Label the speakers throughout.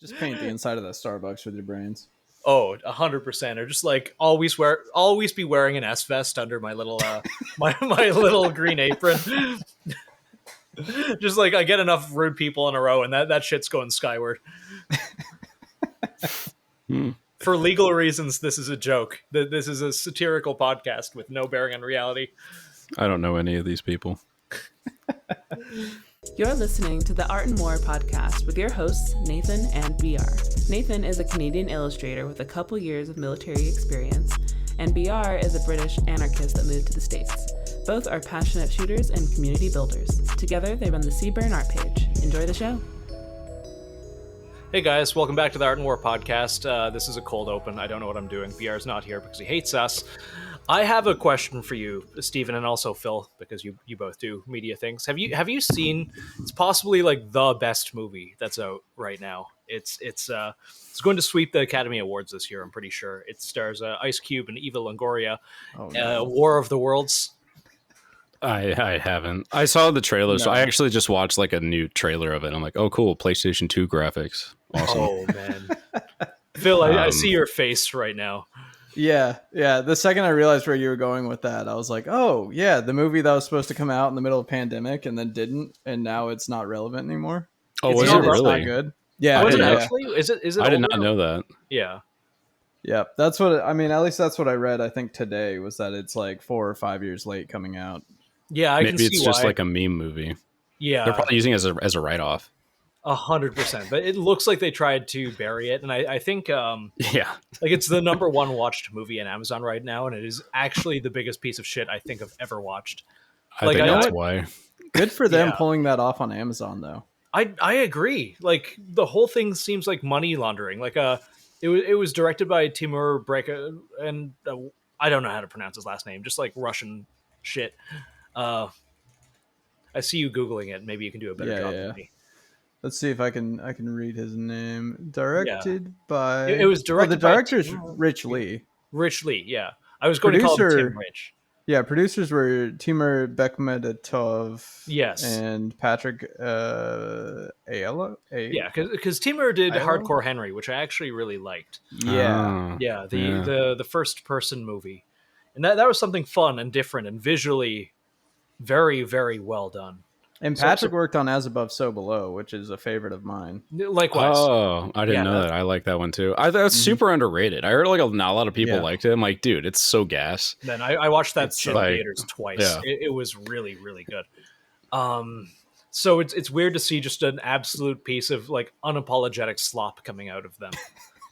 Speaker 1: Just paint the inside of that Starbucks with your brains.
Speaker 2: Oh, 100%. Or just like always be wearing an S vest under my little my little green apron. Just like I get enough rude people in a row, and that shit's going skyward. For legal reasons, this is a joke. This is a satirical podcast with no bearing on reality.
Speaker 3: I don't know any of these people.
Speaker 4: You're listening to the Art and More podcast with your hosts, Nathan and BR. Nathan is a Canadian illustrator with a couple years of military experience, and BR is a British anarchist that moved to the States. Both are passionate shooters and community builders. Together, they run the Seaburn art page. Enjoy the show.
Speaker 2: Hey guys, welcome back to the Art and War podcast. This is a cold open. I don't know what I'm doing. BR's not here because he hates us. I have a question for you, Stephen, and also Phil, because you both do media things. Have you seen? It's possibly like the best movie that's out right now. It's going to sweep the Academy Awards this year. I'm pretty sure. It stars Ice Cube and Eva Longoria. Oh, no. War of the Worlds.
Speaker 3: I haven't. I saw the trailer, so I actually just watched like a new trailer of it. I'm like, oh, cool, PlayStation 2 graphics. Awesome.
Speaker 2: Oh man, Phil, I see your face right now.
Speaker 1: Yeah. The second I realized where you were going with that, I was like, oh, yeah, the movie that was supposed to come out in the middle of a pandemic and then didn't, and now it's not relevant anymore.
Speaker 3: Oh, was it really?
Speaker 1: Not good. Yeah.
Speaker 2: Was it actually? Is it?
Speaker 3: I did not know that.
Speaker 2: Yeah.
Speaker 1: Yeah, that's what I mean. At least that's what I read. I think today was that it's like 4 or 5 years late coming out.
Speaker 2: Yeah, I can see why.
Speaker 3: Maybe it's just like a meme movie.
Speaker 2: Yeah,
Speaker 3: they're probably using it as a write-off.
Speaker 2: 100%, but it looks like they tried to bury it, and I think like it's the number one watched movie on Amazon right now, and it is actually the biggest piece of shit I think I've ever watched.
Speaker 3: I think that's why.
Speaker 1: Good for them pulling that off on Amazon, though.
Speaker 2: I agree. Like the whole thing seems like money laundering. Like it was directed by Timur Breka, and I don't know how to pronounce his last name. Just like Russian shit. I see you Googling it. Maybe you can do a better job than me.
Speaker 1: Let's see if I can read his name. Directed by...
Speaker 2: It was directed
Speaker 1: the director's Rich Lee.
Speaker 2: Rich Lee, yeah. I was going to call him Tim Rich.
Speaker 1: Yeah, producers were Timur Bekmambetov.
Speaker 2: Yes.
Speaker 1: And Patrick Ayala.
Speaker 2: Yeah, because Timur did Hardcore Henry, which I actually really liked.
Speaker 1: Yeah.
Speaker 2: The first person movie. And that was something fun and different and visually very, very well done.
Speaker 1: And Patrick worked on As Above, So Below, which is a favorite of mine.
Speaker 2: Likewise.
Speaker 3: Oh, I didn't know that. I like that one too. I thought it's super underrated. I heard like not a lot of people liked it. I'm like, dude, it's so gas.
Speaker 2: Then I watched that in theaters twice. Yeah. It was really, really good. So it's weird to see just an absolute piece of like unapologetic slop coming out of them.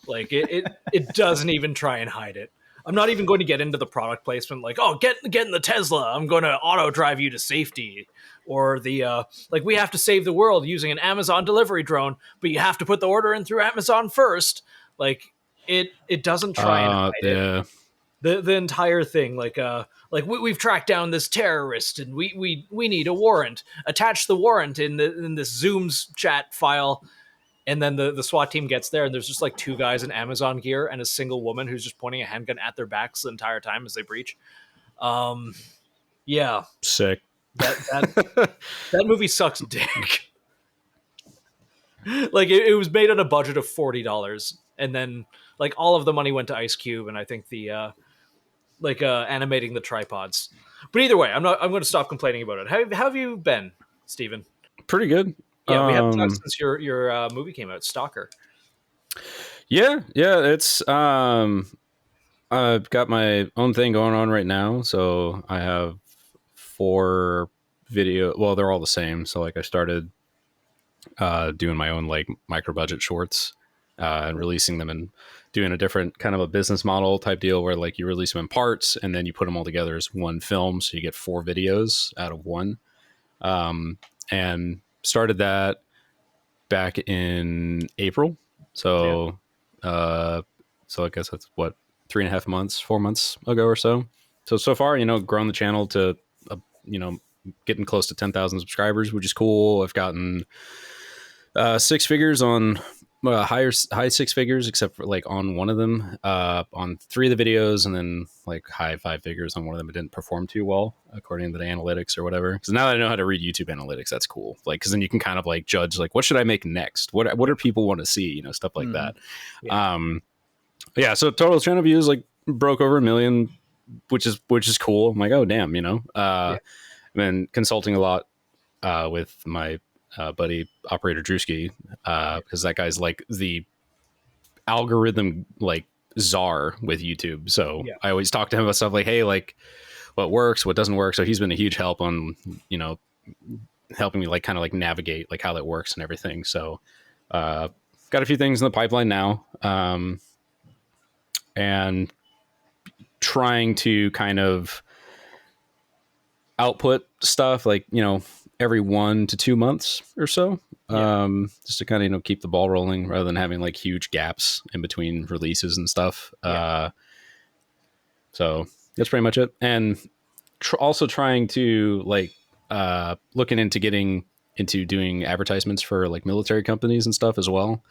Speaker 2: Like it doesn't even try and hide it. I'm not even going to get into the product placement like, oh, get in the Tesla. I'm going to auto drive you to safety. Or the, like, we have to save the world using an Amazon delivery drone, but you have to put the order in through Amazon first. Like, it doesn't try and hide it. The entire thing, like we've tracked down this terrorist and we need a warrant. Attach the warrant in this Zoom's chat file. And then the SWAT team gets there, and there's just like two guys in Amazon gear and a single woman who's just pointing a handgun at their backs the entire time as they breach. Yeah,
Speaker 3: sick.
Speaker 2: That movie sucks dick. Like it was made on a budget of $40, and then like all of the money went to Ice Cube, and I think the animating the tripods. But either way, I'm going to stop complaining about it. How have you been, Stephen?
Speaker 3: Pretty good.
Speaker 2: Yeah, we haven't talked since your movie came out, S.T.A.L.K.E.R.
Speaker 3: Yeah, it's I've got my own thing going on right now, so I have 4 video. Well, they're all the same. So like I started doing my own like micro budget shorts and releasing them and doing a different kind of a business model type deal where like you release them in parts and then you put them all together as one film, so you get 4 videos out of one. And started that back in April. So, so I guess that's what, 3.5 months, 4 months ago or so. So far, grown the channel to, getting close to 10,000 subscribers, which is cool. I've gotten 6 figures on high six figures, except for like on one of them, on 3 of the videos, and then like high 5 figures on one of them. It didn't perform too well according to the analytics or whatever. Because now that I know how to read YouTube analytics, that's cool. Like, because then you can kind of like judge like what should I make next? What do people want to see? You know, stuff like that. Yeah. So total channel views like broke over 1 million, which is cool. I'm like, oh damn, you know. I've been consulting a lot with my buddy operator Drewski, because that guy's like the algorithm like czar with YouTube. So I always talk to him about stuff like, hey, like what works, what doesn't work. So he's been a huge help on, you know, helping me like kind of like navigate like how that works and everything. So got a few things in the pipeline now, and trying to kind of output stuff like, you know, every 1 to 2 months or so, just to kind of, you know, keep the ball rolling rather than having like huge gaps in between releases and stuff. So that's pretty much it. And also trying to like looking into getting into doing advertisements for like military companies and stuff as well.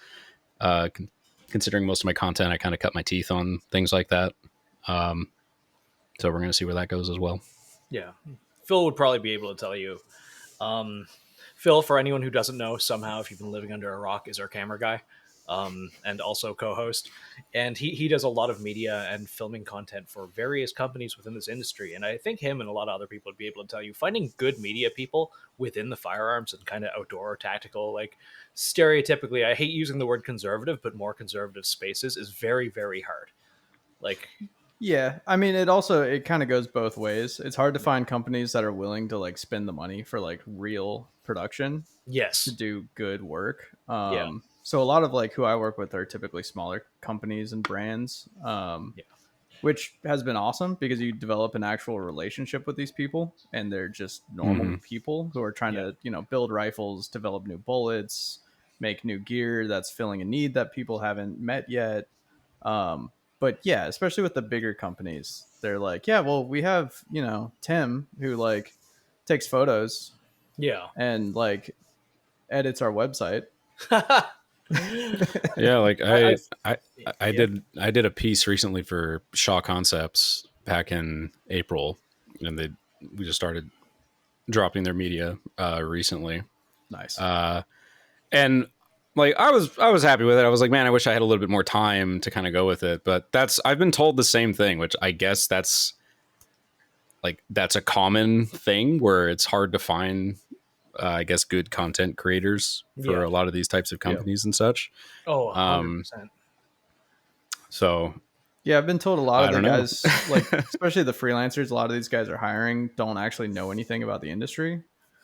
Speaker 3: Considering most of my content, I kind of cut my teeth on things like that. So we're going to see where that goes as well.
Speaker 2: Yeah. Phil would probably be able to tell you. Phil, for anyone who doesn't know, somehow, if you've been living under a rock, is our camera guy, and also co-host. And he does a lot of media and filming content for various companies within this industry. And I think him and a lot of other people would be able to tell you, finding good media people within the firearms and kind of outdoor tactical, like stereotypically, I hate using the word conservative, but more conservative spaces is very, very hard. Like,
Speaker 1: yeah, I mean, it kind of goes both ways. It's hard to find companies that are willing to like spend the money for like real production.
Speaker 2: Yes.
Speaker 1: To do good work. So a lot of like who I work with are typically smaller companies and brands, which has been awesome because you develop an actual relationship with these people, and they're just normal people who are trying to, you know, build rifles, develop new bullets, make new gear that's filling a need that people haven't met yet. But yeah, especially with the bigger companies, they're like, yeah, well, we have, you know, Tim who like takes photos, and like edits our website.
Speaker 3: Yeah, like I did a piece recently for Shaw Concepts back in April, and we just started dropping their media recently.
Speaker 1: Nice.
Speaker 3: And like I was happy with it. I was like, man, I wish I had a little bit more time to kind of go with it. But I've been told the same thing, which I guess that's a common thing where it's hard to find, I guess, good content creators for a lot of these types of companies and such.
Speaker 2: Oh, 100%.
Speaker 3: So
Speaker 1: yeah, I've been told a lot of the guys, like especially the freelancers, a lot of these guys are hiring don't actually know anything about the industry.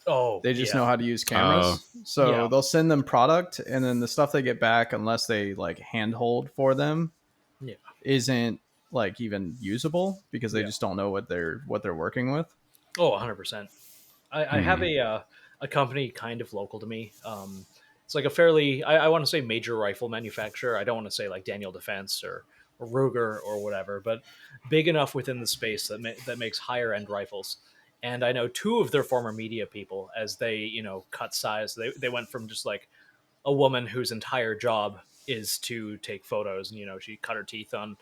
Speaker 2: Oh,
Speaker 1: they just know how to use cameras. So they'll send them product, and then the stuff they get back, unless they like handhold for them, isn't like even usable because they just don't know what they're working with.
Speaker 2: Oh, 100%. I have a company kind of local to me. It's like a fairly, I want to say major rifle manufacturer. I don't want to say like Daniel Defense or Ruger or whatever, but big enough within the space that makes higher end rifles. And I know 2 of their former media people, as they, you know, cut size, they went from just like a woman whose entire job is to take photos, and, you know, she cut her teeth on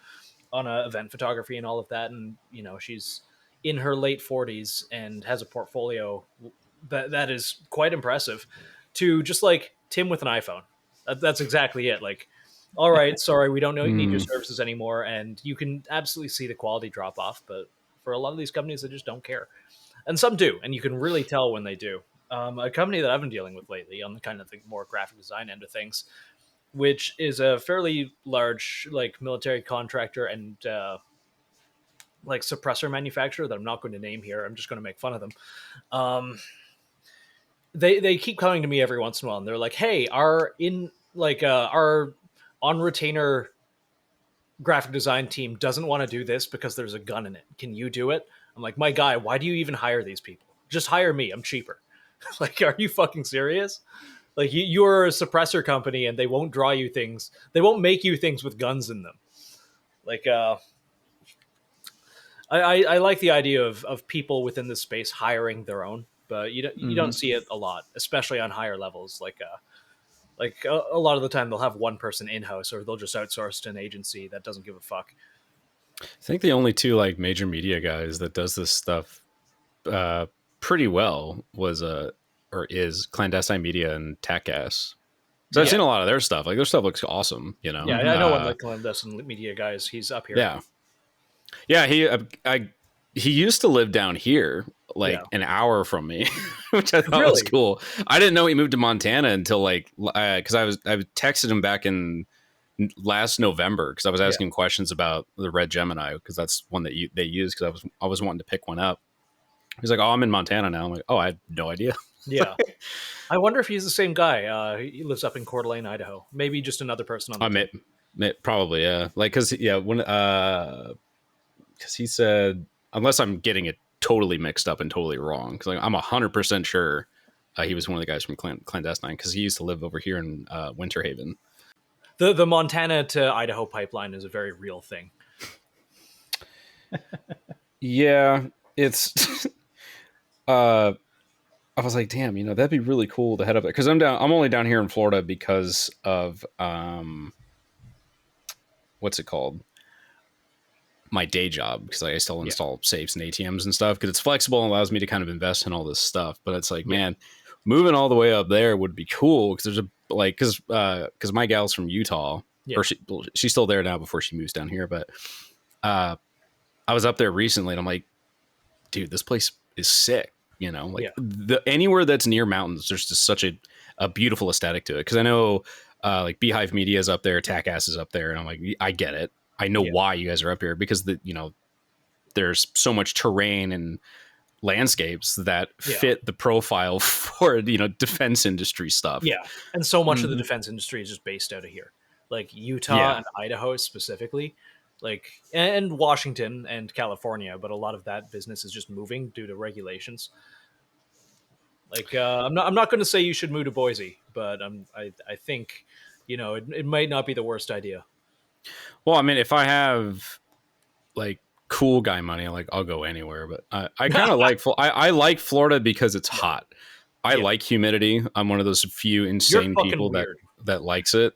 Speaker 2: event photography and all of that. And, you know, she's in her late 40s and has a portfolio that is quite impressive, to just like Tim with an iPhone. That's exactly it. Like, all right, sorry, we don't need your services anymore. And you can absolutely see the quality drop off. But for a lot of these companies, they just don't care. And some do. And you can really tell when they do. A company that I've been dealing with lately on the kind of the more graphic design end of things, which is a fairly large like military contractor and like suppressor manufacturer that I'm not going to name here. I'm just going to make fun of them. They keep coming to me every once in a while, and they're like, "Hey, our on retainer graphic design team doesn't want to do this because there's a gun in it. Can you do it?" I'm like, "My guy, why do you even hire these people? Just hire me. I'm cheaper." Like, are you fucking serious? Like, you're a suppressor company, and they won't draw you things. They won't make you things with guns in them. Like, I like the idea of people within this space hiring their own, but you don't see it a lot, especially on higher levels. Like, Like a lot of the time they'll have one person in-house, or they'll just outsource to an agency that doesn't give a fuck.
Speaker 3: I think the only two like major media guys that does this stuff pretty well was or is Clandestine Media and TACAS. So I've seen a lot of their stuff. Like their stuff looks awesome, you know.
Speaker 2: Yeah, I know one of the Clandestine Media guys. He's up here.
Speaker 3: Yeah. He used to live down here, like an hour from me, which I thought was cool. I didn't know he moved to Montana until like because I texted him back in last November because I was asking questions about the Red Gemini because that's one that they use because I was wanting to pick one up. He's like, "Oh, I'm in Montana now." I'm like, "Oh, I had no idea."
Speaker 2: Yeah, I wonder if he's the same guy. He lives up in Coeur d'Alene, Idaho. Maybe just another person on the
Speaker 3: team. Probably, yeah. Like, because he said, unless I'm getting it totally mixed up and totally wrong, because like, I'm 100% sure he was one of the guys from Clandestine because he used to live over here in Winter Haven.
Speaker 2: The Montana to Idaho pipeline is a very real thing.
Speaker 3: Yeah, it's. I was like, damn, you know, that'd be really cool to head up there because I'm only down here in Florida because of what's it called? My day job, because I still install safes and ATMs and stuff because it's flexible and allows me to kind of invest in all this stuff. But it's like, man, moving all the way up there would be cool because there's because my gal's from Utah, or she's still there now before she moves down here. But I was up there recently and I'm like, dude, this place is sick. You know, like anywhere that's near mountains, there's just such a beautiful aesthetic to it. Because I know like Beehive Media is up there, TACAS is up there, and I'm like, I get it. I know why you guys are up here because there's so much terrain and landscapes that fit the profile for defense industry stuff.
Speaker 2: Yeah, and so much of the defense industry is just based out of here, like Utah and Idaho specifically. Like, and Washington and California, but a lot of that business is just moving due to regulations. Like, I'm not going to say you should move to Boise, but I think, it might not be the worst idea.
Speaker 3: Well, I mean, if I have like cool guy money, like I'll go anywhere. But I kind of like I like Florida because it's hot. I like humidity. I'm one of those few insane people that likes it.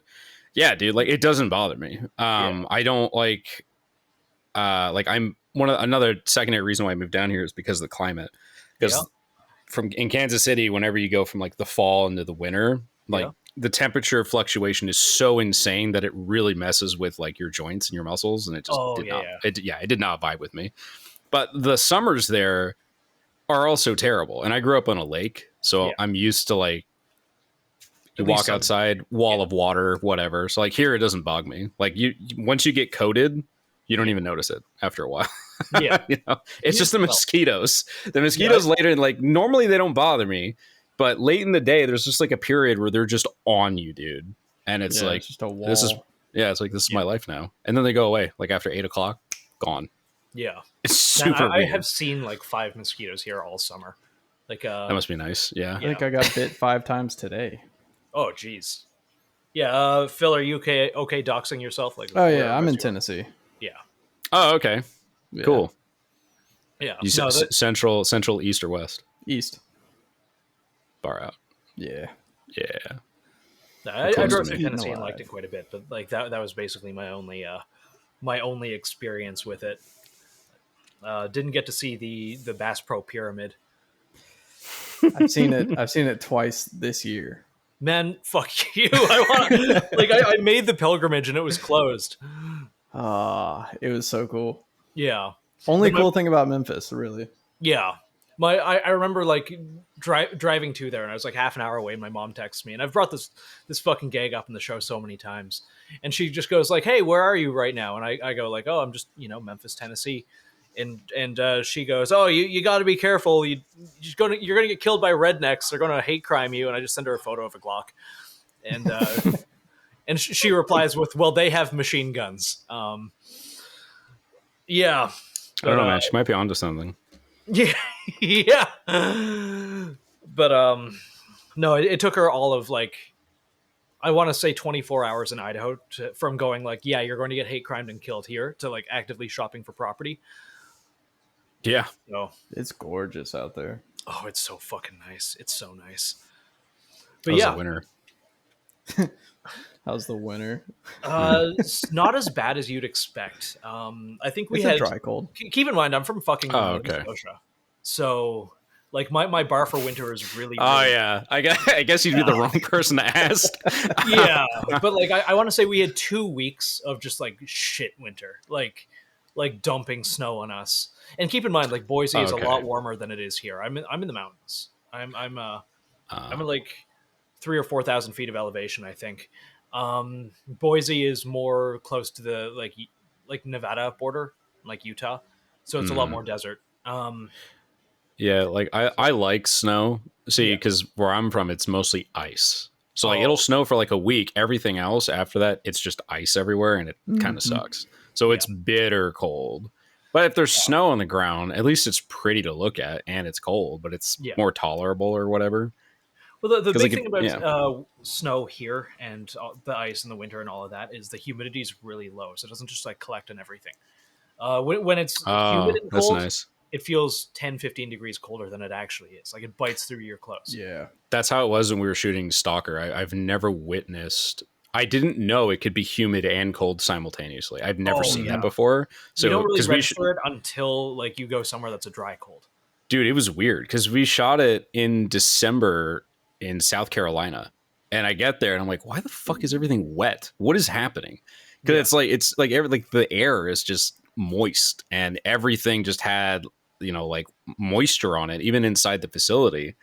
Speaker 3: Yeah, dude, like it doesn't bother me. I don't like I'm another secondary reason why I moved down here is because of the climate. Because in Kansas City, whenever you go from like the fall into the winter, like the temperature fluctuation is so insane that it really messes with like your joints and your muscles, and it just it did not vibe with me. But the summers there are also terrible, and I grew up on a lake, so I'm used to like you walk outside, wall of water, whatever. So like here, it doesn't bug me. Like once you get coated, you don't even notice it after a while.
Speaker 2: Yeah,
Speaker 3: it's just the mosquitoes. The mosquitoes later, like normally they don't bother me, but late in the day, there's just like a period where they're just on you, dude. And it's like,
Speaker 1: it's just a wall.
Speaker 3: It's like, this is my life now. And then they go away, like after 8 o'clock, gone.
Speaker 2: Yeah.
Speaker 3: It's super
Speaker 2: I have seen like 5 mosquitoes here all summer. Like,
Speaker 3: that must be nice. Yeah.
Speaker 1: I think I got bit 5 times today.
Speaker 2: Oh, geez. Yeah. Phil, are you okay doxing yourself? Like,
Speaker 1: I'm in Tennessee.
Speaker 2: Yeah.
Speaker 3: Oh, okay. Yeah. Cool.
Speaker 2: Yeah.
Speaker 3: You said central, east, or west?
Speaker 1: East.
Speaker 3: Far out.
Speaker 1: Yeah.
Speaker 3: Yeah.
Speaker 2: I drove through Tennessee and liked it quite a bit, but like that was basically my only experience with it. Didn't get to see the Bass Pro Pyramid.
Speaker 1: I've seen it twice this year.
Speaker 2: Man, fuck you. I made the pilgrimage and it was closed.
Speaker 1: It was so cool.
Speaker 2: Yeah.
Speaker 1: Only cool thing about Memphis, really.
Speaker 2: Yeah. I remember like driving to there, and I was like half an hour away, and my mom texts me, and I've brought this fucking gag up in the show so many times, and she just goes like, "Hey, where are you right now?" And I go like, "Oh, I'm just Memphis, Tennessee," and she goes, "Oh, you got to be careful. You're gonna get killed by rednecks. They're gonna hate crime you." And I just send her a photo of a Glock, and and she replies with, "Well, they have machine guns." Yeah.
Speaker 3: I don't know, man. She might be onto something.
Speaker 2: Yeah, yeah. But no, it took her all of like, I want to say 24 hours in Idaho from going like, yeah, you're going to get hate crimed and killed here to like actively shopping for property.
Speaker 3: Yeah.
Speaker 2: So
Speaker 1: it's gorgeous out there.
Speaker 2: Oh, it's so fucking nice. It's so nice. But yeah,
Speaker 3: winter.
Speaker 1: How's the winter?
Speaker 2: It's not as bad as you'd expect. I think we
Speaker 1: It's
Speaker 2: had
Speaker 1: a dry cold.
Speaker 2: Keep in mind, I'm from fucking Nova
Speaker 3: okay.
Speaker 2: Scotia, so like my bar for winter is really.
Speaker 3: Oh
Speaker 2: really
Speaker 3: yeah, I guess you'd be the wrong person to ask.
Speaker 2: yeah, but like I want to say we had 2 weeks of just like shit winter, like dumping snow on us. And keep in mind, like Boise is a lot warmer than it is here. I'm in the mountains. I'm at like 3,000 or 4,000 feet of elevation, I think. Boise is more close to the like Nevada border, like Utah, so it's a lot more desert.
Speaker 3: Yeah, like I like snow. See, because where I'm from, it's mostly ice. So like it'll snow for like a week. Everything else after that, it's just ice everywhere, and it kind of sucks. So it's bitter cold. But if there's snow on the ground, at least it's pretty to look at, and it's cold, but it's more tolerable or whatever.
Speaker 2: Well, the big thing about snow here and the ice in the winter and all of that is the humidity is really low, so it doesn't just like collect on everything. When it's humid and cold,
Speaker 3: nice.
Speaker 2: It feels 10, 15 degrees colder than it actually is. Like it bites through your clothes.
Speaker 1: Yeah.
Speaker 3: That's how it was when we were shooting S.T.A.L.K.E.R. I've never witnessed... I didn't know it could be humid and cold simultaneously. I've never seen that before. So
Speaker 2: you don't really register it until like you go somewhere that's a dry cold.
Speaker 3: Dude, it was weird because we shot it in December in South Carolina. And I get there and I'm like, why the fuck is everything wet? What is happening? Because it's like the air is just moist and everything just had, you know, like moisture on it, even inside the facility,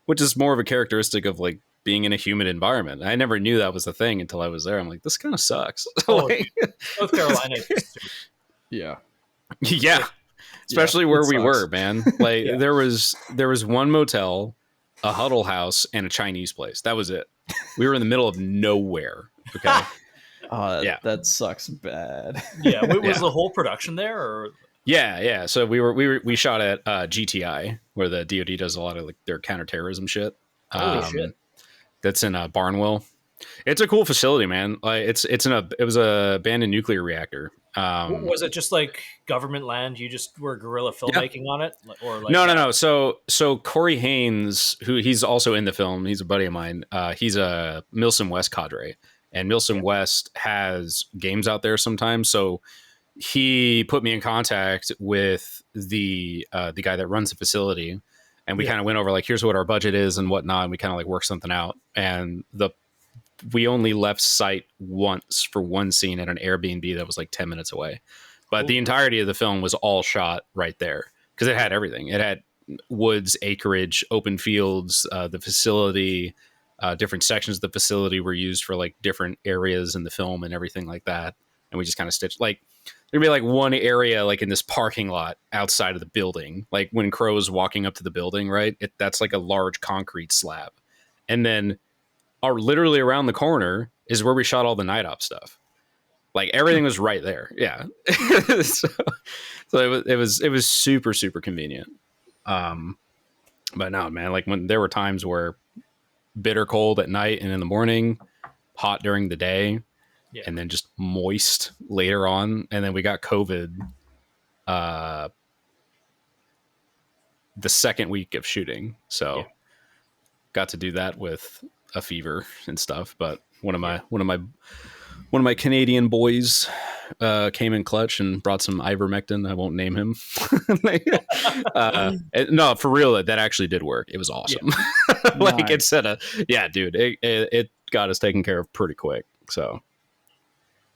Speaker 3: which is more of a characteristic of like being in a humid environment. I never knew that was the thing until I was there. I'm like, this kind of sucks. Like,
Speaker 2: South Carolina.
Speaker 1: Yeah.
Speaker 3: Yeah. Especially where we were, man. Like there was one motel, a huddle house, and a Chinese place. That was it. We were in the middle of nowhere. Okay.
Speaker 1: That sucks bad.
Speaker 2: Yeah. Was the whole production there or?
Speaker 3: Yeah. So we shot at GTI, where the DoD does a lot of like their counterterrorism shit.
Speaker 2: Holy shit.
Speaker 3: That's in Barnwell. It's a cool facility, man. Like it was a abandoned nuclear reactor.
Speaker 2: Was it just like government land? You just were guerrilla filmmaking on it, or like
Speaker 3: no. So Corey Haynes, who he's also in the film, he's a buddy of mine. He's a Milsom West cadre, and Milsom West has games out there sometimes. So he put me in contact with the guy that runs the facility, and we kind of went over like, here's what our budget is and whatnot. And we kind of like worked something out, and we only left site once for one scene at an Airbnb that was like 10 minutes away. But the entirety of the film was all shot right there because it had everything. It had woods, acreage, open fields, the facility, different sections of the facility were used for like different areas in the film and everything like that. And we just kind of stitched like, there'd be like one area like in this parking lot outside of the building. Like when Crow's walking up to the building, right? That's like a large concrete slab. And then literally around the corner is where we shot all the night op stuff. Like everything was right there. Yeah. so it was super, super convenient. But no, man, like when there were times where bitter cold at night and in the morning, hot during the day, and then just moist later on. And then we got COVID the second week of shooting. So got to do that with a fever and stuff. But one of my Canadian boys came in clutch and brought some ivermectin. I won't name him. No, for real, that actually did work. It was awesome. Like it said, dude, it got us taken care of pretty quick. So,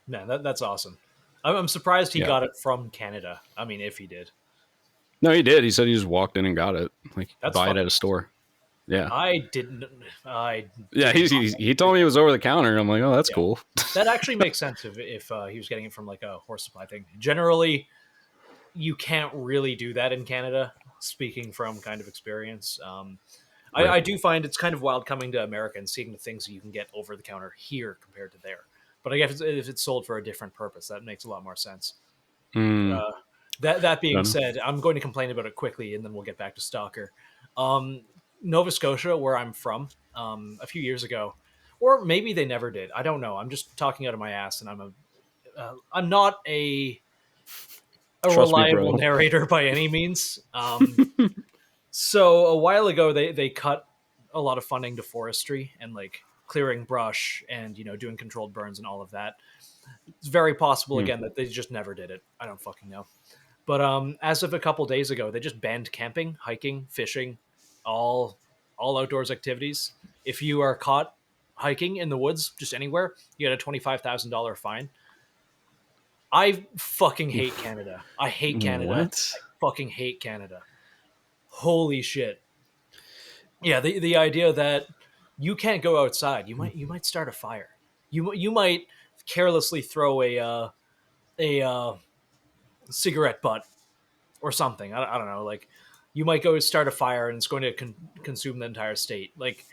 Speaker 2: man, that's awesome. I'm surprised he got it from Canada. I mean, if he did.
Speaker 3: No, he did. He said he just walked in and got it. Like buy it at a store. Yeah,
Speaker 2: I didn't.
Speaker 3: He told me it was over the counter. I'm like, oh, that's cool.
Speaker 2: That actually makes sense if he was getting it from like a horse supply thing. Generally, you can't really do that in Canada. Speaking from kind of experience, I do find it's kind of wild coming to America and seeing the things that you can get over the counter here compared to there. But I guess if it's sold for a different purpose, that makes a lot more sense. That being said, I'm going to complain about it quickly, and then we'll get back to S.T.A.L.K.E.R. Nova Scotia, where I'm from, a few years ago, or maybe they never did. I don't know. I'm just talking out of my ass, and I'm not a reliable narrator by any means. So a while ago, they cut a lot of funding to forestry and like clearing brush and, you know, doing controlled burns and all of that. It's very possible, again, that they just never did it. I don't fucking know. But as of a couple days ago, they just banned camping, hiking, fishing, all outdoors activities. If you are caught hiking in the woods, just anywhere, you get a $25,000 fine. I fucking hate Canada. I hate Canada.
Speaker 3: What?
Speaker 2: I fucking hate Canada. Holy shit. Yeah, the idea that you can't go outside. You might start a fire. You might carelessly throw a cigarette butt or something. I don't know. Like, you might go start a fire and it's going to consume the entire state. Like,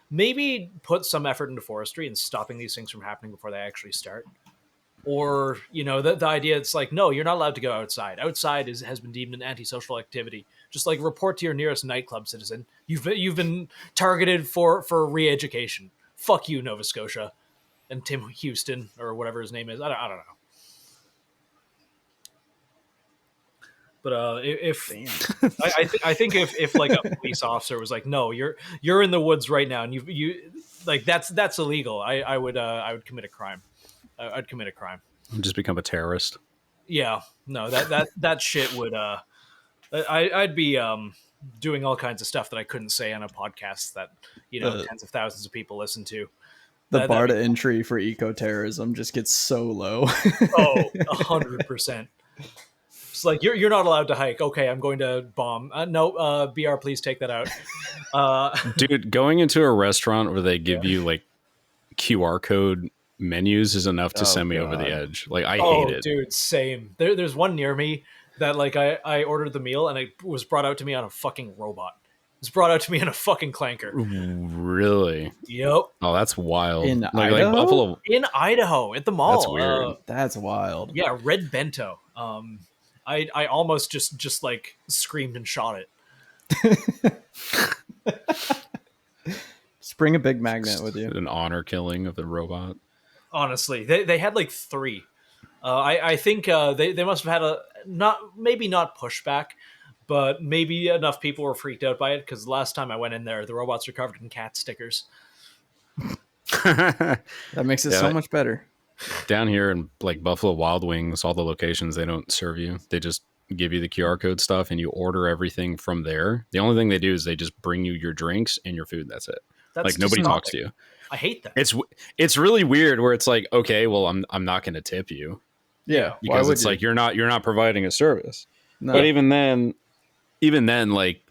Speaker 2: maybe put some effort into forestry and stopping these things from happening before they actually start. Or, you know, the idea, it's like, no, you're not allowed to go outside. Outside has been deemed an antisocial activity. Just like, report to your nearest nightclub, citizen. You've been targeted for re-education. Fuck you, Nova Scotia, and Tim Houston, or whatever his name is. I don't know. But if I think if like a police officer was like, no, you're in the woods right now, and you like that's illegal. I would commit a crime. I'd commit a crime.
Speaker 3: Just become a terrorist.
Speaker 2: Yeah, no, that shit would. I'd be doing all kinds of stuff that I couldn't say on a podcast that, you know, tens of thousands of people listen to.
Speaker 1: The bar to entry for eco-terrorism just gets so low.
Speaker 2: 100%. It's like, you're not allowed to hike. Okay, I'm going to bomb. No, BR, please take that out.
Speaker 3: Dude, going into a restaurant where they give you like QR code menus is enough to send me over the edge. Like, I hate it.
Speaker 2: Dude, same. There's one near me that, like, I ordered the meal and it was brought out to me on a fucking robot. It was brought out to me in a fucking clanker.
Speaker 3: Really?
Speaker 2: Yep.
Speaker 3: Oh, that's wild.
Speaker 1: In Idaho?
Speaker 3: Like Buffalo.
Speaker 2: In Idaho, at the mall.
Speaker 3: That's weird.
Speaker 1: That's wild.
Speaker 2: Yeah, red bento. I almost just like screamed and shot it.
Speaker 1: Just bring a big magnet with you.
Speaker 3: An honor killing of the robot.
Speaker 2: Honestly, they had like 3. I think they must have had maybe not pushback, but maybe enough people were freaked out by it, because the last time I went in there, the robots were covered in cat stickers.
Speaker 1: That makes it so much better.
Speaker 3: Down here in like Buffalo Wild Wings, all the locations, they don't serve you. They just give you the QR code stuff and you order everything from there. The only thing they do is they just bring you your drinks and your food. That's it. That's like, nobody talks to you.
Speaker 2: I hate that.
Speaker 3: It's really weird where it's like, okay, well, I'm not going to tip you.
Speaker 1: Yeah,
Speaker 3: because it's like you're not providing a service. No. But even then, like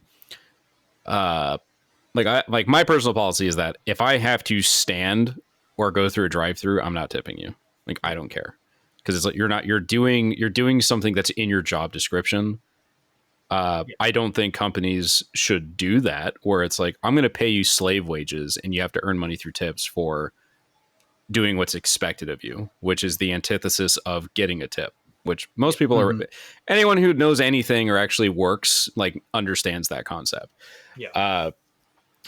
Speaker 3: my personal policy is that if I have to stand or go through a drive-through, I'm not tipping you. Like, I don't care, because it's like you're doing something that's in your job description. I don't think companies should do that, where it's like, I'm going to pay you slave wages and you have to earn money through tips for doing what's expected of you, which is the antithesis of getting a tip, which most people are. Anyone who knows anything or actually works, like, understands that concept.
Speaker 2: Yeah.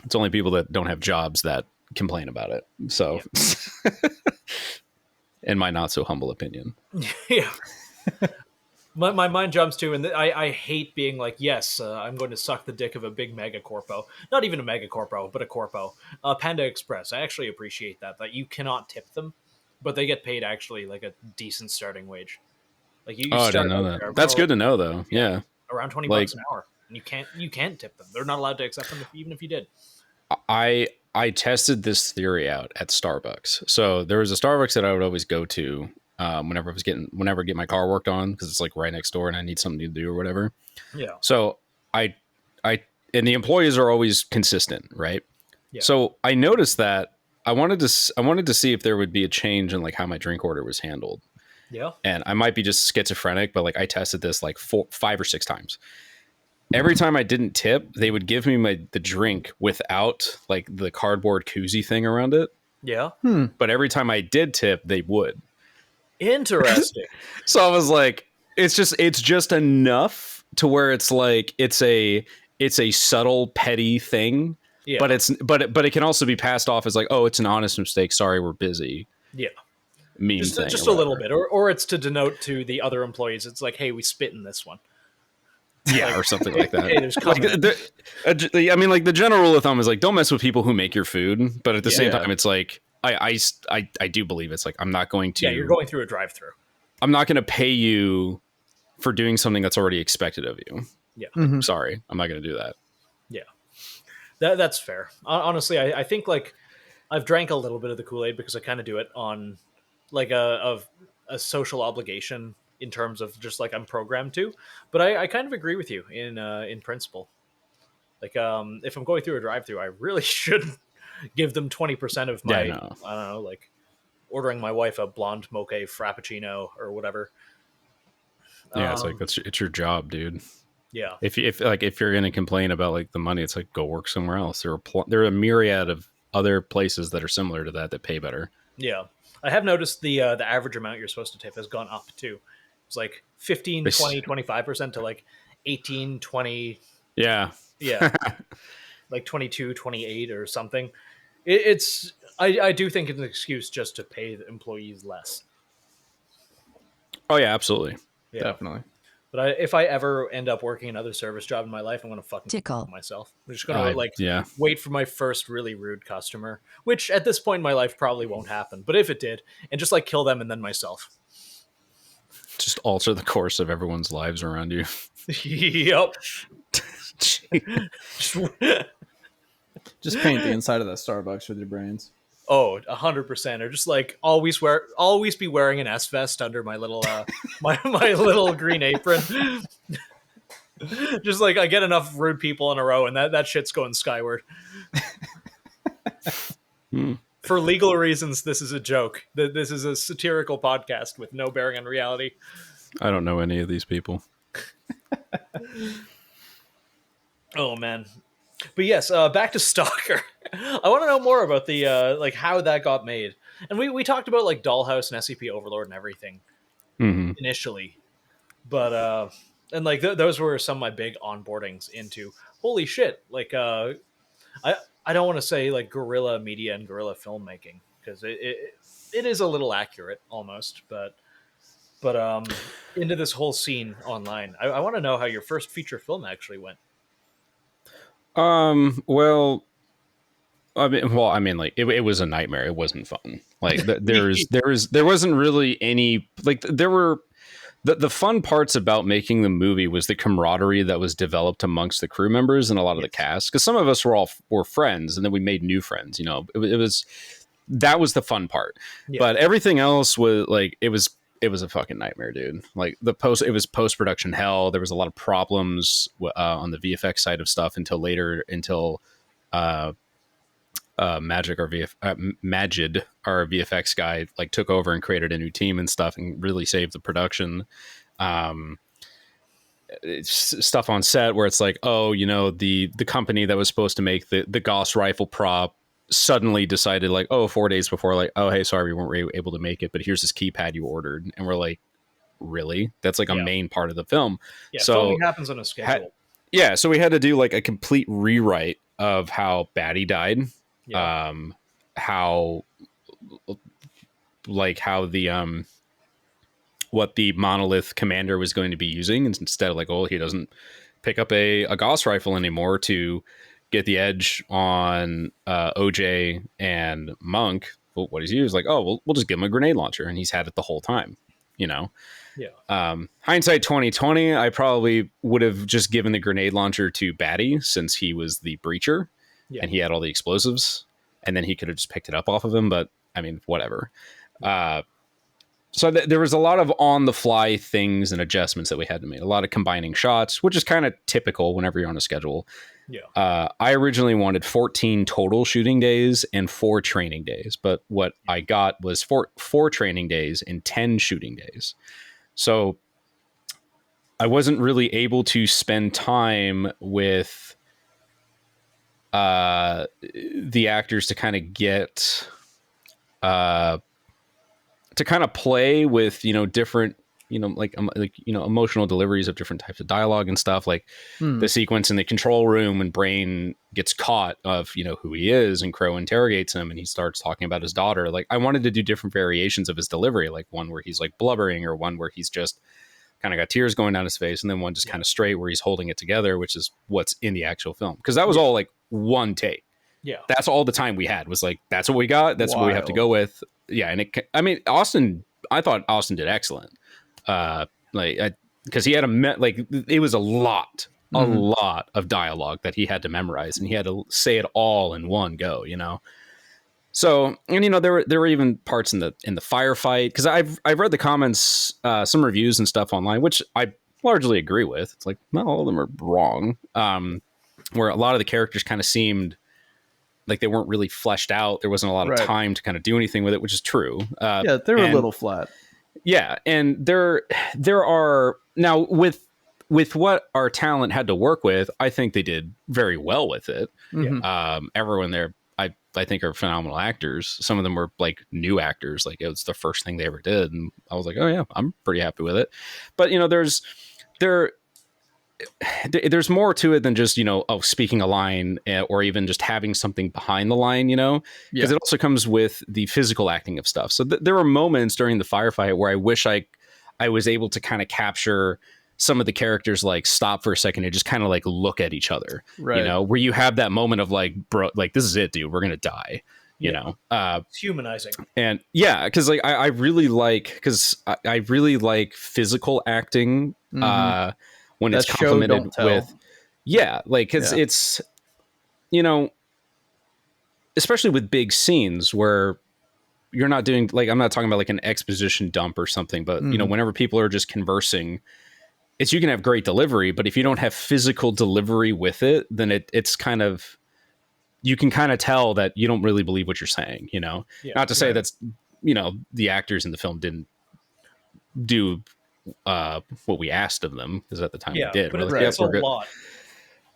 Speaker 3: It's only people that don't have jobs that complain about it. So, in my not so humble opinion.
Speaker 2: Yeah. My mind jumps to, and I hate being like, yes, I'm going to suck the dick of a big mega corpo. Not even a mega corpo, but a corpo. Panda Express, I actually appreciate that you cannot tip them, but they get paid actually like a decent starting wage. Like, you
Speaker 3: I don't know that. That's good to know, though. Yeah.
Speaker 2: Around $20 an hour. And you can't tip them. They're not allowed to accept them even if you did.
Speaker 3: I tested this theory out at Starbucks. So there was a Starbucks that I would always go to whenever I get my car worked on, because it's like right next door and I need something to do or whatever.
Speaker 2: Yeah.
Speaker 3: So I and the employees are always consistent, right?
Speaker 2: Yeah.
Speaker 3: So I noticed that I wanted to see if there would be a change in like how my drink order was handled.
Speaker 2: Yeah.
Speaker 3: And I might be just schizophrenic, but like, I tested this like 5 or 6 times. Every time I didn't tip, they would give me the drink without like the cardboard koozie thing around it.
Speaker 2: Yeah.
Speaker 3: But every time I did tip, they would.
Speaker 2: Interesting.
Speaker 3: So I was like, it's just enough to where it's like, it's a subtle, petty thing. Yeah. But it can also be passed off as like, oh, it's an honest mistake. Sorry, we're busy.
Speaker 2: Yeah.
Speaker 3: Meme
Speaker 2: just
Speaker 3: thing
Speaker 2: a little bit, or it's to denote to the other employees. It's like, hey, we spit in this one.
Speaker 3: Yeah, or something like that.
Speaker 2: Hey, there's
Speaker 3: I mean, like the general rule of thumb is like, don't mess with people who make your food. But at the same time, it's like, I do believe it's like, I'm not going to.
Speaker 2: Yeah, you're going through a drive-through.
Speaker 3: I'm not going to pay you for doing something that's already expected of you.
Speaker 2: Yeah.
Speaker 3: Like, sorry, I'm not going to do that.
Speaker 2: Yeah. That's fair. Honestly, I think like I've drank a little bit of the Kool-Aid because I kind of do it on like a social obligation in terms of just like I'm programmed to. But I kind of agree with you in principle. Like if I'm going through a drive-through, I really should give them 20% of my I don't know, like ordering my wife a blonde mocha frappuccino or whatever.
Speaker 3: Yeah, it's like it's your job, dude.
Speaker 2: Yeah.
Speaker 3: If you're gonna complain about like the money, it's like go work somewhere else. There are a myriad of other places that are similar to that pay better.
Speaker 2: Yeah, I have noticed the average amount you're supposed to tip has gone up too. It's like 15, 20, 25% to like 18, 20.
Speaker 3: Yeah.
Speaker 2: Like 22, 28 or something. I do think it's an excuse just to pay the employees less.
Speaker 3: Oh yeah, absolutely.
Speaker 2: Yeah.
Speaker 1: Definitely.
Speaker 2: But if I ever end up working another service job in my life, I'm going to fucking tickle myself. I'm just going to wait for my first really rude customer, which at this point in my life probably won't happen. But if it did, and just like kill them and then myself.
Speaker 3: Just alter the course of everyone's lives around you.
Speaker 2: Yep.
Speaker 1: Just paint the inside of that Starbucks with your brains.
Speaker 2: Oh, 100%. Or just like always be wearing an S vest under my little my little green apron. Just like I get enough rude people in a row, and that shit's going skyward. For legal reasons, this is a joke. This is a satirical podcast with no bearing on reality.
Speaker 3: I don't know any of these people.
Speaker 2: Oh man. But yes, back to S.T.A.L.K.E.R. I want to know more about the like how that got made. And we talked about like Dollhouse and SCP Overlord and everything initially. But and like those were some of my big onboardings into holy shit. Like I don't want to say like guerrilla media and guerrilla filmmaking because it is a little accurate almost, but into this whole scene online. I want to know how your first feature film actually went.
Speaker 3: Well, I mean, like it was a nightmare. It wasn't fun. Like there wasn't really any, like there were the fun parts about making the movie was the camaraderie that was developed amongst the crew members and a lot of the cast. Cause some of us were friends and then we made new friends, you know, that was the fun part, but everything else was like, it was a fucking nightmare, dude. Like it was post-production hell. There was a lot of problems on the VFX side of stuff until Majid, our VFX guy, like took over and created a new team and stuff and really saved the production. Stuff on set where it's like, oh, you know, the company that was supposed to make the Gauss rifle prop suddenly decided like, oh, 4 days before, like, oh, hey, sorry, we weren't able to make it, but here's this keypad you ordered. And we're like, really? That's like a main part of the film.
Speaker 2: Yeah, so filming happens on a schedule.
Speaker 3: So we had to do like a complete rewrite of how Batty died. Yeah. How the what the monolith commander was going to be using instead of like, oh, he doesn't pick up a Gauss rifle anymore to get the edge on OJ and Monk. Well, what he's used, like, oh, we'll just give him a grenade launcher, and he's had it the whole time, you know. Yeah. Hindsight 2020, I probably would have just given the grenade launcher to Batty since he was the breacher and he had all the explosives, and then he could have just picked it up off of him. But I mean, whatever. So there was a lot of on the fly things and adjustments that we had to make. A lot of combining shots, which is kind of typical whenever you're on a schedule. Yeah. I originally wanted 14 total shooting days and 4 training days, but what I got was four training days and 10 shooting days. So I wasn't really able to spend time with the actors to kind of get to kind of play with, you know, different, you know, like you know, emotional deliveries of different types of dialogue and stuff, like the sequence in the control room when Brain gets caught of, you know, who he is, and Crow interrogates him and he starts talking about his daughter. Like I wanted to do different variations of his delivery, like one where he's like blubbering or one where he's just kind of got tears going down his face, and then one just kind of straight where he's holding it together, which is what's in the actual film. Because that was all like one take.
Speaker 2: Yeah.
Speaker 3: That's all the time we had was like, that's what we got. That's what we have to go with. Yeah. And I thought Austin did excellent. Because he had it was a lot of dialogue that he had to memorize, and he had to say it all in one go, you know? So, and you know, there were even parts in the firefight, because I've read the comments, some reviews and stuff online, which I largely agree with. It's like, not all of them are wrong. Where a lot of the characters kind of seemed like they weren't really fleshed out. There wasn't a lot of time to kind of do anything with it, which is true.
Speaker 1: Yeah, they were a little flat. Yeah,
Speaker 3: and there are now with what our talent had to work with. I think they did very well with it. Everyone there, I think, are phenomenal actors. Some of them were like new actors, like it was the first thing they ever did, and I was like, oh yeah, I'm pretty happy with it. But you know, there's more to it than just, you know, speaking a line or even just having something behind the line, you know, because it also comes with the physical acting of stuff. So there were moments during the firefight where I wish I was able to kind of capture some of the characters, like stop for a second and just kind of like look at each other, you know, where you have that moment of like, bro, like, this is it, dude, we're going to die, you know?
Speaker 2: It's humanizing.
Speaker 3: And yeah, because like, I really like physical acting, when it's complemented with, like, it's, you know, especially with big scenes where you're not doing, like, I'm not talking about like an exposition dump or something, but you know, whenever people are just conversing, you can have great delivery, but if you don't have physical delivery with it, then it's kind of, you can kind of tell that you don't really believe what you're saying, you know, not to say that's, you know, the actors in the film didn't do what we asked of them, because at the time we did.
Speaker 2: But it's a lot.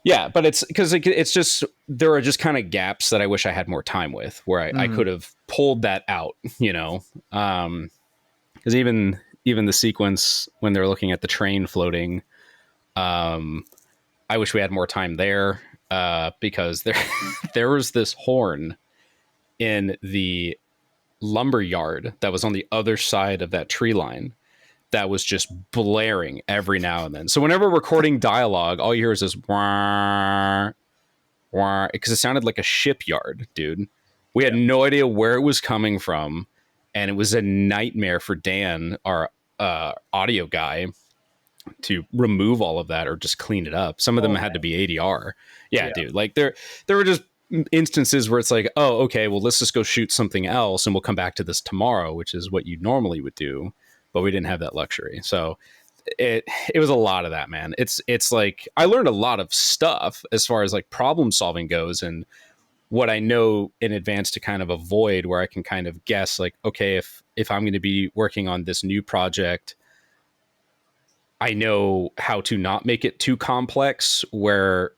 Speaker 3: Yeah, but it's because it's just, there are just kind of gaps that I wish I had more time with, where I could have pulled that out, you know, because even the sequence when they're looking at the train floating, I wish we had more time there, because there was this horn in the lumber yard that was on the other side of that tree line that was just blaring every now and then. So whenever recording dialogue, all you hear is this wah, wah, because it sounded like a shipyard, dude. We had no idea where it was coming from, and it was a nightmare for Dan, our audio guy, to remove all of that or just clean it up. Some of them had to be ADR. Yeah, dude. Like there were just instances where it's like, oh, okay, well, let's just go shoot something else and we'll come back to this tomorrow, which is what you normally would do. But we didn't have that luxury. So it was a lot of that, man. It's like, I learned a lot of stuff as far as like problem solving goes, and what I know in advance to kind of avoid, where I can kind of guess like, okay, if I'm going to be working on this new project, I know how to not make it too complex where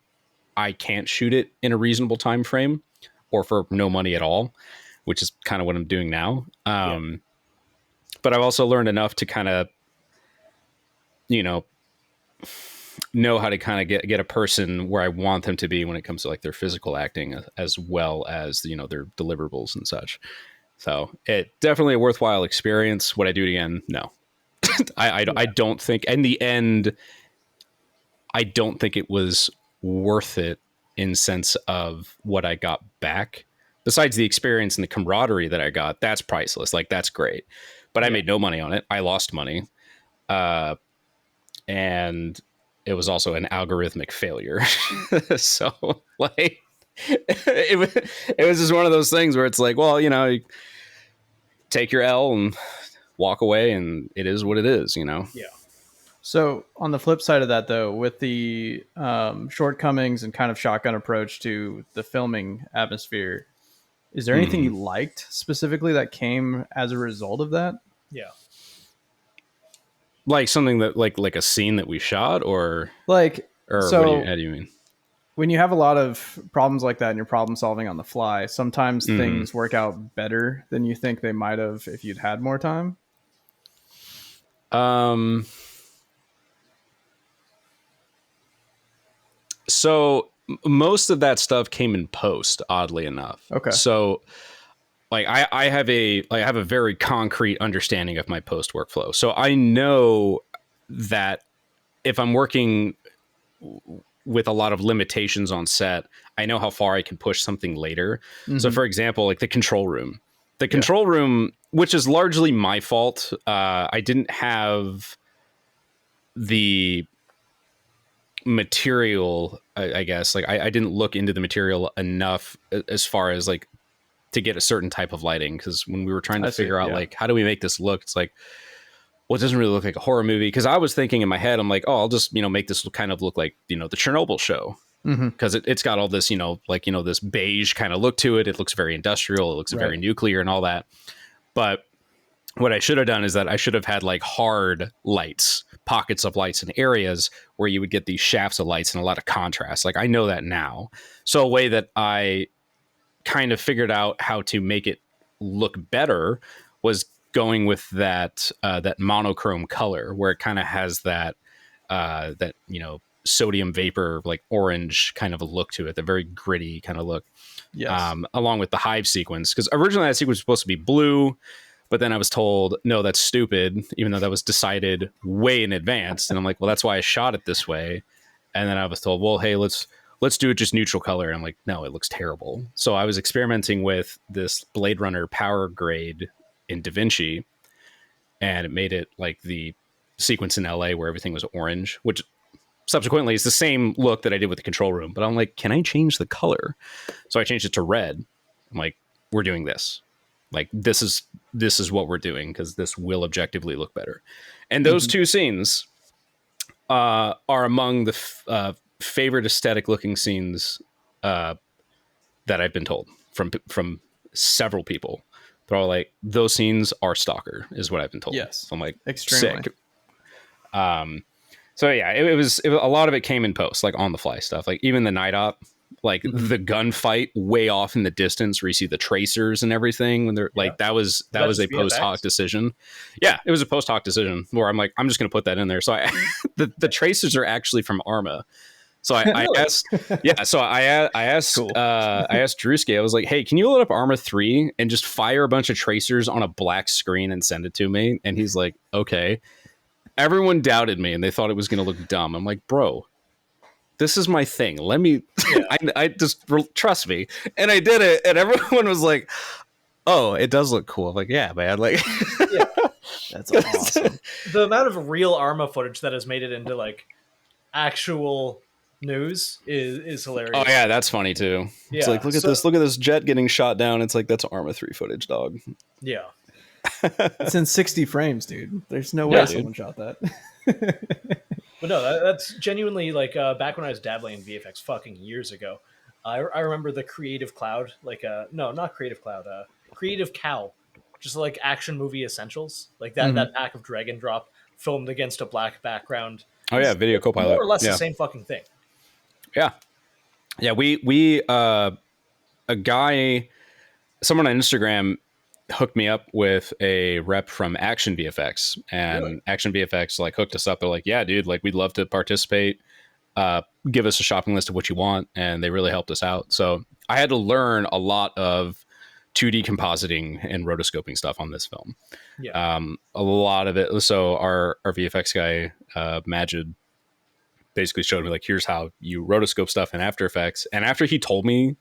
Speaker 3: I can't shoot it in a reasonable time frame or for no money at all, which is kind of what I'm doing now. But I've also learned enough to kind of, you know how to kind of get a person where I want them to be when it comes to like their physical acting, as well as, you know, their deliverables and such. So it definitely a worthwhile experience. Would I do it again? No. I don't think, in the end, I don't think it was worth it in sense of what I got back. Besides the experience and the camaraderie that I got, that's priceless. Like, that's great. But I made no money on it. I lost money. And it was also an algorithmic failure. So, like, it was just one of those things where it's like, well, you know, you take your L and walk away, and it is what it is, you know?
Speaker 2: Yeah.
Speaker 1: So on the flip side of that, though, with the shortcomings and kind of shotgun approach to the filming atmosphere, is there anything you liked specifically that came as a result of that?
Speaker 2: Yeah.
Speaker 3: Like something that like a scene that we shot, or
Speaker 1: so
Speaker 3: how do you mean?
Speaker 1: When you have a lot of problems like that and you're problem solving on the fly, sometimes things work out better than you think they might have if you'd had more time.
Speaker 3: So most of that stuff came in post, oddly enough.
Speaker 1: Okay.
Speaker 3: So like I have a very concrete understanding of my post workflow. So I know that if I'm working with a lot of limitations on set, I know how far I can push something later. So for example, like the control room, which is largely my fault. I didn't have the material, I guess. Like I didn't look into the material enough as far as like to get a certain type of lighting. Because when we were trying to figure out like, how do we make this look? It's like, well, it doesn't really look like a horror movie. Because I was thinking in my head, I'm like, oh, I'll just, make this kind of look like, the Chernobyl show. Because it's got all this, this beige kind of look to it. It looks very industrial. It looks very nuclear and all that. But what I should have done is that I should have had like hard lights, pockets of lights in areas where you would get these shafts of lights and a lot of contrast. Like I know that now. So a way that I kind of figured out how to make it look better was going with that monochrome color, where it kind of has that sodium vapor, like orange kind of a look to it, the very gritty kind of look. Yes. Along with the hive sequence, because originally that sequence was supposed to be blue, but then I was told, no, that's stupid, even though that was decided way in advance. And I'm like, well, that's why I shot it this way. And then I was told, well, hey, let's do it just neutral color. And I'm like, no, it looks terrible. So I was experimenting with this Blade Runner power grade in DaVinci, and it made it like the sequence in LA where everything was orange, which subsequently is the same look that I did with the control room. But I'm like, can I change the color? So I changed it to red. I'm like, we're doing this. Like, this is what we're doing, because this will objectively look better. And those two scenes are among the favorite aesthetic looking scenes that I've been told from several people. They're all like, those scenes are S.T.A.L.K.E.R, is what I've been told.
Speaker 1: Yes.
Speaker 3: So I'm like,
Speaker 1: extremely
Speaker 3: sick. So yeah, it was a lot of it came in post, like on the fly stuff. Like even the night op, like the gunfight way off in the distance where you see the tracers and everything when they're like, that was a post hoc decision. Yeah, it was a post hoc decision where I'm like, I'm just going to put that in there. So the tracers are actually from Arma. So I asked, so I asked, cool. I asked Drewski, I was like, hey, can you load up Arma 3 and just fire a bunch of tracers on a black screen and send it to me? And he's like, okay. Everyone doubted me and they thought it was going to look dumb. I'm like, bro, this is my thing. Let me, I just trust me. And I did it. And everyone was like, oh, it does look cool. I'm like, yeah, man. Like,
Speaker 2: that's awesome. The amount of real Arma footage that has made it into like actual news is hilarious.
Speaker 3: Oh yeah, that's funny too. Yeah. It's like, look at this jet getting shot down. It's like, that's Arma 3 footage, dog.
Speaker 2: Yeah.
Speaker 1: It's in 60 frames, dude. There's no way someone shot that.
Speaker 2: But no, that's genuinely like back when I was dabbling in VFX fucking years ago. I remember the Creative Cloud, like no, not Creative Cloud, Creative Cow, just like action movie essentials, like that pack of drag and drop filmed against a black background.
Speaker 3: Oh yeah, Video Copilot,
Speaker 2: more or less the same fucking thing.
Speaker 3: Yeah, yeah. We a guy, someone on Instagram hooked me up with a rep from Action VFX, and really? Action VFX like hooked us up. They're like, yeah, dude, like we'd love to participate. Give us a shopping list of what you want. And they really helped us out. So I had to learn a lot of 2D compositing and rotoscoping stuff on this film. Yeah. A lot of it. So our VFX guy, Majid, basically showed me like, here's how you rotoscope stuff in After Effects. And after he told me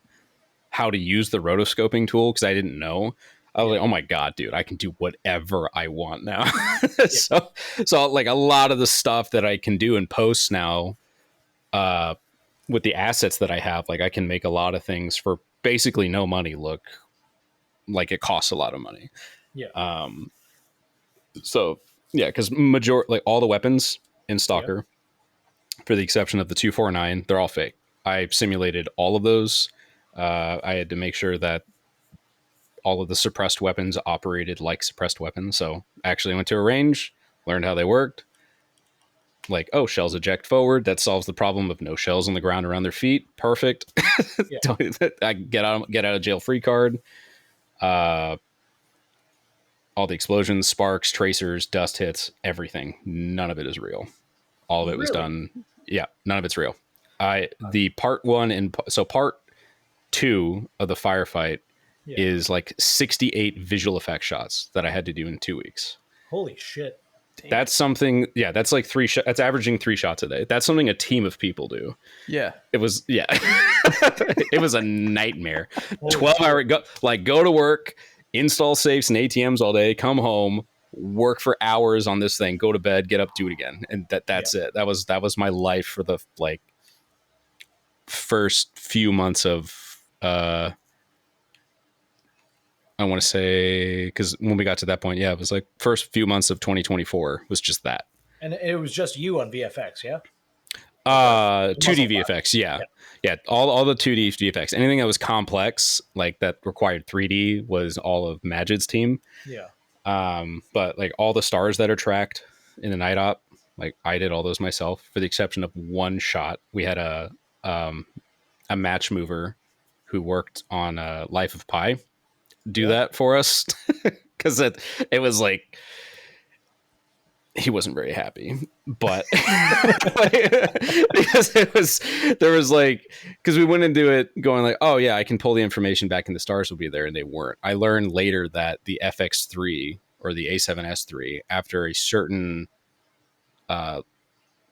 Speaker 3: how to use the rotoscoping tool, because I didn't know, I was like, oh my God, dude, I can do whatever I want now. So like a lot of the stuff that I can do in post now, with the assets that I have, like I can make a lot of things for basically no money look like it costs a lot of money. Yeah. So yeah, because like all the weapons in S.T.A.L.K.E.R, for the exception of the 249, they're all fake. I simulated all of those. I had to make sure that all of the suppressed weapons operated like suppressed weapons. So actually went to a range, learned how they worked. Like, oh, shells eject forward. That solves the problem of no shells on the ground around their feet. Perfect. I get out of jail free card. All the explosions, sparks, tracers, dust hits, everything. None of it is real. All of it was done. Yeah, none of it's real. The part 1 and so part 2 of the firefight is like 68 visual effect shots that I had to do in 2 weeks.
Speaker 2: Holy shit.
Speaker 3: That's something. Yeah, that's like that's averaging 3 shots a day. That's something a team of people do.
Speaker 1: Yeah,
Speaker 3: it was it was a nightmare. 12-hour go to work, install safes and ATMs all day, come home, work for hours on this thing, go to bed, get up, do it again, and that's it. That was my life for the like first few months of I want to say, because when we got to that point, it was like first few months of 2024 was just that.
Speaker 2: And it was just you on VFX, yeah?
Speaker 3: 2D VFX, yeah. All the 2D VFX. Anything that was complex, like that required 3D, was all of Majid's team.
Speaker 2: Yeah.
Speaker 3: But like all the stars that are tracked in the night op, like I did all those myself, for the exception of one shot. We had a match mover who worked on Life of Pi do that for us, because it was like he wasn't very happy, but because there was like, because we went into it going like, oh yeah, I can pull the information back and the stars will be there, and they weren't. I learned later that the FX3 or the A7S3, after a certain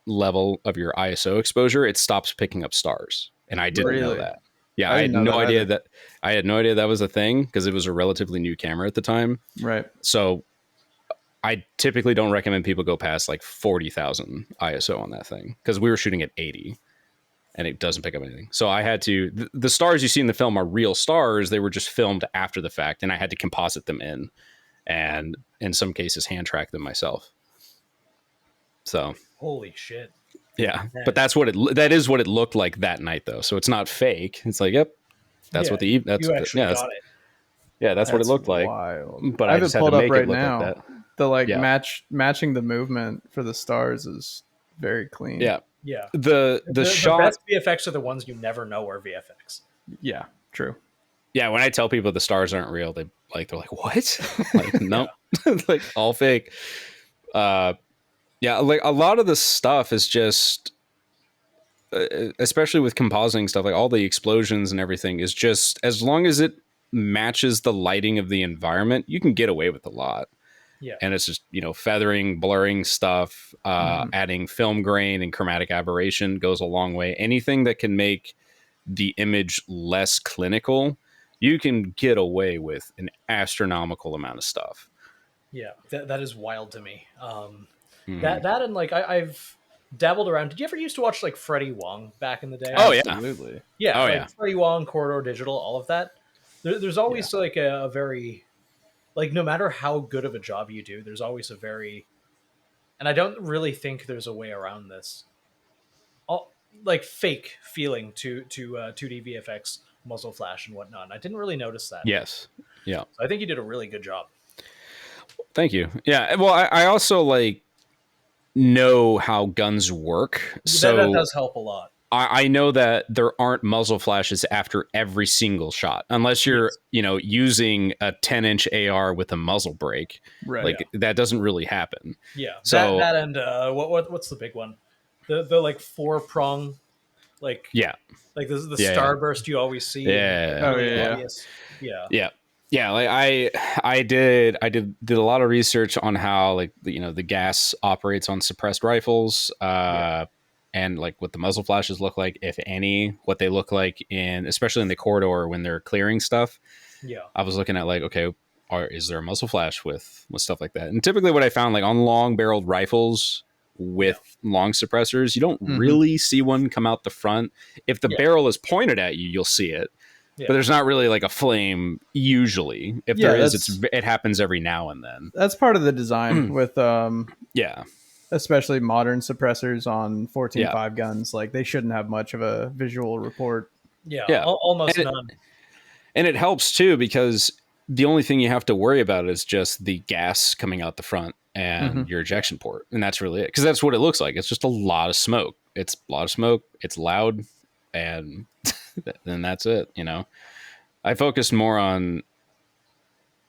Speaker 3: level of your ISO exposure, it stops picking up stars, and I didn't know that. Yeah, I had no idea that. I had no idea that was a thing, because it was a relatively new camera at the time.
Speaker 1: Right.
Speaker 3: So I typically don't recommend people go past like 40,000 ISO on that thing, because we were shooting at 80 and it doesn't pick up anything. So I had to, the stars you see in the film are real stars. They were just filmed after the fact, and I had to composite them in, and in some cases hand track them myself. So
Speaker 2: holy shit.
Speaker 3: Yeah, man. But that is what it looked like that night, though. So it's not fake. It's like, yep, that's what that's what it looked like.
Speaker 1: Wild.
Speaker 3: But I just had to make it look like that.
Speaker 1: The matching the movement for the stars is very clean.
Speaker 3: Yeah.
Speaker 2: The
Speaker 3: shot,
Speaker 2: the best VFX are the ones you never know are VFX.
Speaker 1: Yeah, true.
Speaker 3: Yeah, when I tell people the stars aren't real, they're like, what? Like, no, like all fake. Yeah, like a lot of the stuff is just, especially with compositing stuff, like all the explosions and everything is just, as long as it matches the lighting of the environment, you can get away with a lot.
Speaker 2: Yeah.
Speaker 3: And it's just, feathering, blurring stuff, adding film grain and chromatic aberration goes a long way. Anything that can make the image less clinical, you can get away with an astronomical amount of stuff.
Speaker 2: Yeah, that is wild to me. That and like I've dabbled around. Did you ever used to watch like Freddie Wong back in the day?
Speaker 3: Oh yeah,
Speaker 1: absolutely.
Speaker 2: Yeah, like Freddie Wong, Corridor Digital, all of that. There's always like a very, like, no matter how good of a job you do, there's always a very, and I don't really think there's a way around this, like fake feeling to 2D VFX, muzzle flash and whatnot. And I didn't really notice that.
Speaker 3: Yes. Yeah.
Speaker 2: So I think you did a really good job.
Speaker 3: Thank you. Yeah. Well, I also know how guns work. So
Speaker 2: that does help a lot.
Speaker 3: I know that there aren't muzzle flashes after every single shot, unless you're, using a 10-inch AR with a muzzle brake.
Speaker 1: Right.
Speaker 3: That doesn't really happen.
Speaker 2: Yeah.
Speaker 3: So
Speaker 2: that and what's the big one? The like 4-prong, like the starburst you always see.
Speaker 3: Yeah. Yeah. Like I did a lot of research on how the gas operates on suppressed rifles. And like what the muzzle flashes look like, if any, what they look like especially in the corridor when they're clearing stuff.
Speaker 2: Yeah.
Speaker 3: I was looking at is there a muzzle flash with stuff like that? And typically what I found, like on long barreled rifles with long suppressors, you don't really see one come out the front. If the barrel is pointed at you, you'll see it. Yeah. But there's not really like a flame usually. If there is, it happens every now and then.
Speaker 1: That's part of the design with especially modern suppressors on 14.5 guns. Like, they shouldn't have much of a visual report.
Speaker 2: Yeah. Almost none.
Speaker 3: And it helps too, because the only thing you have to worry about is just the gas coming out the front and your ejection port. And that's really it. Because that's what it looks like. It's just a lot of smoke. It's a lot of smoke. It's loud. And then that's it. I focused more on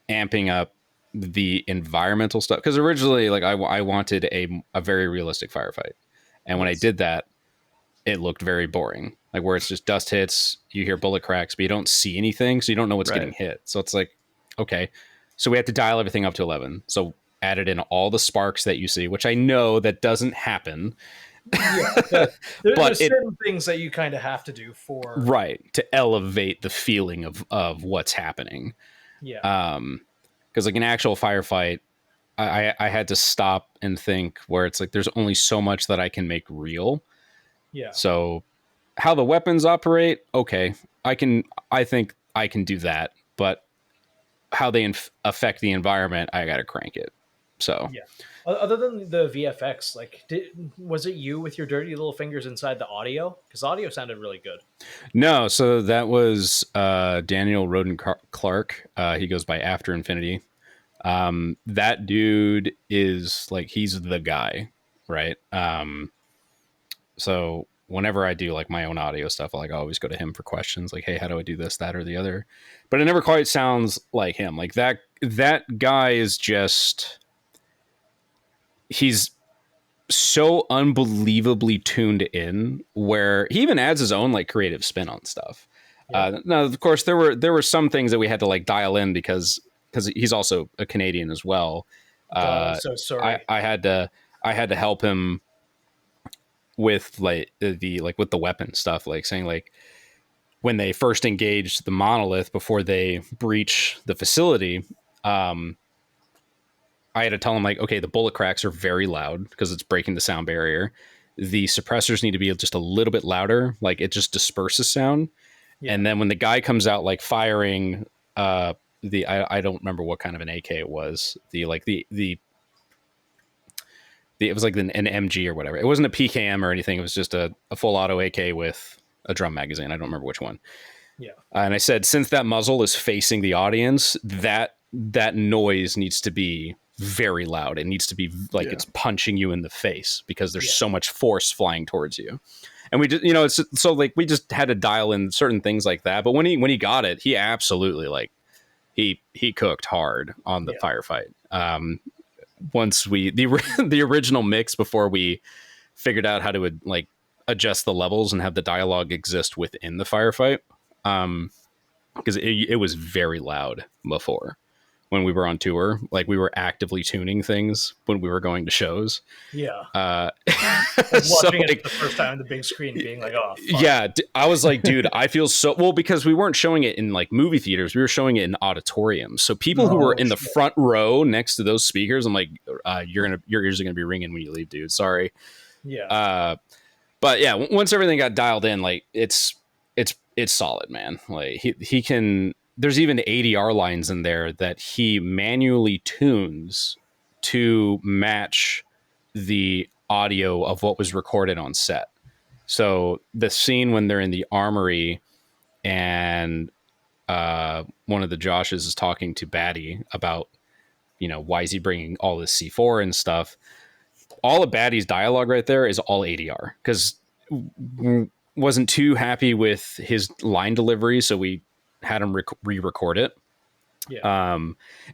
Speaker 3: amping up the environmental stuff, because originally I wanted a very realistic firefight, and when I did that, it looked very boring, like where it's just dust hits, you hear bullet cracks, but you don't see anything, so you don't know what's getting hit. So it's like, okay, so we had to dial everything up to 11. So added in all the sparks that you see, which I know that doesn't happen.
Speaker 2: Yeah, there's certain things that you kind of have to do for
Speaker 3: to elevate the feeling of what's happening.
Speaker 2: Yeah.
Speaker 3: Because like an actual firefight, I had to stop and think where it's like there's only so much that I can make real.
Speaker 2: Yeah.
Speaker 3: So how the weapons operate, okay, I think I can do that, but how they affect the environment, I gotta crank it. So
Speaker 2: yeah. Other than the VFX, like, was it you with your dirty little fingers inside the audio? Because audio sounded really good.
Speaker 3: No, so that was Daniel Roden-Clark. He goes by After Infinity. That dude is like, he's the guy, right? So whenever I do like my own audio stuff, I always go to him for questions, like, hey, how do I do this, that, or the other? But it never quite sounds like him. Like that guy is just, he's so unbelievably tuned in, where he even adds his own like creative spin on stuff. Yeah. Now, of course, there were some things that we had to like dial in because he's also a Canadian as well.
Speaker 2: So sorry.
Speaker 3: I had to help him with like with the weapon stuff, like saying like when they first engaged the monolith before they breach the facility, I had to tell him like, okay, the bullet cracks are very loud because it's breaking the sound barrier. The suppressors need to be just a little bit louder, like it just disperses sound. Yeah. And then when the guy comes out like firing, I don't remember what kind of an AK it was. It was like an MG or whatever. It wasn't a PKM or anything. It was just a full auto AK with a drum magazine. I don't remember which one.
Speaker 2: Yeah.
Speaker 3: And I said, since that muzzle is facing the audience, that noise needs to be very loud. It needs to be like it's punching you in the face because there's so much force flying towards you. And we just, it's so like we just had to dial in certain things like that. But when he got it, he absolutely like he cooked hard on the firefight. Once the original mix, before we figured out how to like adjust the levels and have the dialogue exist within the firefight, because it was very loud before when we were on tour. Like we were actively tuning things when we were going to shows.
Speaker 2: Yeah. Watching it the first time on the big screen, being like, oh, fuck.
Speaker 3: Yeah. I was like, dude, I feel so well, because we weren't showing it in like movie theaters. We were showing it in auditoriums. So people who were in the front row next to those speakers, I'm like, your ears are going to be ringing when you leave, dude. Sorry.
Speaker 2: Yeah.
Speaker 3: But yeah, once everything got dialed in, like it's solid, man. Like he can, there's even ADR lines in there that he manually tunes to match the audio of what was recorded on set. So the scene when they're in the armory and one of the Joshes is talking to Batty about, why is he bringing all this C4 and stuff? All of Batty's dialogue right there is all ADR, because wasn't too happy with his line delivery, so we had him re-record it.
Speaker 2: Yeah.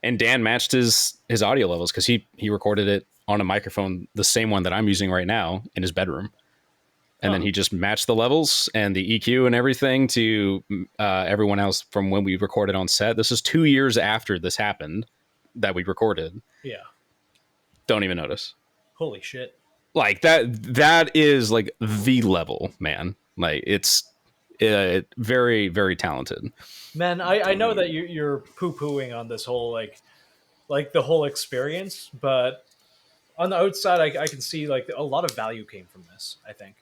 Speaker 3: And Dan matched his audio levels because he recorded it on a microphone, the same one that I'm using right now, in his bedroom. And then he just matched the levels and the EQ and everything to everyone else from when we recorded on set. This is 2 years after this happened that we recorded.
Speaker 2: Yeah.
Speaker 3: Don't even notice.
Speaker 2: Holy shit.
Speaker 3: Like that is like the level, man. Like it's very, very talented.
Speaker 2: Man, I know that you're poo-pooing on this whole like the whole experience, but on the outside, I can see like a lot of value came from this, I think.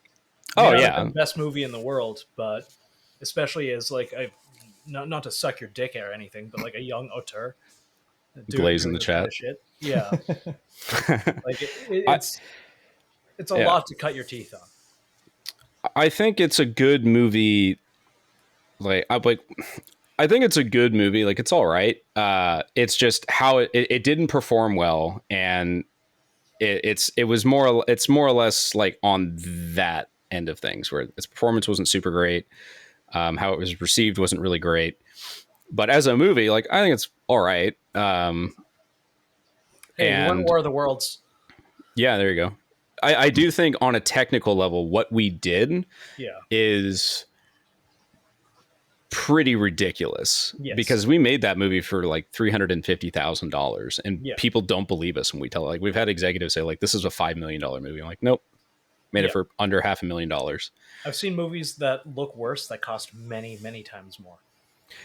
Speaker 2: The best movie in the world, but especially as like not to suck your dick or anything, but like a young auteur.
Speaker 3: Glaze in the chat.
Speaker 2: Kind of shit. Yeah. Like it's a lot to cut your teeth on.
Speaker 3: I think it's a good movie. I think it's a good movie. Like it's all right. It's just how it didn't perform well, and it's more or less like on that end of things, where its performance wasn't super great. How it was received wasn't really great. But as a movie, like I think it's all right.
Speaker 2: Hey, one War of the Worlds.
Speaker 3: Yeah, there you go. I do think on a technical level, what we did is pretty ridiculous because we made that movie for like $350,000 and people don't believe us when we tell, like, we've had executives say like, this is a $5 million movie. I'm like, nope, made it for under $500,000.
Speaker 2: I've seen movies that look worse that cost many, many times more.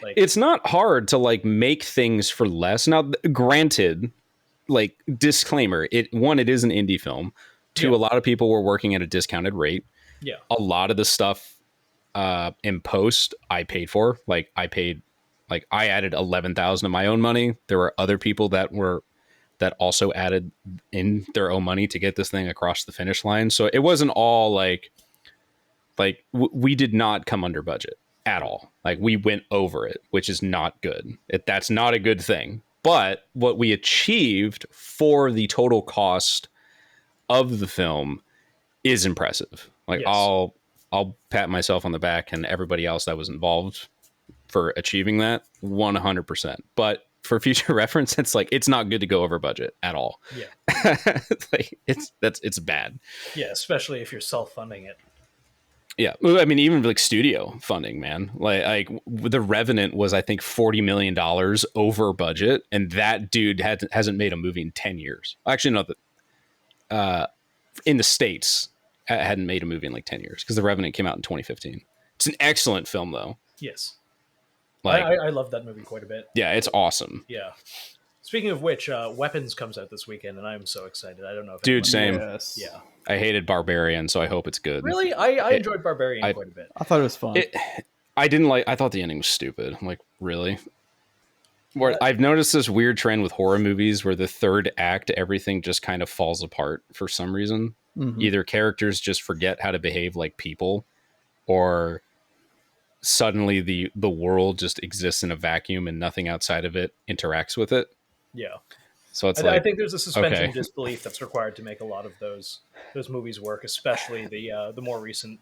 Speaker 3: Like, it's not hard to like make things for less. Now, granted, like, disclaimer, it is an indie film. Two, a lot of people were working at a discounted rate.
Speaker 2: Yeah.
Speaker 3: A lot of the stuff in post I paid for. Like, I added 11,000 of my own money. There were other people that also added in their own money to get this thing across the finish line. So it wasn't all like we did not come under budget at all. Like, we went over it, which is not good. That's not a good thing. But what we achieved for the total cost of the film is impressive. Like, I'll pat myself on the back and everybody else that was involved for achieving that 100%. But for future reference, it's like, it's not good to go over budget at all.
Speaker 2: Yeah.
Speaker 3: It's bad.
Speaker 2: Yeah, especially if you're self-funding it.
Speaker 3: Yeah, I mean, even like studio funding, man. Like The Revenant was, I think, $40 million over budget, and that dude hasn't made a movie in 10 years. Actually, no, in the States, hadn't made a movie in like 10 years because The Revenant came out in 2015. It's an excellent film, though.
Speaker 2: Yes,
Speaker 3: like
Speaker 2: I love that movie quite a bit.
Speaker 3: Yeah, it's awesome.
Speaker 2: Yeah. Speaking of which, Weapons comes out this weekend, and I'm so excited. I don't know if
Speaker 3: dude, same.
Speaker 1: Yes.
Speaker 2: Yeah.
Speaker 3: I hated Barbarian, so I hope it's good.
Speaker 2: Really? I enjoyed Barbarian quite a bit.
Speaker 1: I thought it was fun.
Speaker 3: I thought the ending was stupid. I'm like, really? I've noticed this weird trend with horror movies where the third act, everything just kind of falls apart for some reason. Mm-hmm. Either characters just forget how to behave like people, or suddenly the world just exists in a vacuum and nothing outside of it interacts with it.
Speaker 2: Yeah.
Speaker 3: So it's
Speaker 2: I think there's a suspension of disbelief that's required to make a lot of those movies work, especially the more recent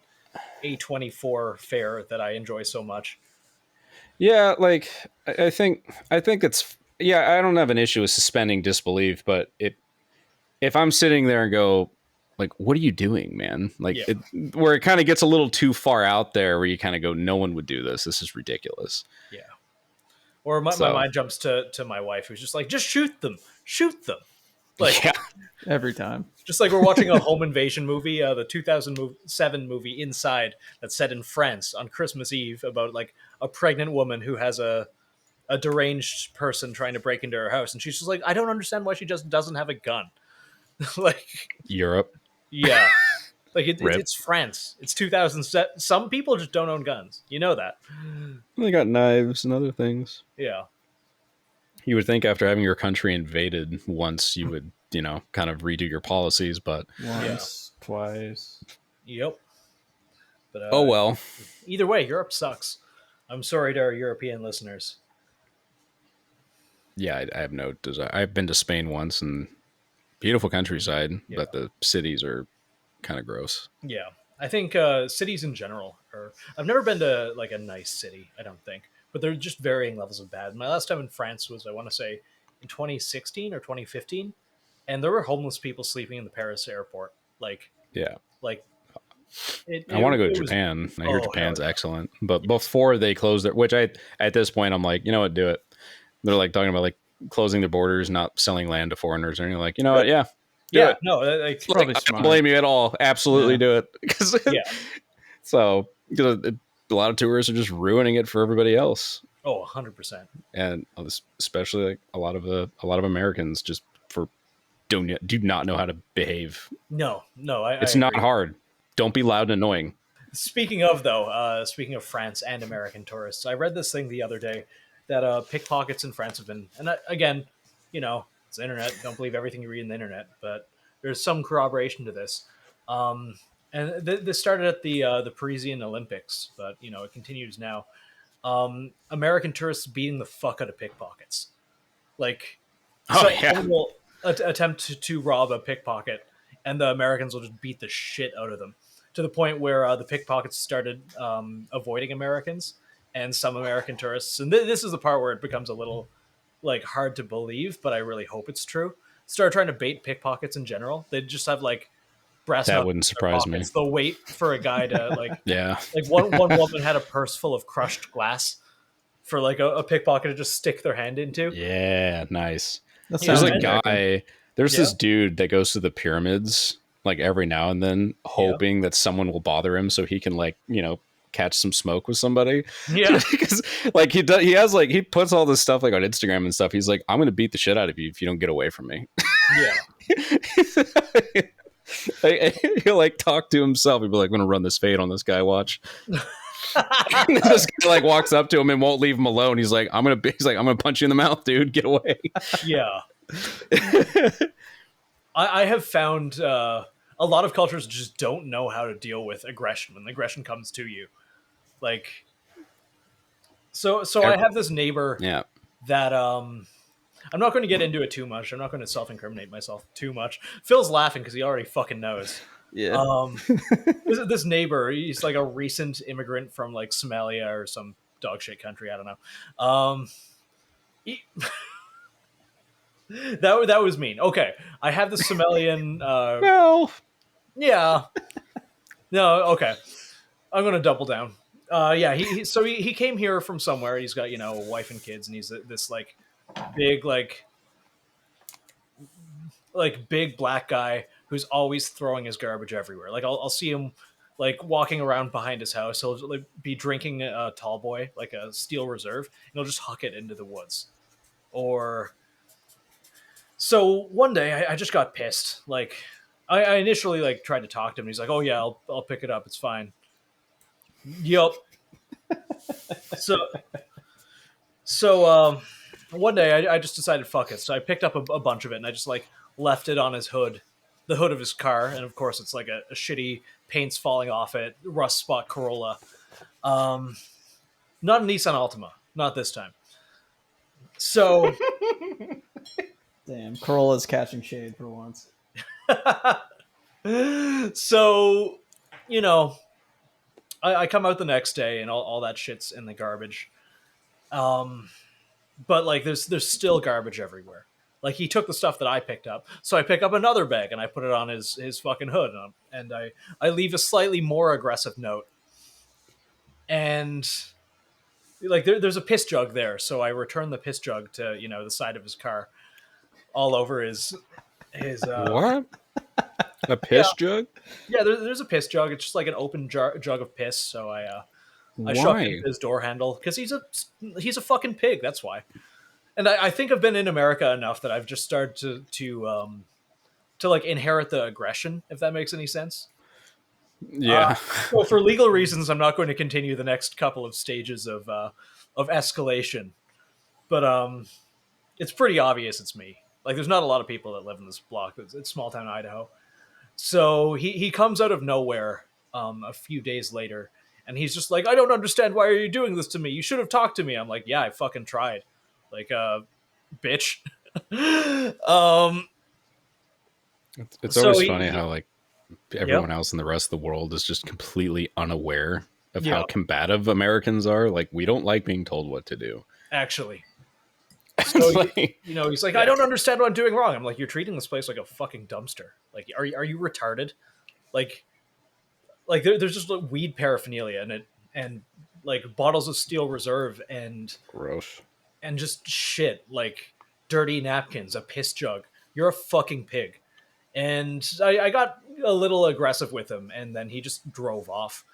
Speaker 2: A24 fare that I enjoy so much.
Speaker 3: Yeah, like I think it's I don't have an issue with suspending disbelief, but if I'm sitting there and go like, what are you doing, man? Like where it kind of gets a little too far out there, where you kind of go, no one would do this. This is ridiculous.
Speaker 2: Yeah. Or my mind jumps to my wife, who's just like, just shoot them. Like,
Speaker 1: every time.
Speaker 2: Just like we're watching a home invasion movie, the 2007 movie Inside, that's set in France on Christmas Eve, about like a pregnant woman who has a deranged person trying to break into her house, and she's just like, I don't understand why she just doesn't have a gun. Like,
Speaker 3: Europe.
Speaker 2: Yeah. Like it's France. It's 2007. Some people just don't own guns. You know that.
Speaker 3: They got knives and other things.
Speaker 2: Yeah.
Speaker 3: You would think after having your country invaded once, you would, kind of redo your policies, but
Speaker 1: once, twice.
Speaker 2: Yep. But
Speaker 3: oh well.
Speaker 2: Either way, Europe sucks. I'm sorry to our European listeners.
Speaker 3: Yeah, I have no desire. I've been to Spain once, and beautiful countryside, but the cities are kind of gross.
Speaker 2: Yeah. I think cities in general are... I've never been to like a nice city, I don't think. But they're just varying levels of bad. My last time in France was, I want to say, in 2016 or 2015. And there were homeless people sleeping in the Paris airport. Like,
Speaker 3: yeah.
Speaker 2: Like,
Speaker 3: I want to go to Japan. I hear Japan's excellent. But before they close their... Which at this point, I'm like, you know what, do it. They're like talking about like closing their borders, not selling land to foreigners. And you're like, you know what, do it.
Speaker 2: No,
Speaker 3: I don't blame you at all. Absolutely do it. So, because a lot of tourists are just ruining it for everybody else.
Speaker 2: Oh, 100%.
Speaker 3: And especially like a lot of Americans just do not know how to behave.
Speaker 2: No,
Speaker 3: it's not hard. Don't be loud and annoying.
Speaker 2: Speaking of France and American tourists, I read this thing the other day that pickpockets in France have been, and again, it's the internet. Don't believe everything you read in the internet, but there's some corroboration to this. And this started at the Parisian Olympics, but it continues now. American tourists beating the fuck out of pickpockets. Like, someone will attempt to rob a pickpocket, and the Americans will just beat the shit out of them, to the point where the pickpockets started avoiding Americans and some American tourists. And this is the part where it becomes a little like hard to believe, but I really hope it's true. Started trying to bait pickpockets in general. They'd just have like brass
Speaker 3: That
Speaker 2: knuckles
Speaker 3: wouldn't
Speaker 2: in their
Speaker 3: surprise me.
Speaker 2: pockets. They'll wait for a guy to like.
Speaker 3: Yeah.
Speaker 2: Like one woman had a purse full of crushed glass for like a pickpocket to just stick their hand into.
Speaker 3: Yeah, nice.
Speaker 1: There's
Speaker 3: a guy. There's
Speaker 2: Yeah.
Speaker 3: this dude that goes to the pyramids like every now and then, hoping that someone will bother him so he can like, you know, catch some smoke with somebody.
Speaker 2: Yeah.
Speaker 3: Because like he has like he puts all this stuff like on Instagram and stuff. He's like, I'm gonna beat the shit out of you if you don't get away from me.
Speaker 2: Yeah.
Speaker 3: He'll like talk to himself. He'll be like, I'm gonna run this fade on this guy, watch. This guy like walks up to him and won't leave him alone. He's like, I'm gonna punch you in the mouth, dude. Get away.
Speaker 2: Yeah. I have found a lot of cultures just don't know how to deal with aggression when aggression comes to you. Like, so I have this neighbor that I'm not going to get into it too much. I'm not going to self-incriminate myself too much. Phil's laughing because he already fucking knows.
Speaker 1: Yeah.
Speaker 2: This neighbor, he's like a recent immigrant from like Somalia or some dog shit country. I don't know. That was mean. Okay, I have the Somalian.
Speaker 3: No.
Speaker 2: Yeah. No. Okay, I'm gonna double down. Yeah. He came here from somewhere. He's got, you know, a wife and kids, and he's this like big big black guy who's always throwing his garbage everywhere. Like I'll see him like walking around behind his house. He'll like, be drinking a tall boy, like a Steel Reserve, and he'll just huck it into the woods. Or so one day I just got pissed. Like I initially like tried to talk to him. He's like, "Oh yeah, I'll pick it up. It's fine." Yup. So one day I just decided fuck it. So I picked up a bunch of it and I just like left it on his hood, the hood of his car, and of course it's like a shitty paint's falling off it, rust spot Corolla. Not a Nissan Altima, not this time. So
Speaker 1: damn, Corolla's catching shade for once.
Speaker 2: So, you know, I come out the next day and all that shit's in the garbage. But like there's still garbage everywhere. Like he took the stuff that I picked up, so I pick up another bag and I put it on his fucking hood, and I leave a slightly more aggressive note. And like there's a piss jug there, so I return the piss jug to, you know, the side of his car, all over his
Speaker 3: what? A piss jug?
Speaker 2: Yeah, there's a piss jug. It's just like an open jug of piss. So I shoved it in his door handle because he's a fucking pig. That's why. And I think I've been in America enough that I've just started to like inherit the aggression, if that makes any sense.
Speaker 3: Yeah.
Speaker 2: Well, for legal reasons, I'm not going to continue the next couple of stages of escalation. But it's pretty obvious it's me. Like, there's not a lot of people that live in this block. It's small town Idaho. So he comes out of nowhere a few days later, and he's just like, "I don't understand. Why are you doing this to me? You should have talked to me." I'm like, "Yeah, I fucking tried. Like, bitch."
Speaker 3: It's always funny how like everyone else in the rest of the world is just completely unaware of how combative Americans are. Like, we don't like being told what to do.
Speaker 2: Actually. So, like, you know, he's like, "I don't understand what I'm doing wrong." I'm like, "You're treating this place like a fucking dumpster. Like, are you retarded? Like there's just like weed paraphernalia and like bottles of Steel Reserve and
Speaker 3: gross
Speaker 2: and just shit, like dirty napkins, a piss jug. You're a fucking pig." And I got a little aggressive with him, and then he just drove off.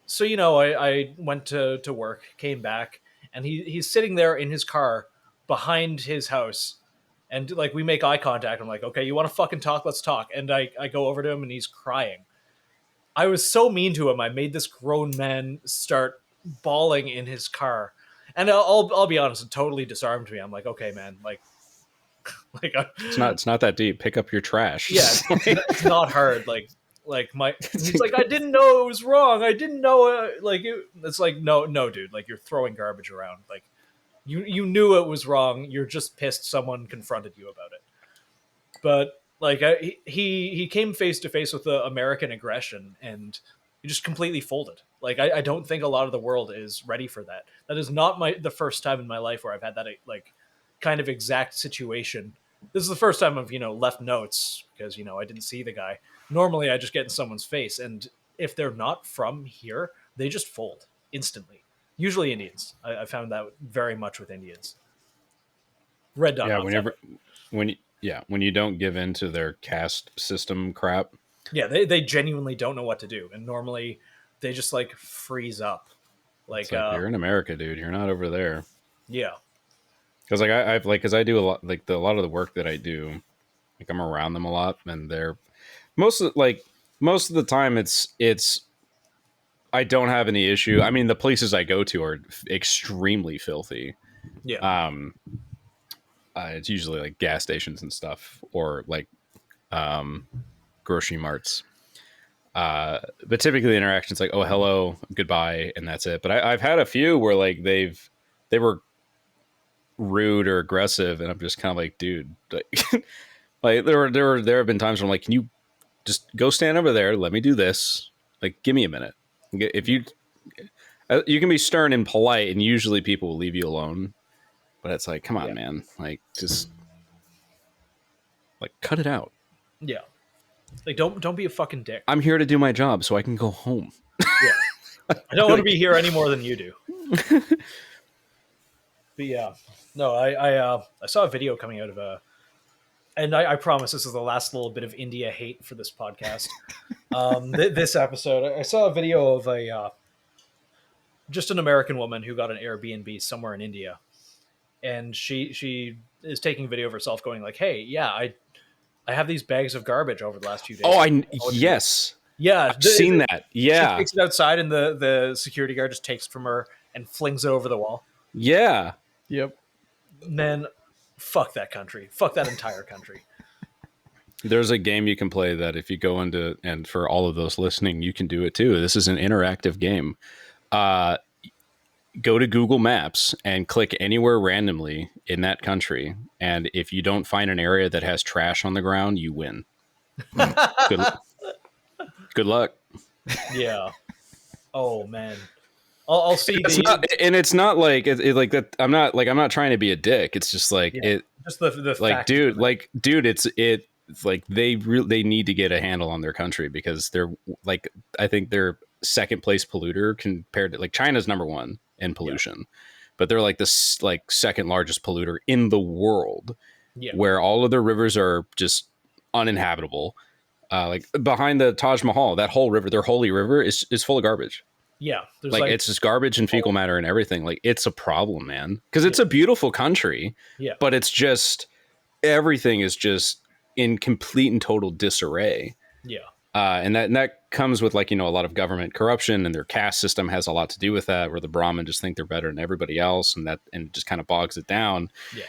Speaker 2: So, you know, I went to work, came back, and he's sitting there in his car behind his house, and like we make eye contact. I'm like, "Okay, you want to fucking talk? Let's talk." And I go over to him and he's crying. I was so mean to him. I made this grown man start bawling in his car, and I'll be honest, it totally disarmed me. I'm like, "Okay, man, like
Speaker 3: it's not that deep. Pick up your trash."
Speaker 2: Yeah, it's not hard. Like he's like, "I didn't know it was wrong. I didn't know it's like, no, dude. Like, you're throwing garbage around. Like, you knew it was wrong. You're just pissed someone confronted you about it." But like he came face to face with the American aggression, and he just completely folded. Like, I don't think a lot of the world is ready for that. That is not the first time in my life where I've had that like kind of exact situation this is the first time I've left notes because I didn't see the guy. Normally, I just get in someone's face, and if they're not from here, they just fold instantly. Usually Indians. I found that very much with Indians. Red dot.
Speaker 3: Yeah, when you don't give in to their caste system crap.
Speaker 2: Yeah, they genuinely don't know what to do, and normally they just like freeze up. Like
Speaker 3: you're in America, dude. You're not over there.
Speaker 2: Yeah.
Speaker 3: Because because I do a lot, like a lot of the work that I do, like I'm around them a lot, and they're most of the time it's I don't have any issue. I mean, the places I go to are extremely filthy.
Speaker 2: Yeah.
Speaker 3: It's usually like gas stations and stuff, or like grocery marts. But typically the interaction's like, oh, hello, goodbye, and that's it. But I've had a few where like they were rude or aggressive, and I'm just kind of like, dude, like there have been times where I'm like, can you just go stand over there, let me do this, like give me a minute. If you can be stern and polite, and usually people will leave you alone, but it's like, come on, man, like just like cut it out.
Speaker 2: Yeah, like don't be a fucking dick.
Speaker 3: I'm here to do my job so I can go home.
Speaker 2: Yeah, I don't want to be here any more than you do. But yeah, no, I saw a video coming out of and I promise this is the last little bit of India hate for this podcast. This episode, I saw a video of just an American woman who got an Airbnb somewhere in India, and she is taking a video of herself going like, "Hey, yeah, I have these bags of garbage over the last few days."
Speaker 3: Yes.
Speaker 2: Yeah,
Speaker 3: I've seen that. Yeah,
Speaker 2: she takes it outside, and the security guard just takes it from her and flings it over the wall.
Speaker 3: Yeah.
Speaker 1: Yep.
Speaker 2: Man, fuck that country. Fuck that entire country.
Speaker 3: There's a game you can play that if you go into, and for all of those listening, you can do it too. This is an interactive game. Go to Google Maps and click anywhere randomly in that country. And if you don't find an area that has trash on the ground, you win. Good luck.
Speaker 2: Yeah. Oh man. I'll see.
Speaker 3: It's not like it like that. I'm not trying to be a dick. It's just like
Speaker 2: Just the
Speaker 3: like, dude, it's like they need to get a handle on their country, because they're like, I think they're second place polluter compared to, like, China's number one in pollution, but they're like this like second largest polluter in the world, where all of their rivers are just uninhabitable. Like behind the Taj Mahal, that whole river, their holy river, is full of garbage.
Speaker 2: Yeah,
Speaker 3: like it's just garbage and fecal matter and everything. Like, it's a problem, man, because it's a beautiful country, but it's just everything is just in complete and total disarray.
Speaker 2: Yeah.
Speaker 3: And that comes with, like, a lot of government corruption, and their caste system has a lot to do with that, where the Brahmin just think they're better than everybody else, and just kind of bogs it down.
Speaker 2: Yeah.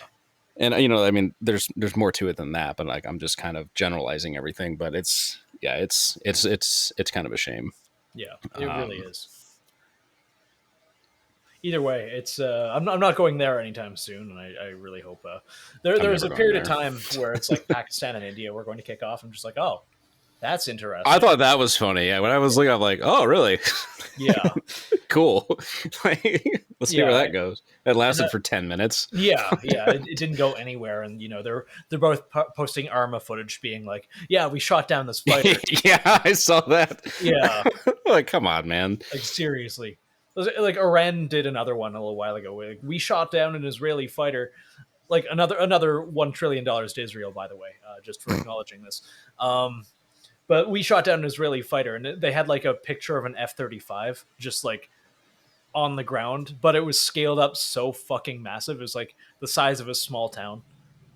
Speaker 3: And I mean, there's more to it than that, but like, I'm just kind of generalizing everything, but it's kind of a shame.
Speaker 2: Yeah, it really is. Either way, it's I'm not going there anytime soon, and I really hope there's a period of time where it's like Pakistan and India we're going to kick off. I'm just like, oh, that's interesting.
Speaker 3: I thought that was funny. Yeah, when I was looking, I'm like, oh, really?
Speaker 2: Yeah.
Speaker 3: Cool. Let's see where that goes. It lasted for 10 minutes.
Speaker 2: Yeah. It didn't go anywhere, and they're both posting ARMA footage, being like, "Yeah, we shot down this fighter."
Speaker 3: Yeah, I saw that.
Speaker 2: Yeah.
Speaker 3: Like, come on, man.
Speaker 2: Like, seriously. Like, Iran did another one a little while ago. Where, like, we shot down an Israeli fighter. Like, another $1 trillion to Israel, by the way, just for acknowledging this. But we shot down an Israeli fighter, and they had like a picture of an F-35 just like on the ground, but it was scaled up so fucking massive. It was like the size of a small town.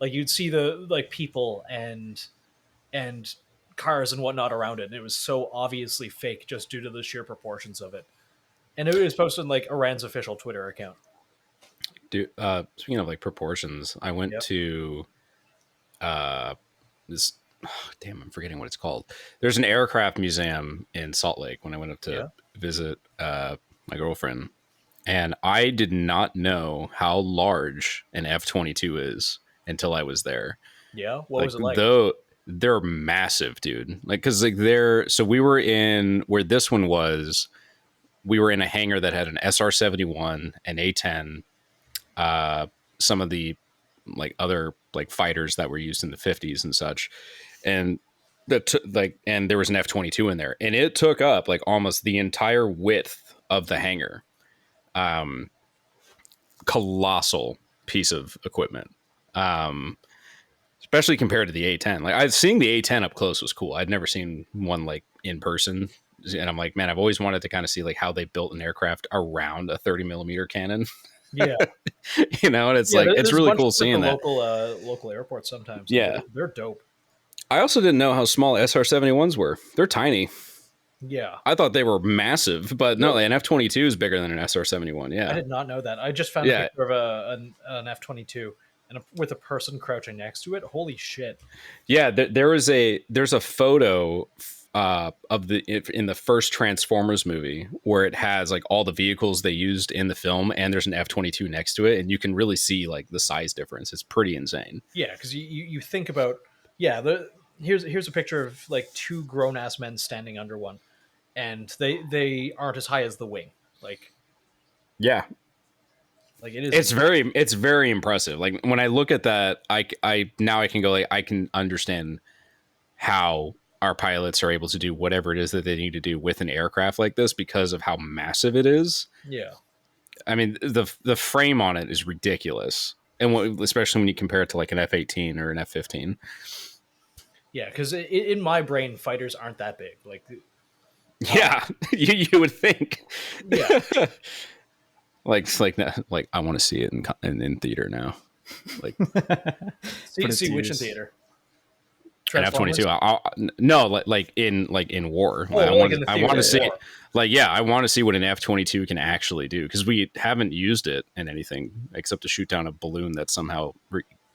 Speaker 2: Like, you'd see the like people and cars and whatnot around it, and it was so obviously fake just due to the sheer proportions of it. And it was posted on like Iran's official Twitter account.
Speaker 3: Dude, speaking of like proportions, I went to this. Oh, damn, I'm forgetting what it's called. There's an aircraft museum in Salt Lake when I went up to visit my girlfriend, and I did not know how large an F-22 is until I was there.
Speaker 2: Yeah, what was it like?
Speaker 3: Though they're massive, dude. Like, because like so we were in where this one was. We were in a hangar that had an SR-71, an A-10, some of the like other like fighters that were used in the 50s and such. And and there was an F-22 in there, and it took up like almost the entire width of the hangar. Colossal piece of equipment. Especially compared to the A-10. Like seeing the A-10 up close was cool. I'd never seen one like in person, and I'm like, man, I've always wanted to kind of see like how they built an aircraft around a 30 millimeter cannon.
Speaker 2: Yeah,
Speaker 3: and it's like it's really cool seeing that.
Speaker 2: Local airports sometimes.
Speaker 3: Yeah,
Speaker 2: they're dope.
Speaker 3: I also didn't know how small SR-71s were. They're tiny.
Speaker 2: Yeah,
Speaker 3: I thought they were massive, but no, an F-22 is bigger than an SR-71. Yeah,
Speaker 2: I did not know that. I just found a picture of an F-22 and with a person crouching next to it. Holy shit!
Speaker 3: Yeah, there's a photo of in the first Transformers movie where it has like all the vehicles they used in the film, and there's an F-22 next to it, and you can really see like the size difference. It's pretty insane.
Speaker 2: Yeah, because you think about here's a picture of like two grown ass men standing under one, and they aren't as high as the wing. Like
Speaker 3: yeah,
Speaker 2: like it is.
Speaker 3: It's very impressive. Like when I look at that, I now I can go like I can understand how our pilots are able to do whatever it is that they need to do with an aircraft like this because of how massive it is.
Speaker 2: Yeah,
Speaker 3: I mean the frame on it is ridiculous, and especially when you compare it to like an F-18 or an F-15.
Speaker 2: Yeah, because in my brain, fighters aren't that big. Like,
Speaker 3: yeah, you would think.
Speaker 2: Yeah,
Speaker 3: like I want to see it in theater now. Like,
Speaker 2: see which in theater.
Speaker 3: An F-22. No, like in war.
Speaker 2: Like, I want
Speaker 3: to see. Like, yeah, I want to see what an F-22 can actually do because we haven't used it in anything except to shoot down a balloon that somehow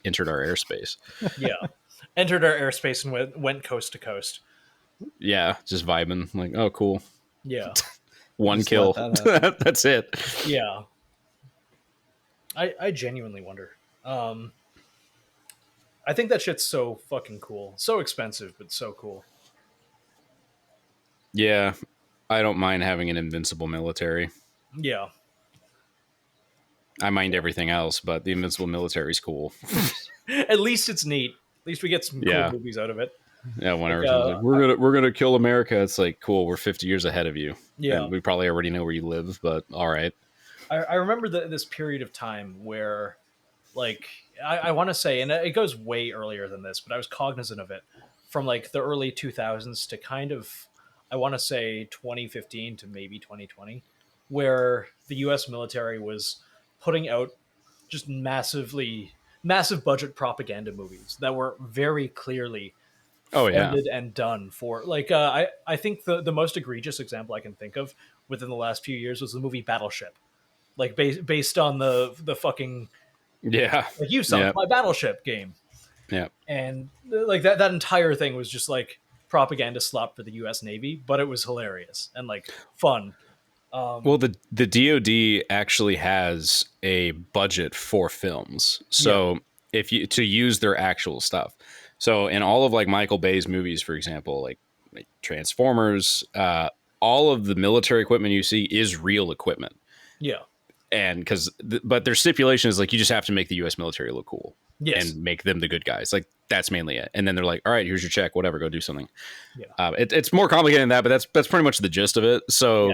Speaker 3: entered our airspace.
Speaker 2: Yeah, entered our airspace and went coast to coast.
Speaker 3: Yeah, just vibing. Like, oh, cool.
Speaker 2: Yeah,
Speaker 3: one kill. That's it.
Speaker 2: Yeah, I genuinely wonder. I think that shit's so fucking cool. So expensive, but so cool.
Speaker 3: Yeah, I don't mind having an invincible military.
Speaker 2: Yeah.
Speaker 3: I mind everything else, but the invincible military is cool.
Speaker 2: At least it's neat. At least we get some cool movies out of it.
Speaker 3: Yeah, whenever like, we're gonna kill America, it's like cool. We're 50 years ahead of you.
Speaker 2: Yeah,
Speaker 3: and we probably already know where you live, but all right.
Speaker 2: I remember this period of time where, like, I want to say, and it goes way earlier than this, but I was cognizant of it from like the early 2000s to kind of, I want to say 2015 to maybe 2020, where the U.S. military was putting out just massive budget propaganda movies that were very clearly funded and done for. Like, I think the most egregious example I can think of within the last few years was the movie Battleship, like based on the fucking like you saw my Battleship game.
Speaker 3: Yeah,
Speaker 2: and like that entire thing was just like propaganda slop for the U.S. Navy, but it was hilarious and like fun.
Speaker 3: Well, the DoD actually has a budget for films, so if you to use their actual stuff. So in all of like Michael Bay's movies, for example, like Transformers, all of the military equipment you see is real equipment.
Speaker 2: Yeah.
Speaker 3: And but their stipulation is like you just have to make the U.S. military look cool and make them the good guys. Like that's mainly it. And then they're like, all right, here's your check, whatever, go do something.
Speaker 2: Yeah.
Speaker 3: It's more complicated than that, but that's pretty much the gist of it. So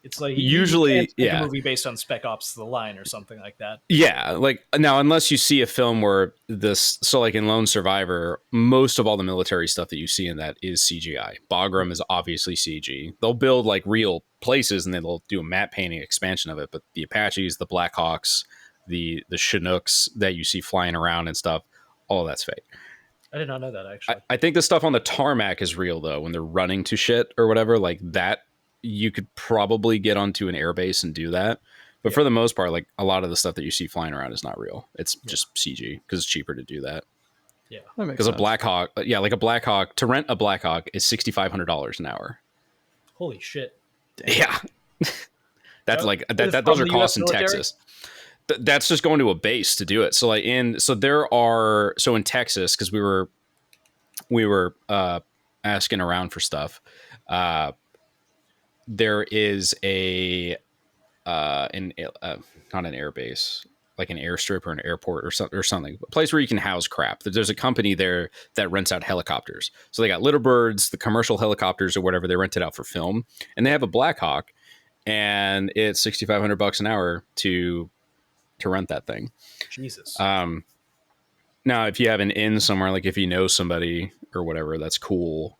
Speaker 2: it's like
Speaker 3: usually
Speaker 2: a movie based on Spec Ops: The Line or something like that.
Speaker 3: Yeah, like now unless you see a film where like in Lone Survivor, most of all the military stuff that you see in that is CGI. Bagram is obviously CG. They'll build like real places and then they'll do a matte painting expansion of it, but the Apaches, the Blackhawks, the Chinooks that you see flying around and stuff, all of that's fake.
Speaker 2: I did not know that, actually.
Speaker 3: I think the stuff on the tarmac is real though, when they're running to shit or whatever, like that you could probably get onto an airbase and do that. But for the most part, like a lot of the stuff that you see flying around is not real. It's just CG because it's cheaper to do that.
Speaker 2: Yeah.
Speaker 3: Because a Blackhawk, like a Blackhawk, to rent a Blackhawk is $6,500 an hour.
Speaker 2: Holy shit.
Speaker 3: Damn. Yeah. That's like, those are costs in Texas. That's just going to a base to do it. So like in Texas, because we were asking around for stuff. There is not an air base. like an airstrip or an airport or something, a place where you can house crap. There's a company there that rents out helicopters. So they got Little Birds, the commercial helicopters or whatever. They rent it out for film, and they have a Black Hawk, and it's $6,500 an hour to rent that thing.
Speaker 2: Jesus.
Speaker 3: Now, if you have an inn somewhere, like if you know somebody or whatever, that's cool.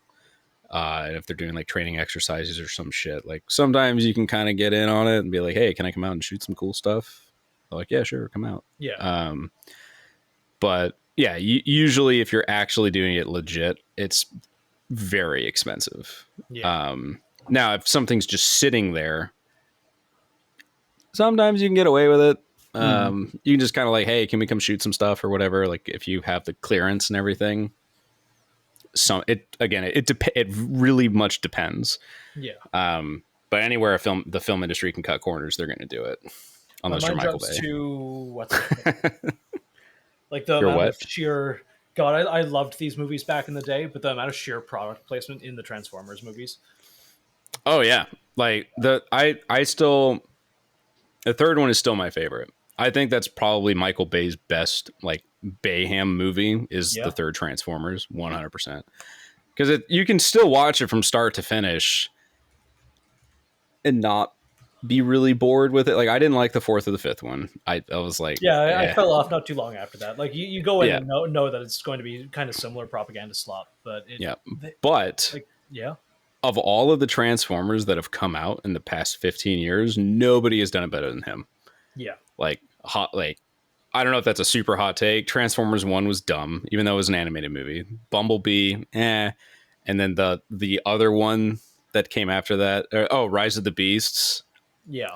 Speaker 3: And if they're doing like training exercises or some shit, like sometimes you can kind of get in on it and be like, hey, can I come out and shoot some cool stuff? They're like, yeah, sure, come out.
Speaker 2: Yeah.
Speaker 3: But yeah, usually if you're actually doing it legit, it's very expensive.
Speaker 2: Yeah.
Speaker 3: Now, if something's just sitting there, sometimes you can get away with it. You can just kind of like, hey, can we come shoot some stuff or whatever? Like if you have the clearance and everything. It really much depends.
Speaker 2: Yeah.
Speaker 3: But anywhere the film industry can cut corners, they're going to do it. Unless you're Michael Bay.
Speaker 2: What's it? Like the amount of sheer God, I loved these movies back in the day, but the amount of sheer product placement in the Transformers movies.
Speaker 3: Oh yeah, like the third one is still my favorite. I think that's probably Michael Bay's best like Bayham movie is the third Transformers, 100%. Because you can still watch it from start to finish and not be really bored with it. Like I didn't like the fourth or the fifth one. I was like,
Speaker 2: I fell off not too long after that. Like you go in and know that it's going to be kind of similar propaganda slop, but
Speaker 3: of all of the Transformers that have come out in the past 15 years, nobody has done it better than him.
Speaker 2: Yeah.
Speaker 3: Like I don't know if that's a super hot take. Transformers 1 was dumb, even though it was an animated movie. Bumblebee, and then the other one that came after that, Rise of the Beasts.
Speaker 2: Yeah,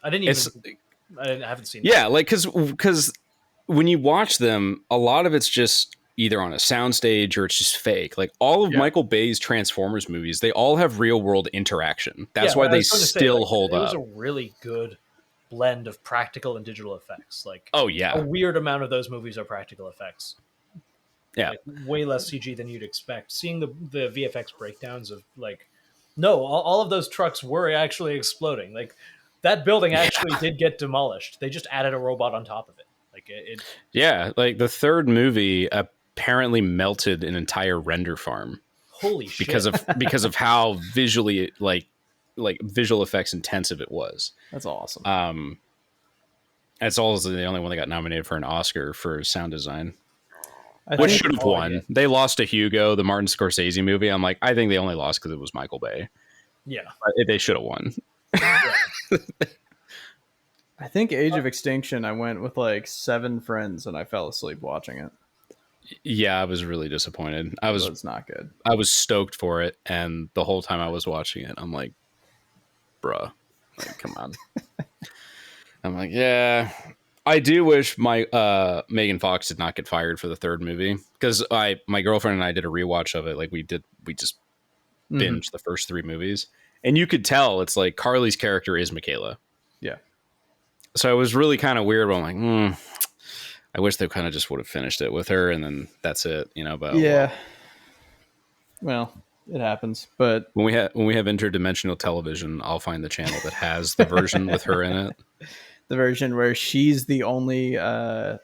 Speaker 2: I haven't seen.
Speaker 3: Yeah, like because when you watch them, a lot of it's just either on a soundstage or it's just fake. Like all of Michael Bay's Transformers movies, they all have real world interaction. That's why they still hold up.
Speaker 2: It was a really good blend of practical and digital effects. Like
Speaker 3: a
Speaker 2: weird amount of those movies are practical effects.
Speaker 3: Yeah,
Speaker 2: like, way less CG than you'd expect. Seeing the VFX breakdowns of like, no, all of those trucks were actually exploding. Like that building actually did get demolished. They just added a robot on top of it. Like it.
Speaker 3: Yeah, like the third movie apparently melted an entire render farm.
Speaker 2: Holy shit!
Speaker 3: because of how visually like visual effects intensive it was.
Speaker 1: That's awesome.
Speaker 3: It's also the only one that got nominated for an Oscar for sound design. Which should have won. Yeah. They lost to Hugo, the Martin Scorsese movie. I'm like, I think they only lost because it was Michael Bay.
Speaker 2: Yeah.
Speaker 3: But they should have won.
Speaker 1: I think Age of Extinction, I went with like 7 friends and I fell asleep watching it.
Speaker 3: Yeah, I was really disappointed.
Speaker 1: It's not good.
Speaker 3: I was stoked for it, and the whole time I was watching it, I'm like, bruh, like, come on. I'm like, yeah. I do wish my Megan Fox did not get fired for the third movie, because my girlfriend and I did a rewatch of it. Like we just binged the first 3 movies, and you could tell it's like Carly's character is Michaela.
Speaker 1: Yeah. So
Speaker 3: it was really kind of weird. But I'm like, I wish they kind of just would have finished it with her, and then that's it, you know. But
Speaker 1: yeah, well, it happens. But
Speaker 3: when we have interdimensional television, I'll find the channel that has the version with her in it.
Speaker 1: The version where she's the only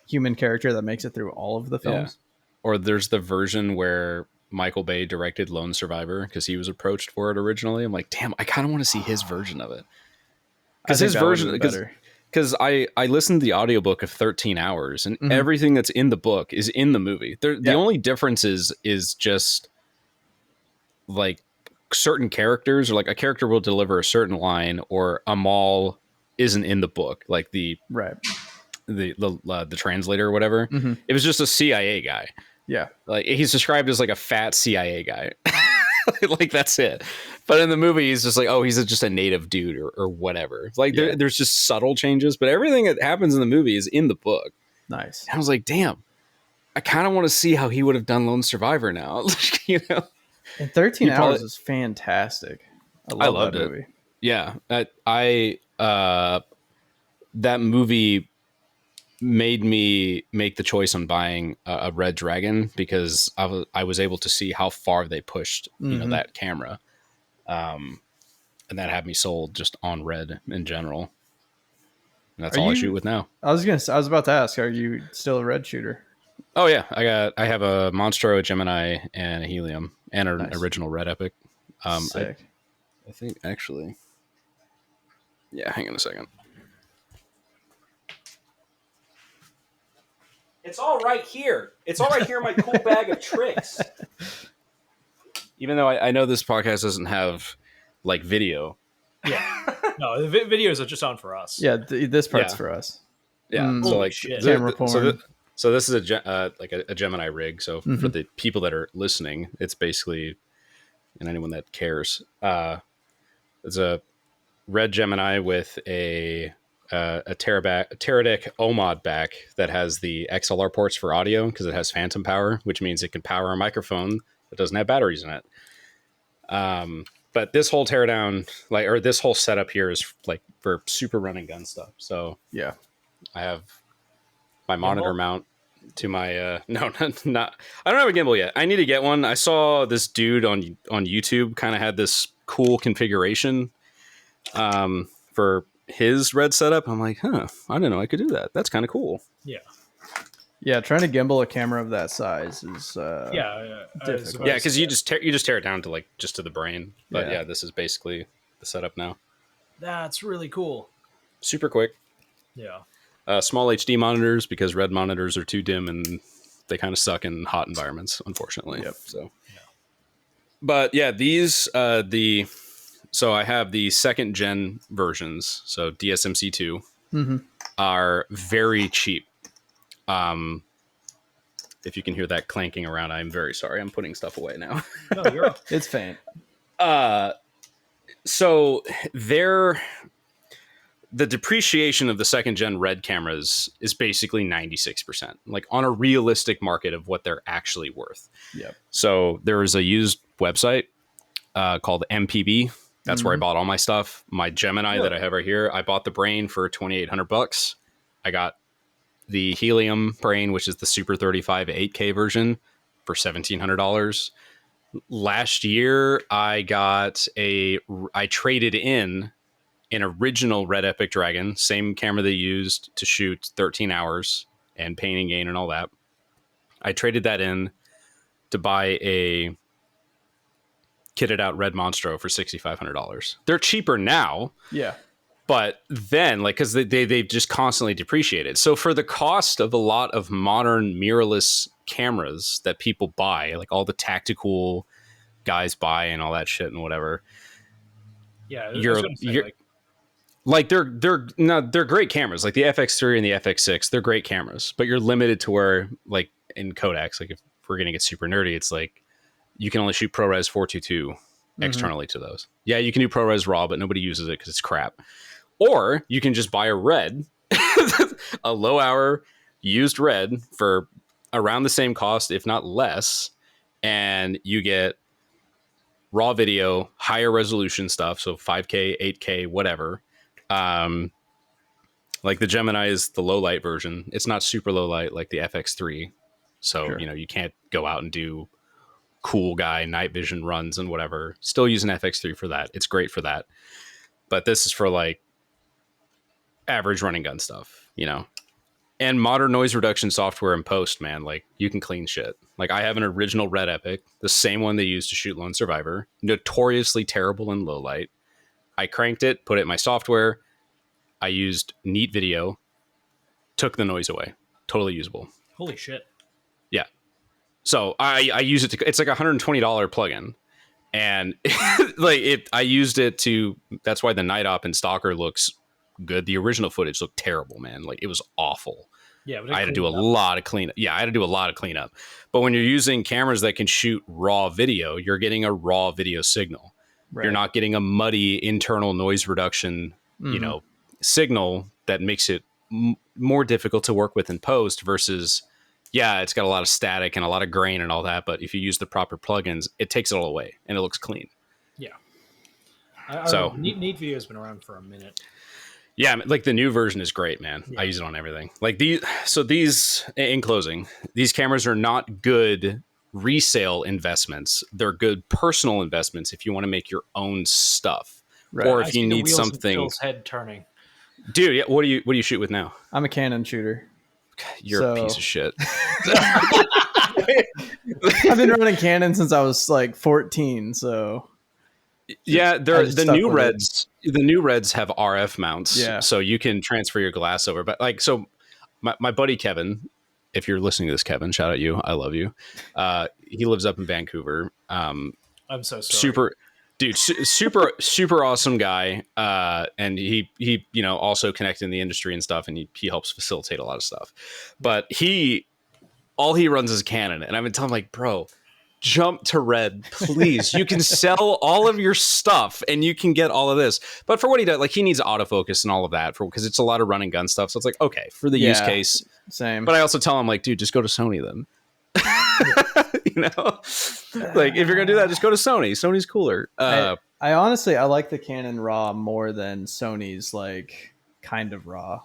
Speaker 1: human character that makes it through all of the films.
Speaker 3: Yeah. Or there's the version where Michael Bay directed Lone Survivor because he was approached for it originally. I'm like, damn, I kind of want to see his version of it. Because his version, because I listened to the audiobook of 13 hours and everything that's in the book is in the movie. The only difference is just like certain characters, or like a character will deliver a certain line, or Amal isn't in the book, like the translator or whatever. It was just a CIA guy.
Speaker 1: Yeah,
Speaker 3: like he's described as like a fat CIA guy. Like that's it. But in the movie, he's just like, oh, he's just a native dude or whatever. Like there's just subtle changes, but everything that happens in the movie is in the book.
Speaker 1: Nice.
Speaker 3: And I was like, damn, I kind of want to see how he would have done Lone Survivor now. You know,
Speaker 1: and 13 hours is fantastic. I loved that movie.
Speaker 3: Yeah, that movie made me make the choice on buying a Red Dragon, because I was able to see how far they pushed you know, that camera, and that had me sold just on Red in general. And that's all I shoot with now.
Speaker 1: I was about to ask, are you still a red shooter?
Speaker 3: Oh yeah, I have a Monstro, a Gemini, and a Helium, and an original Red Epic.
Speaker 1: Sick.
Speaker 3: I think actually, yeah. Hang on a second. It's all right here. It's all right here in my cool bag of tricks. Even though I know this podcast doesn't have like video.
Speaker 2: Yeah. No, the videos are just on for us.
Speaker 1: Yeah, this part's for us.
Speaker 3: Yeah. So like
Speaker 1: camera porn.
Speaker 3: So this is a Gemini rig. So for the people that are listening, it's basically, and anyone that cares, it's a red Gemini with a Teradek OMOD back that has the XLR ports for audio because it has phantom power, which means it can power a microphone that doesn't have batteries in it. But this whole teardown, this whole setup here is like for super running gun stuff. So
Speaker 1: yeah,
Speaker 3: I have my monitor mount to my no, not I don't have a gimbal yet. I need to get one. I saw this dude on YouTube kind of had this cool configuration for his red setup. I'm like, I didn't know I could do that. That's kind of cool.
Speaker 1: Yeah, trying to gimbal a camera of that size is difficult.
Speaker 3: Yeah, because you just tear it down to just to the brain. But yeah, this is basically the setup now.
Speaker 2: That's really cool.
Speaker 3: Super quick.
Speaker 2: Yeah.
Speaker 3: Small HD monitors because red monitors are too dim and they kind of suck in hot environments, unfortunately.
Speaker 1: Yep.
Speaker 3: So, but yeah, these so I have the second gen versions. So DSMC2 are very cheap. If you can hear that clanking around, I'm very sorry. I'm putting stuff away now.
Speaker 2: No, you're up.
Speaker 1: It's faint.
Speaker 3: So the depreciation of the second gen red cameras is basically 96%, like on a realistic market of what they're actually worth.
Speaker 1: Yep.
Speaker 3: So there is a used website called MPB. That's where I bought all my stuff. My Gemini that I have right here, I bought the brain for $2,800. I got the Helium brain, which is the Super 35 8K version, for $1,700. Last year, I traded in an original Red Epic Dragon, same camera they used to shoot 13 hours and pain and gain and all that. I traded that in to buy a kitted out Red Monstro for $6,500. They're cheaper now.
Speaker 1: Yeah.
Speaker 3: But then, because they've just constantly depreciated. So for the cost of a lot of modern mirrorless cameras that people buy, like all the tactical guys buy and all that shit and whatever.
Speaker 2: Yeah,
Speaker 3: they're great cameras. Like the FX3 and the FX6, they're great cameras. But you're limited to where, like in Kodaks, like if we're gonna get super nerdy, it's like you can only shoot ProRes 422 externally to those. Yeah, you can do ProRes RAW, but nobody uses it because it's crap. Or you can just buy a red, a low hour used red for around the same cost, if not less. And you get raw video, higher resolution stuff. So 5K, 8K, whatever. Like the Gemini is the low light version. It's not super low light like the FX3. So, you can't go out and do cool guy night vision runs and whatever. Still using FX3 for that. It's great for that. But this is for like average running gun stuff, and modern noise reduction software in post, man, like you can clean shit. Like I have an original Red Epic, the same one they used to shoot Lone Survivor, notoriously terrible in low light. I cranked it, put it in my software. I used Neat Video, took the noise away. Totally usable.
Speaker 2: Holy shit.
Speaker 3: Yeah. So I use it it's like $120 plugin. And I used it that's why the Night Op and Stalker looks good. The original footage looked terrible, man. Like it was awful.
Speaker 2: Yeah, but
Speaker 3: I had to do a lot of cleanup. Yeah, I had to do a lot of cleanup. But when you're using cameras that can shoot raw video, you're getting a raw video signal. Right. You're not getting a muddy internal noise reduction, signal that makes it more difficult to work with in post versus, it's got a lot of static and a lot of grain and all that. But if you use the proper plugins, it takes it all away and it looks clean.
Speaker 2: Yeah. Neat Video has been around for a minute.
Speaker 3: Yeah, like the new version is great, man. Yeah. I use it on everything. Like these, in closing, these cameras are not good resale investments. They're good personal investments if you want to make your own stuff. Right. Or if you need something.
Speaker 2: Phil's head turning.
Speaker 3: Dude, yeah, what do you shoot with now?
Speaker 1: I'm a Canon shooter.
Speaker 3: You're a piece of shit.
Speaker 1: I've been running Canon since I was like 14, so
Speaker 3: yeah, the new Reds. The new Reds have RF mounts, so you can transfer your glass over. But like, so my buddy Kevin, if you're listening to this, Kevin, shout out you. I love you. He lives up in Vancouver.
Speaker 2: I'm so sorry.
Speaker 3: Super awesome guy. And he also connected in the industry and stuff, and he helps facilitate a lot of stuff. But all he runs is Canon, and I've been telling him, like, bro, jump to Red, please. You can sell all of your stuff and you can get all of this. But for what he does, like, he needs autofocus and all of that because it's a lot of run and gun stuff. So it's like, okay, for the use case,
Speaker 1: same.
Speaker 3: But I also tell him, like, dude, just go to Sony then. Like, if you're gonna do that, just go to Sony. Sony's cooler.
Speaker 1: I honestly, I like the Canon RAW more than Sony's like kind of RAW.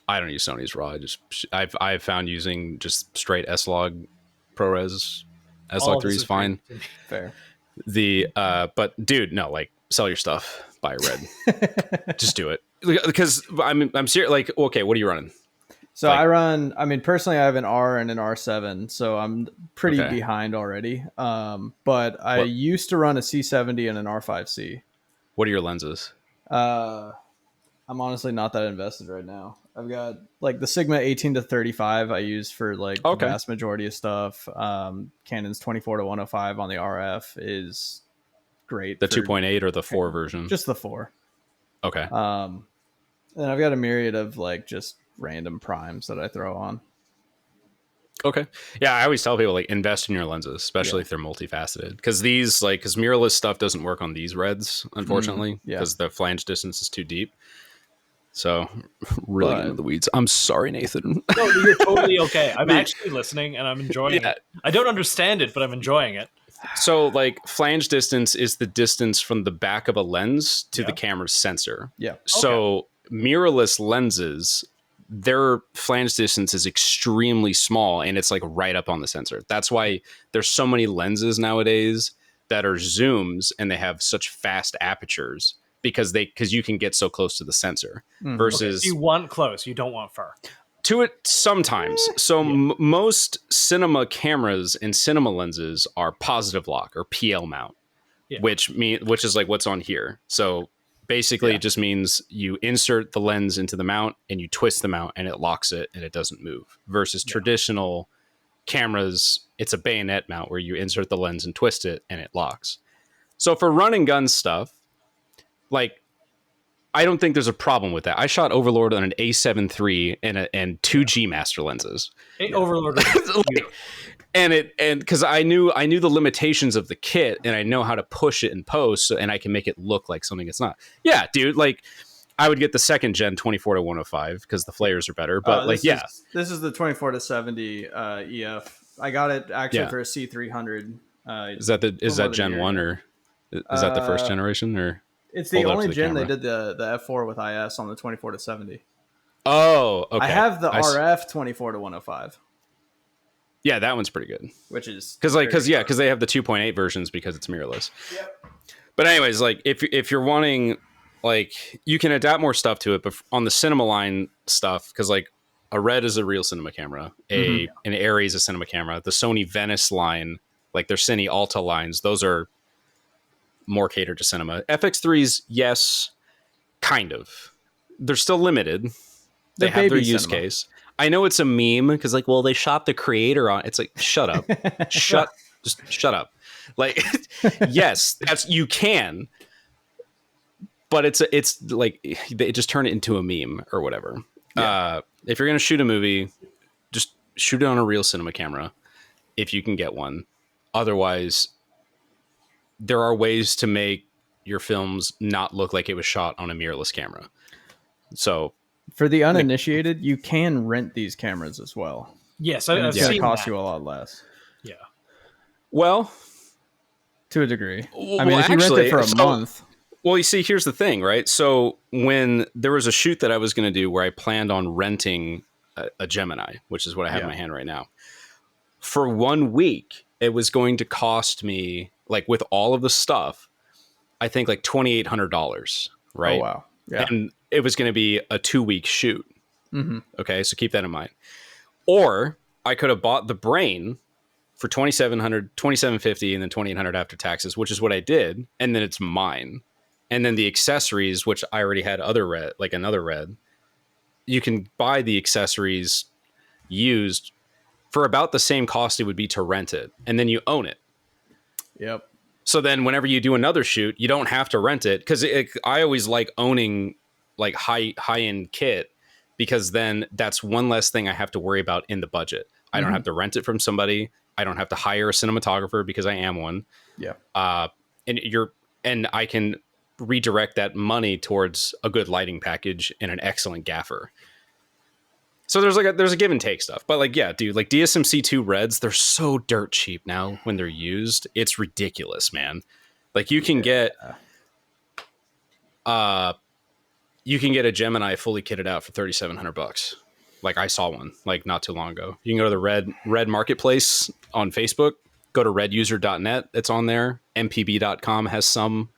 Speaker 3: I don't use Sony's RAW. I've found using just straight S-Log ProRes S.T.A.L.K.E.R is fine.
Speaker 1: Fair.
Speaker 3: But dude, no, like, sell your stuff, buy a Red. Just do it. Because I'm serious. Like, okay, what are you running?
Speaker 1: So like, personally, I have an R and an R7, so I'm pretty behind already. But I used to run a C70 and an R5C.
Speaker 3: What are your lenses?
Speaker 1: I'm honestly not that invested right now. I've got like the Sigma 18 to 35 I use for like the vast majority of stuff. Canon's 24 to 105 on the RF is great.
Speaker 3: The 2.8 or the 4 version?
Speaker 1: Just the 4.
Speaker 3: Okay.
Speaker 1: And I've got a myriad of like just random primes that I throw on.
Speaker 3: Okay. Yeah, I always tell people, like, invest in your lenses, especially if they're multifaceted. Because because mirrorless stuff doesn't work on these Reds, unfortunately, because the flange distance is too deep. So, really into the weeds. I'm sorry, Nathan.
Speaker 2: No, you're totally okay. I'm actually listening and I'm enjoying it. I don't understand it, but I'm enjoying it.
Speaker 3: So, like, flange distance is the distance from the back of a lens to the camera's sensor.
Speaker 1: Yeah.
Speaker 3: So, mirrorless lenses, their flange distance is extremely small, and it's like right up on the sensor. That's why there's so many lenses nowadays that are zooms, and they have such fast apertures because you can get so close to the sensor. Versus
Speaker 2: you want close, you don't want far.
Speaker 3: To it sometimes. So most cinema cameras and cinema lenses are positive lock or PL mount, which is like what's on here. So basically it just means you insert the lens into the mount and you twist the mount and it locks it and it doesn't move. Versus traditional cameras, it's a bayonet mount where you insert the lens and twist it and it locks. So for run and gun stuff, like, I don't think there's a problem with that. I shot Overlord on an A7 III and 2 G Master lenses.
Speaker 2: Overlord,
Speaker 3: and because I knew the limitations of the kit, and I know how to push it in post, and I can make it look like something it's not. Yeah, dude. Like, I would get the second gen 24 to 105 because the flares are better. But
Speaker 1: this is the 24 to 70 EF. I got it actually for a C300.
Speaker 3: Is that Gen 1 or is that the first generation or?
Speaker 1: It's the only gen they did the F4 with IS on the 24 to 70.
Speaker 3: Oh, okay.
Speaker 1: I have the RF 24 to 105.
Speaker 3: Yeah, that one's pretty good.
Speaker 1: Which is
Speaker 3: because they have the 2.8 versions because it's mirrorless.
Speaker 1: Yep.
Speaker 3: But anyways, like, if you're wanting, like, you can adapt more stuff to it, but on the cinema line stuff, because like a Red is a real cinema camera, an Arri is a cinema camera, the Sony Venice line, like their Cine Alta lines, those are more catered to cinema. FX3s, yes, kind of. They're still limited. They have their use case. I know it's a meme because, like, well, they shot the creator on. It's like, shut up, just shut up. Like, yes, you can, but it's like they just turn it into a meme or whatever. Yeah. If you're gonna shoot a movie, just shoot it on a real cinema camera if you can get one. Otherwise, there are ways to make your films not look like it was shot on a mirrorless camera. So
Speaker 1: for the uninitiated, you can rent these cameras as well.
Speaker 2: Yes, I've seen that.
Speaker 1: It costs you a lot less.
Speaker 2: Yeah.
Speaker 3: Well,
Speaker 1: to a degree. I mean, if you rent it for a month.
Speaker 3: Well, you see, here's the thing, right? So when there was a shoot that I was going to do where I planned on renting a Gemini, which is what I have in my hand right now, for 1 week, it was going to cost me, like, with all of the stuff, I think like $2,800, right?
Speaker 1: Oh, wow.
Speaker 3: and it was going to be a 2-week shoot.
Speaker 1: Mm-hmm.
Speaker 3: Okay, so keep that in mind. Or I could have bought the brain for $2,750 and then $2,800 after taxes, which is what I did, and then it's mine. And then the accessories, which I already had another red, you can buy the accessories used for about the same cost it would be to rent it, and then you own it.
Speaker 1: Yep.
Speaker 3: So then whenever you do another shoot, you don't have to rent it, because I always like owning like high-end kit, because then that's one less thing I have to worry about in the budget. I don't have to rent it from somebody. I don't have to hire a cinematographer because I am one.
Speaker 1: Yeah.
Speaker 3: And I can redirect that money towards a good lighting package and an excellent gaffer. So there's a give and take stuff. But like, yeah, dude, like DSMC2 Reds, they're so dirt cheap now when they're used. It's ridiculous, man. Like you can get a Gemini fully kitted out for $3,700. Like I saw one like not too long ago. You can go to the Red Marketplace on Facebook, go to reduser.net. It's on there. mpb.com has some.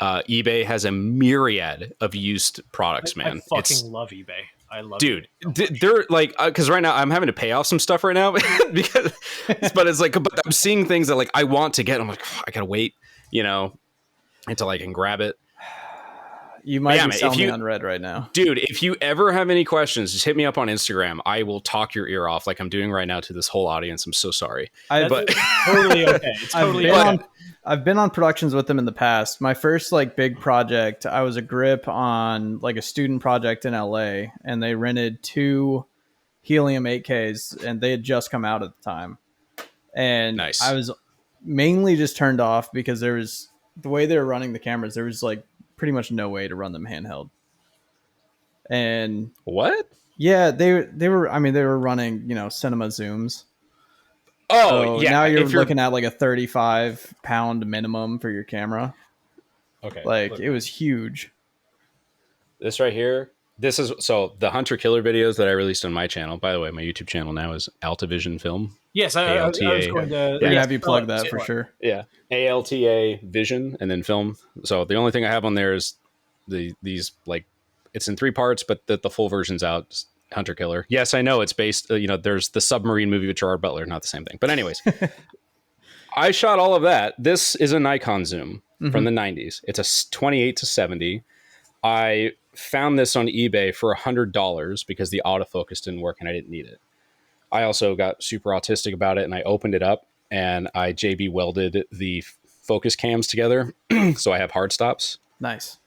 Speaker 3: eBay has a myriad of used products, man.
Speaker 2: I fucking love eBay. I love
Speaker 3: dude.
Speaker 2: eBay so
Speaker 3: they're like, because right now I'm having to pay off some stuff right now because, but it's like, but I'm seeing things that like I want to get. I'm like, I gotta wait, until I can grab it.
Speaker 1: You might be selling me on Red right now.
Speaker 3: Dude, if you ever have any questions, just hit me up on Instagram. I will talk your ear off like I'm doing right now to this whole audience. I'm so sorry.
Speaker 2: But totally okay. It's totally okay.
Speaker 1: I've been on productions with them in the past. My first like big project, I was a grip on like a student project in LA, and they rented 2 Helium 8Ks, and they had just come out at the time. And
Speaker 3: nice.
Speaker 1: I was mainly just turned off because there was the way they were running the cameras. There was like pretty much no way to run them handheld. And
Speaker 3: what?
Speaker 1: Yeah, they were. I mean, they were running cinema zooms.
Speaker 3: Oh,
Speaker 1: so
Speaker 3: yeah.
Speaker 1: Now you're looking at like a 35-pound minimum for your camera.
Speaker 3: Okay.
Speaker 1: Like it was huge.
Speaker 3: This right here. This is the Hunter Killer videos that I released on my channel. By the way, my YouTube channel now is Altivision Film.
Speaker 2: Yes, I was going to
Speaker 1: have you plug that for sure.
Speaker 3: Yeah, ALTA Vision and then Film. So the only thing I have on there is these like it's in 3 parts, but the full version's out. Hunter Killer. Yes, I know it's based. There's the submarine movie with Gerard Butler, not the same thing. But anyways, I shot all of that. This is a Nikon zoom from the 90s. It's a 28-70. I found this on eBay for $100 because the autofocus didn't work and I didn't need it. I also got super autistic about it, and I opened it up and I JB welded the focus cams together, so I have hard stops.
Speaker 1: Nice.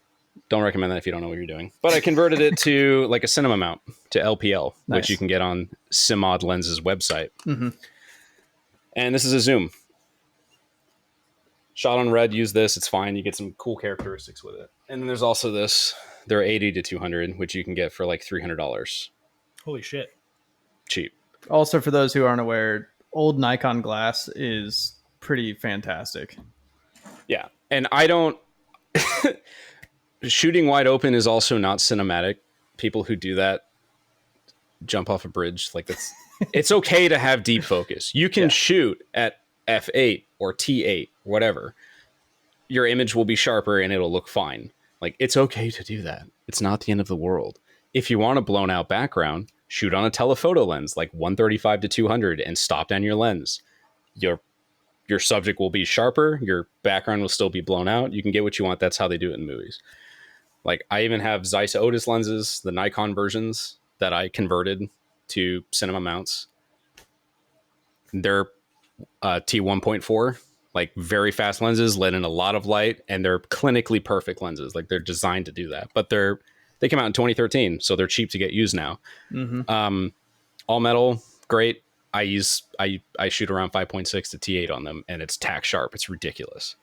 Speaker 3: Don't recommend that if you don't know what you're doing. But I converted it to like a cinema mount to LPL,
Speaker 1: nice.
Speaker 3: Which you can get on Simod Lens's website. And this is a zoom. Shot on Red, use this. It's fine. You get some cool characteristics with it. And then there's also this. They're 80 to 200, which you can get for like $300.
Speaker 2: Holy shit.
Speaker 3: Cheap.
Speaker 1: Also, for those who aren't aware, old Nikon glass is pretty fantastic.
Speaker 3: Yeah. And I don't... Shooting wide open is also not cinematic. People who do that jump off a bridge. Like that's... It's okay to have deep focus. You can shoot at f8 or t8, whatever. Your image will be sharper and it'll look fine. Like it's okay to do that. It's not the end of the world. If you want a blown out background, shoot on a telephoto lens like 135 to 200 and stop down your lens. Your subject will be sharper. Your background will still be blown out. You can get what you want. That's how they do it in movies. Like I even have Zeiss Otis lenses, the Nikon versions that I converted to cinema mounts. They're T1.4, like very fast lenses, let in a lot of light, and they're clinically perfect lenses. Like they're designed to do that, but they came out in 2013, so they're cheap to get used now. All metal, great. I shoot around 5.6 to T8 on them, and it's tack sharp. It's ridiculous.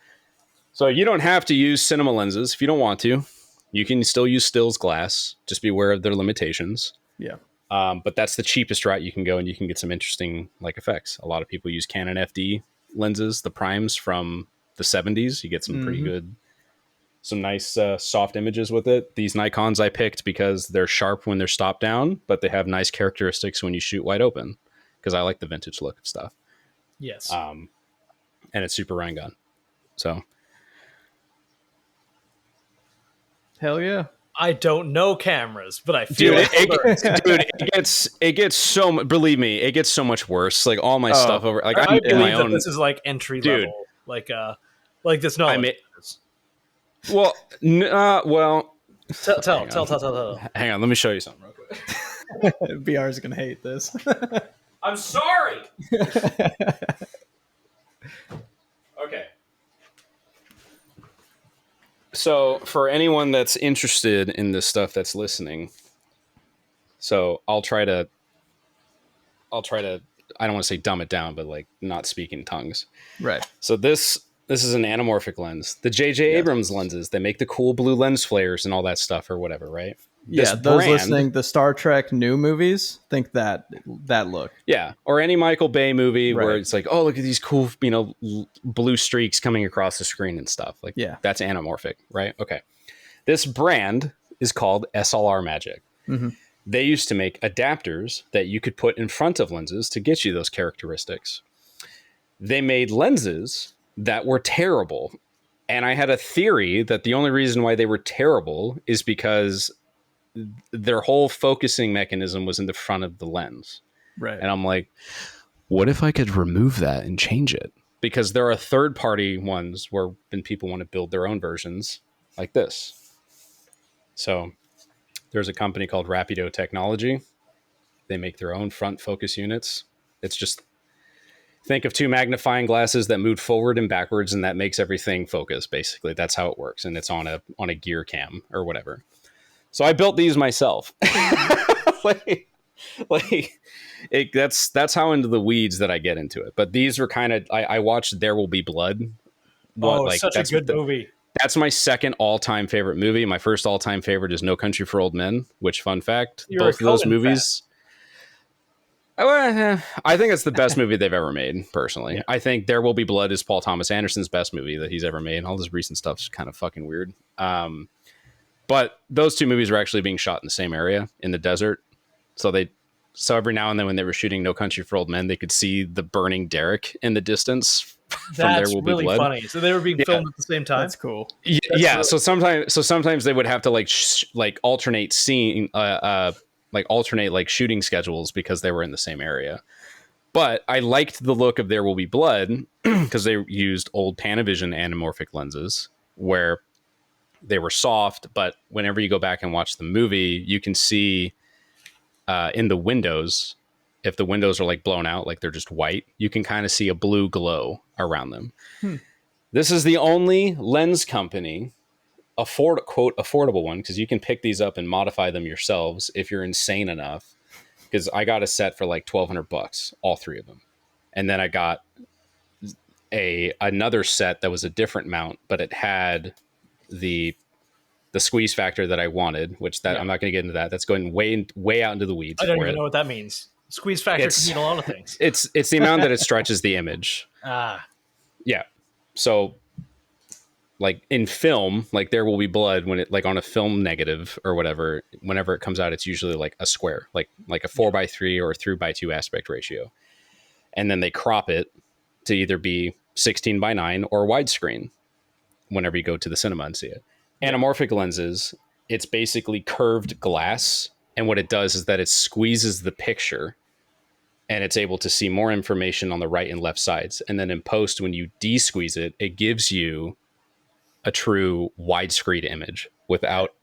Speaker 3: So you don't have to use cinema lenses if you don't want to. You can still use stills glass. Just be aware of their limitations.
Speaker 1: Yeah.
Speaker 3: But that's the cheapest route you can go, and you can get some interesting like effects. A lot of people use Canon FD lenses, the primes from the 70s. You get some pretty good, some nice soft images with it. These Nikons I picked because they're sharp when they're stopped down, but they have nice characteristics when you shoot wide open, because I like the vintage look of stuff.
Speaker 2: Yes.
Speaker 3: And it's super rain gun. So
Speaker 1: hell yeah.
Speaker 2: I don't know cameras, but I feel like
Speaker 3: it gets so much. Believe me, it gets so much worse. Like all my stuff over. Like
Speaker 2: I believe
Speaker 3: my
Speaker 2: that
Speaker 3: own.
Speaker 2: this is like entry level, like this knowledge.
Speaker 3: Well.
Speaker 2: Tell.
Speaker 3: Hang on, let me show you something real quick.
Speaker 1: BR's gonna hate this.
Speaker 3: I'm sorry. Okay. So, for anyone that's interested in this stuff that's listening, so I'll try to I don't want to say dumb it down, but like not speaking tongues.
Speaker 1: Right.
Speaker 3: So this is an anamorphic lens. The J.J. Abrams lenses, they make the cool blue lens flares and all that stuff or whatever, right?
Speaker 1: Yeah, those listening, the Star Trek new movies, think that look.
Speaker 3: Yeah, or any Michael Bay movie where it's like, oh, look at these cool, blue streaks coming across the screen and stuff. Like, that's anamorphic, right? Okay. This brand is called SLR Magic.
Speaker 1: Mm-hmm.
Speaker 3: They used to make adapters that you could put in front of lenses to get you those characteristics. They made lenses that were terrible. And I had a theory that the only reason why they were terrible is because their whole focusing mechanism was in the front of the lens.
Speaker 1: Right.
Speaker 3: And I'm like, what if I could remove that and change it? Because there are third-party ones where then people want to build their own versions like this. So there's a company called Rapido Technology. They make their own front focus units. It's just, think of two magnifying glasses that move forward and backwards, and that makes everything focus, basically. That's how it works. And it's on a gear cam or whatever. So I built these myself. That's how into the weeds that I get into it. But these were kind of, I watched There Will Be Blood.
Speaker 2: Such a good movie.
Speaker 3: That's my second all-time favorite movie. My first all-time favorite is No Country for Old Men, which, fun fact, both of those movies... I think it's the best movie they've ever made, personally. Yeah. I think There Will Be Blood is Paul Thomas Anderson's best movie that he's ever made. All his recent stuff's kind of fucking weird. But those two movies were actually being shot in the same area in the desert. So every now and then when they were shooting No Country for Old Men, they could see the burning derrick in the distance.
Speaker 2: That's really funny. So they were being filmed at the same time.
Speaker 1: That's cool.
Speaker 3: Really so sometimes they would have to alternate scene, alternate shooting schedules because they were in the same area. But I liked the look of There Will Be Blood because they used old Panavision anamorphic lenses where they were soft, but whenever you go back and watch the movie, you can see in the windows, if the windows are blown out, they're just white, you can kind of see a blue glow around them. This is the only lens company, quote affordable one, because you can pick these up and modify them yourselves if you're insane enough. Because I got a set for $1,200, all three of them, and then I got another set that was a different mount, but it had the squeeze factor that I wanted, I'm not going to get into that. That's going way out into the weeds.
Speaker 2: I don't even know what that means. Squeeze factor can mean a lot of things.
Speaker 3: It's the amount that it stretches the image. Yeah. So in film, There Will Be Blood, when it on a film negative or whatever, whenever it comes out, it's usually a square, like a 4:3 or a 3:2 aspect ratio. And then they crop it to either be 16:9 or widescreen whenever you go to the cinema and see it. Anamorphic lenses, it's basically curved glass. And what it does is that it squeezes the picture and it's able to see more information on the right and left sides. And then in post, when you de-squeeze it, it gives you a true widescreen image without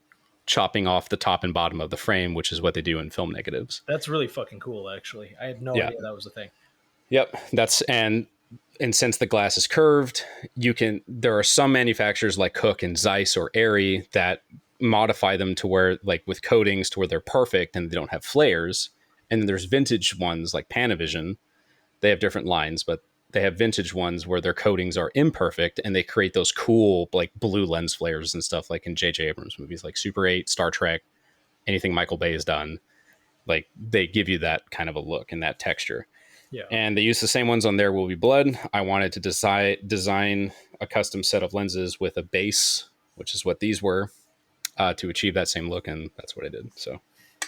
Speaker 3: chopping off the top and bottom of the frame, which is what they do in film negatives.
Speaker 2: That's really fucking cool, actually. I had no idea that was a thing.
Speaker 3: Yep. And since the glass is curved, there are some manufacturers like Cook and Zeiss or Arri that modify them to where, with coatings, to where they're perfect and they don't have flares. And then there's vintage ones like Panavision. They have different lines, but they have vintage ones where their coatings are imperfect and they create those cool blue lens flares and stuff, like in J.J. Abrams movies like Super 8, Star Trek, anything Michael Bay has done. They give you that kind of a look and that texture. Yeah. And they use the same ones on There Will Be Blood. I wanted to design a custom set of lenses with a base, which is what these were, to achieve that same look, and that's what I did. So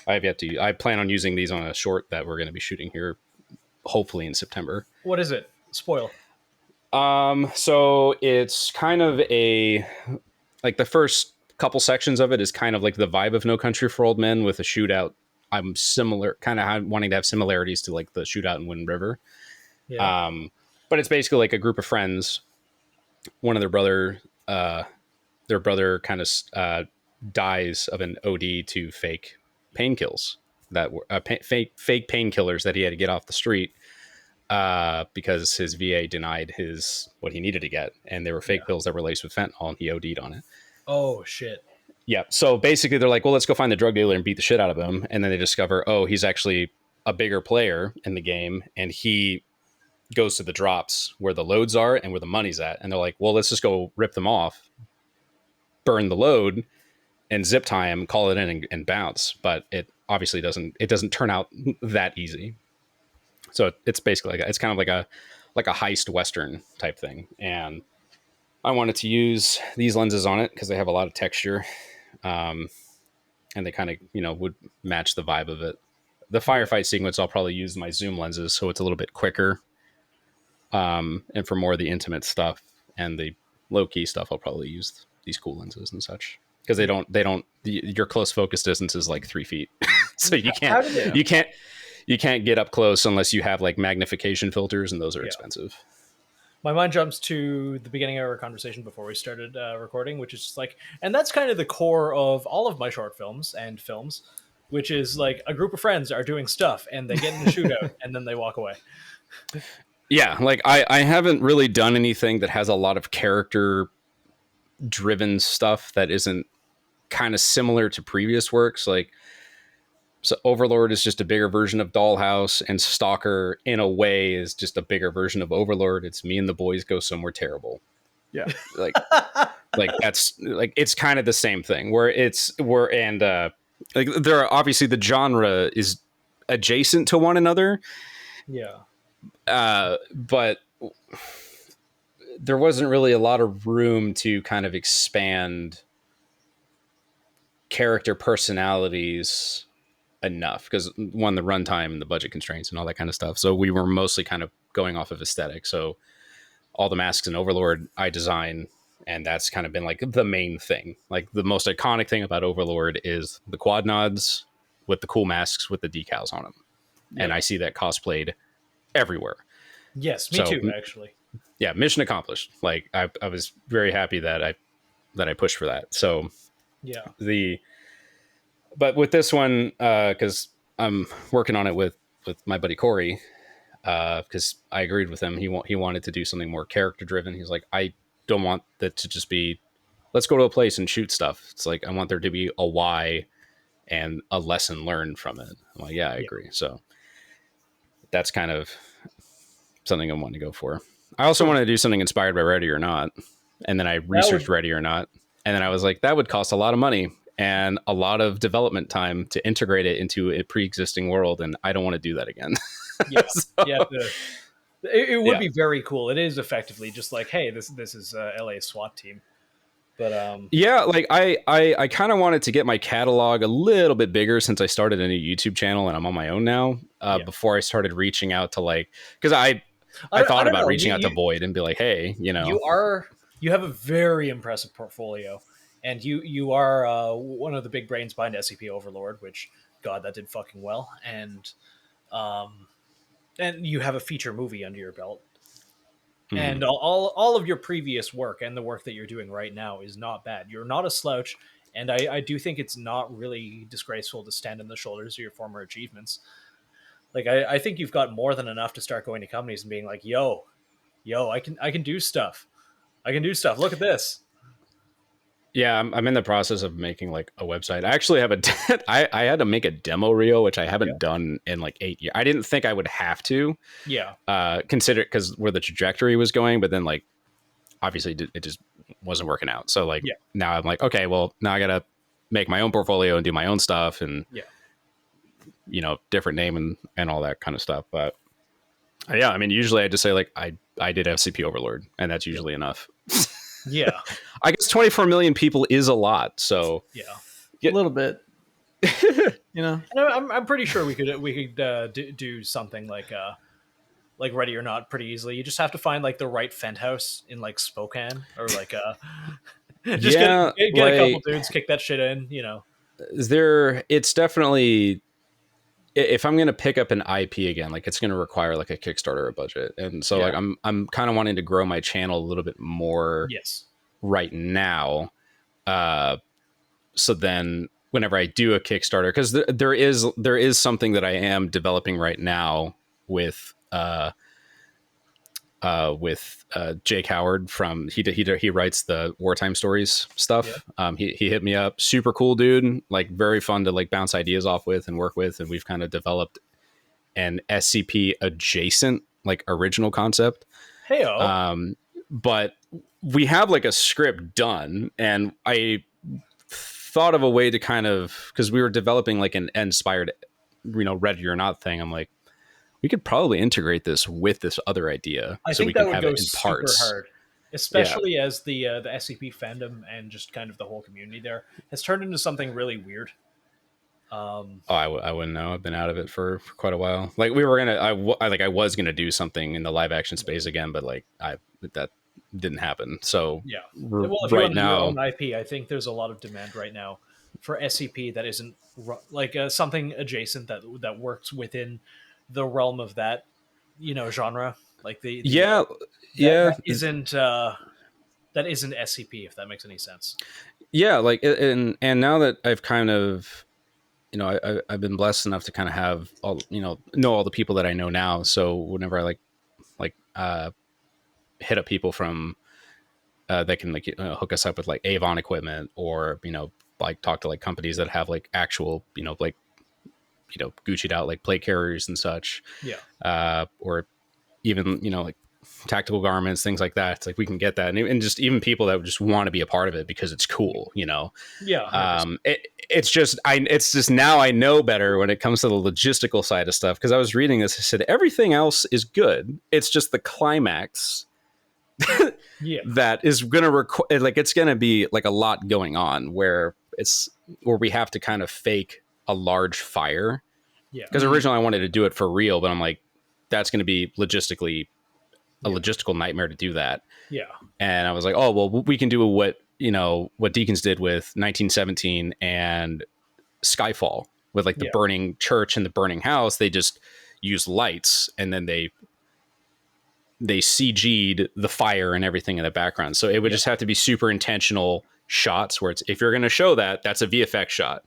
Speaker 3: I plan on using these on a short that we're going to be shooting here, hopefully in September.
Speaker 2: What is it? Spoil.
Speaker 3: So it's kind of the first couple sections of it is kind of like the vibe of No Country for Old Men with a shootout. I'm similar, kind of wanting to have similarities to like the shootout in Wind River.
Speaker 2: Yeah.
Speaker 3: But it's basically like a group of friends. One of their brother kind of dies of an OD to fake painkillers that were fake painkillers that he had to get off the street because his VA denied what he needed to get, and they were fake pills that were laced with fentanyl, and he OD'd on it.
Speaker 2: Oh shit.
Speaker 3: Yeah. So basically, they're like, well, let's go find the drug dealer and beat the shit out of him, and then they discover, oh, he's actually a bigger player in the game, and he goes to the drops where the loads are and where the money's at, and they're like, well, let's just go rip them off, burn the load, and zip tie him, call it in, and bounce. But it obviously doesn't turn out that easy. So it's basically it's kind of like a heist Western type thing. And I wanted to use these lenses on it because they have a lot of texture. And they kind of, would match the vibe of it. The firefight sequence, I'll probably use my zoom lenses, so it's a little bit quicker. And for more of the intimate stuff and the low key stuff, I'll probably use these cool lenses and such, because your close focus distance is like 3 feet, so you can't get up close unless you have like magnification filters, and those are expensive.
Speaker 2: My mind jumps to the beginning of our conversation before we started recording, which is just like, and that's kind of the core of all of my short films and films, which is like a group of friends are doing stuff and they get in a shootout and then they walk away.
Speaker 3: Yeah, like I haven't really done anything that has a lot of character driven stuff that isn't kind of similar to previous works. Like, so Overlord is just a bigger version of Dollhouse, and Stalker in a way is just a bigger version of Overlord. It's me and the boys go somewhere terrible.
Speaker 1: Yeah.
Speaker 3: Like that's like, it's kind of the same thing where like there are obviously the genre is adjacent to one another.
Speaker 2: Yeah.
Speaker 3: But there wasn't really a lot of room to kind of expand character personalities enough, because one, the runtime and the budget constraints and all that kind of stuff. So we were mostly kind of going off of aesthetic. So all the masks in Overlord I design, and that's kind of been like the main thing. Like the most iconic thing about Overlord is the quad nods with the cool masks with the decals on them. Yeah. And I see that cosplayed everywhere.
Speaker 2: Yes, me too, actually.
Speaker 3: Yeah, mission accomplished. Like I was very happy that I pushed for that. So
Speaker 2: yeah.
Speaker 3: But with this one, because I'm working on it with my buddy Corey, because I agreed with him. He wanted to do something more character driven. He's like, I don't want that to just be, let's go to a place and shoot stuff. It's like, I want there to be a why and a lesson learned from it. I'm like, yeah, I agree. So that's kind of something I want to go for. I also wanted to do something inspired by Ready or Not. And then I researched Ready or Not. And then I was like, that would cost a lot of money and a lot of development time to integrate it into a pre-existing world. And I don't want to do that again.
Speaker 2: Yeah. So, yeah. It would be very cool. It is effectively just like, hey, this is LA SWAT team. But
Speaker 3: yeah, like I kind of wanted to get my catalog a little bit bigger since I started a new YouTube channel and I'm on my own now. Before I started reaching out to like, because I thought about reaching out to Void and be like, hey,
Speaker 2: you have a very impressive portfolio, and you are one of the big brains behind SCP Overlord, which God, that did fucking well, and you have a feature movie under your belt. Mm-hmm. And all of your previous work and the work that you're doing right now is not bad. You're not a slouch, and I do think it's not really disgraceful to stand on the shoulders of your former achievements. Like I think you've got more than enough to start going to companies and being like, yo, I can do stuff. I can do stuff. Look at this.
Speaker 3: Yeah, I'm in the process of making like a website. I actually have I had to make a demo reel, which I haven't done in like 8 years. I didn't think I would have to.
Speaker 2: Yeah.
Speaker 3: Consider it because where the trajectory was going, but then like obviously it just wasn't working out. So like now I'm like, okay, well now I gotta make my own portfolio and do my own stuff and different name and all that kind of stuff. But yeah, I mean usually I just say like I did SCP Overlord, and that's usually enough.
Speaker 2: Yeah.
Speaker 3: I guess 24 million people is a lot. So
Speaker 1: a little bit,
Speaker 2: I'm pretty sure we could do something like Ready or Not pretty easily. You just have to find like the right fent house in like Spokane or like Just get a couple dudes, kick that shit in, you know.
Speaker 3: It's definitely, if I'm going to pick up an IP again, like it's going to require like a Kickstarter or a budget. And so like I'm kind of wanting to grow my channel a little bit more right now. So then whenever I do a Kickstarter, because there is something that I am developing right now with Jake Howard from he writes the wartime stories stuff. He hit me up, super cool dude, like very fun to like bounce ideas off with and work with, and we've kind of developed an SCP adjacent like original concept. But we have like a script done, and I thought of a way to kind of, because we were developing like an inspired, Ready or Not thing. I'm like, we could probably integrate this with this other idea.
Speaker 2: I think that would go super hard, especially as the SCP fandom and just kind of the whole community there has turned into something really weird.
Speaker 3: I wouldn't know. I've been out of it for quite a while. Like I was gonna do something in the live action space again, but like that didn't happen. So
Speaker 2: well, if right now, your own IP, I think there's a lot of demand right now for SCP that isn't like something adjacent that works within the realm of that, genre. Like that isn't SCP, if that makes any sense.
Speaker 3: Yeah, like and now that I've kind of, I've been blessed enough to kind of have all, know all the people that I know now. So whenever I hit up people from that can hook us up with like Avon equipment, or like talk to like companies that have like actual Gucci'd out like plate carriers and such, or even like tactical garments, things like that. It's like we can get that, and just even people that just want to be a part of it because it's cool, it's just now I know better when it comes to the logistical side of stuff, because I was reading this, I said everything else is good, it's just the climax that is gonna require, like it's gonna be like a lot going on where we have to kind of fake a large fire, because originally I wanted to do it for real, but I'm like, that's going to be logistically a logistical nightmare to do that. And I was like, oh well, we can do what Deacons did with 1917 and Skyfall, with like the burning church and the burning house. They just used lights, and then they CG'd the fire and everything in the background. So it would just have to be super intentional shots where it's, if you're going to show that, that's a VFX shot.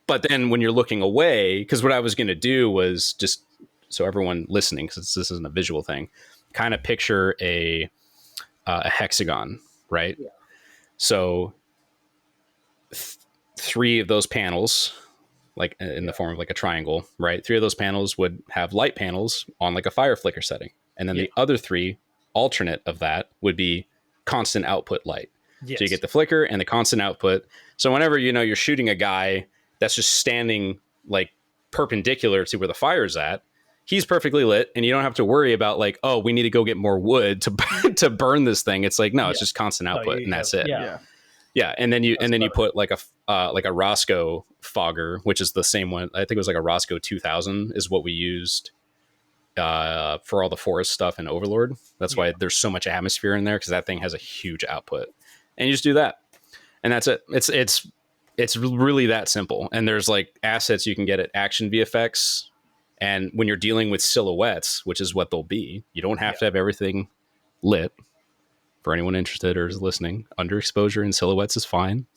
Speaker 3: But then when you're looking away, because what I was going to do was just, so everyone listening, because this isn't a visual thing, kind of picture a hexagon, right? So three of those panels, like in the form of like a triangle, right? Three of those panels would have light panels on like a fire flicker setting. And then the other three alternate of that would be constant output light. So you get the flicker and the constant output. So whenever, you're shooting a guy that's just standing like perpendicular to where the fire's at, he's perfectly lit, and you don't have to worry about like, oh, we need to go get more wood to burn this thing. It's like, no, it's just constant output, and that's it. And then you put like a Roscoe fogger, which is the same one. I think it was like a Roscoe 2000 is what we used for all the forest stuff in Overlord. That's why there's so much atmosphere in there, because that thing has a huge output, and you just do that, and that's it. It's really that simple. And there's like assets you can get at Action VFX. And when you're dealing with silhouettes, which is what they'll be, you don't have to have everything lit. For anyone interested or is listening, underexposure in silhouettes is fine.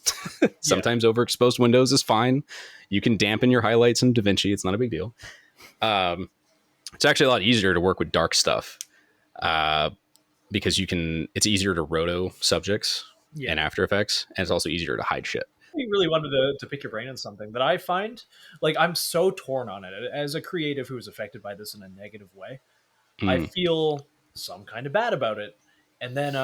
Speaker 3: Sometimes overexposed windows is fine. You can dampen your highlights in DaVinci. It's not a big deal. It's actually a lot easier to work with dark stuff because it's easier to roto subjects in After Effects, and it's also easier to hide shit.
Speaker 2: We really wanted to pick your brain on something that I find, like, I'm so torn on it as a creative who is affected by this in a negative way. I feel some kind of bad about it, and then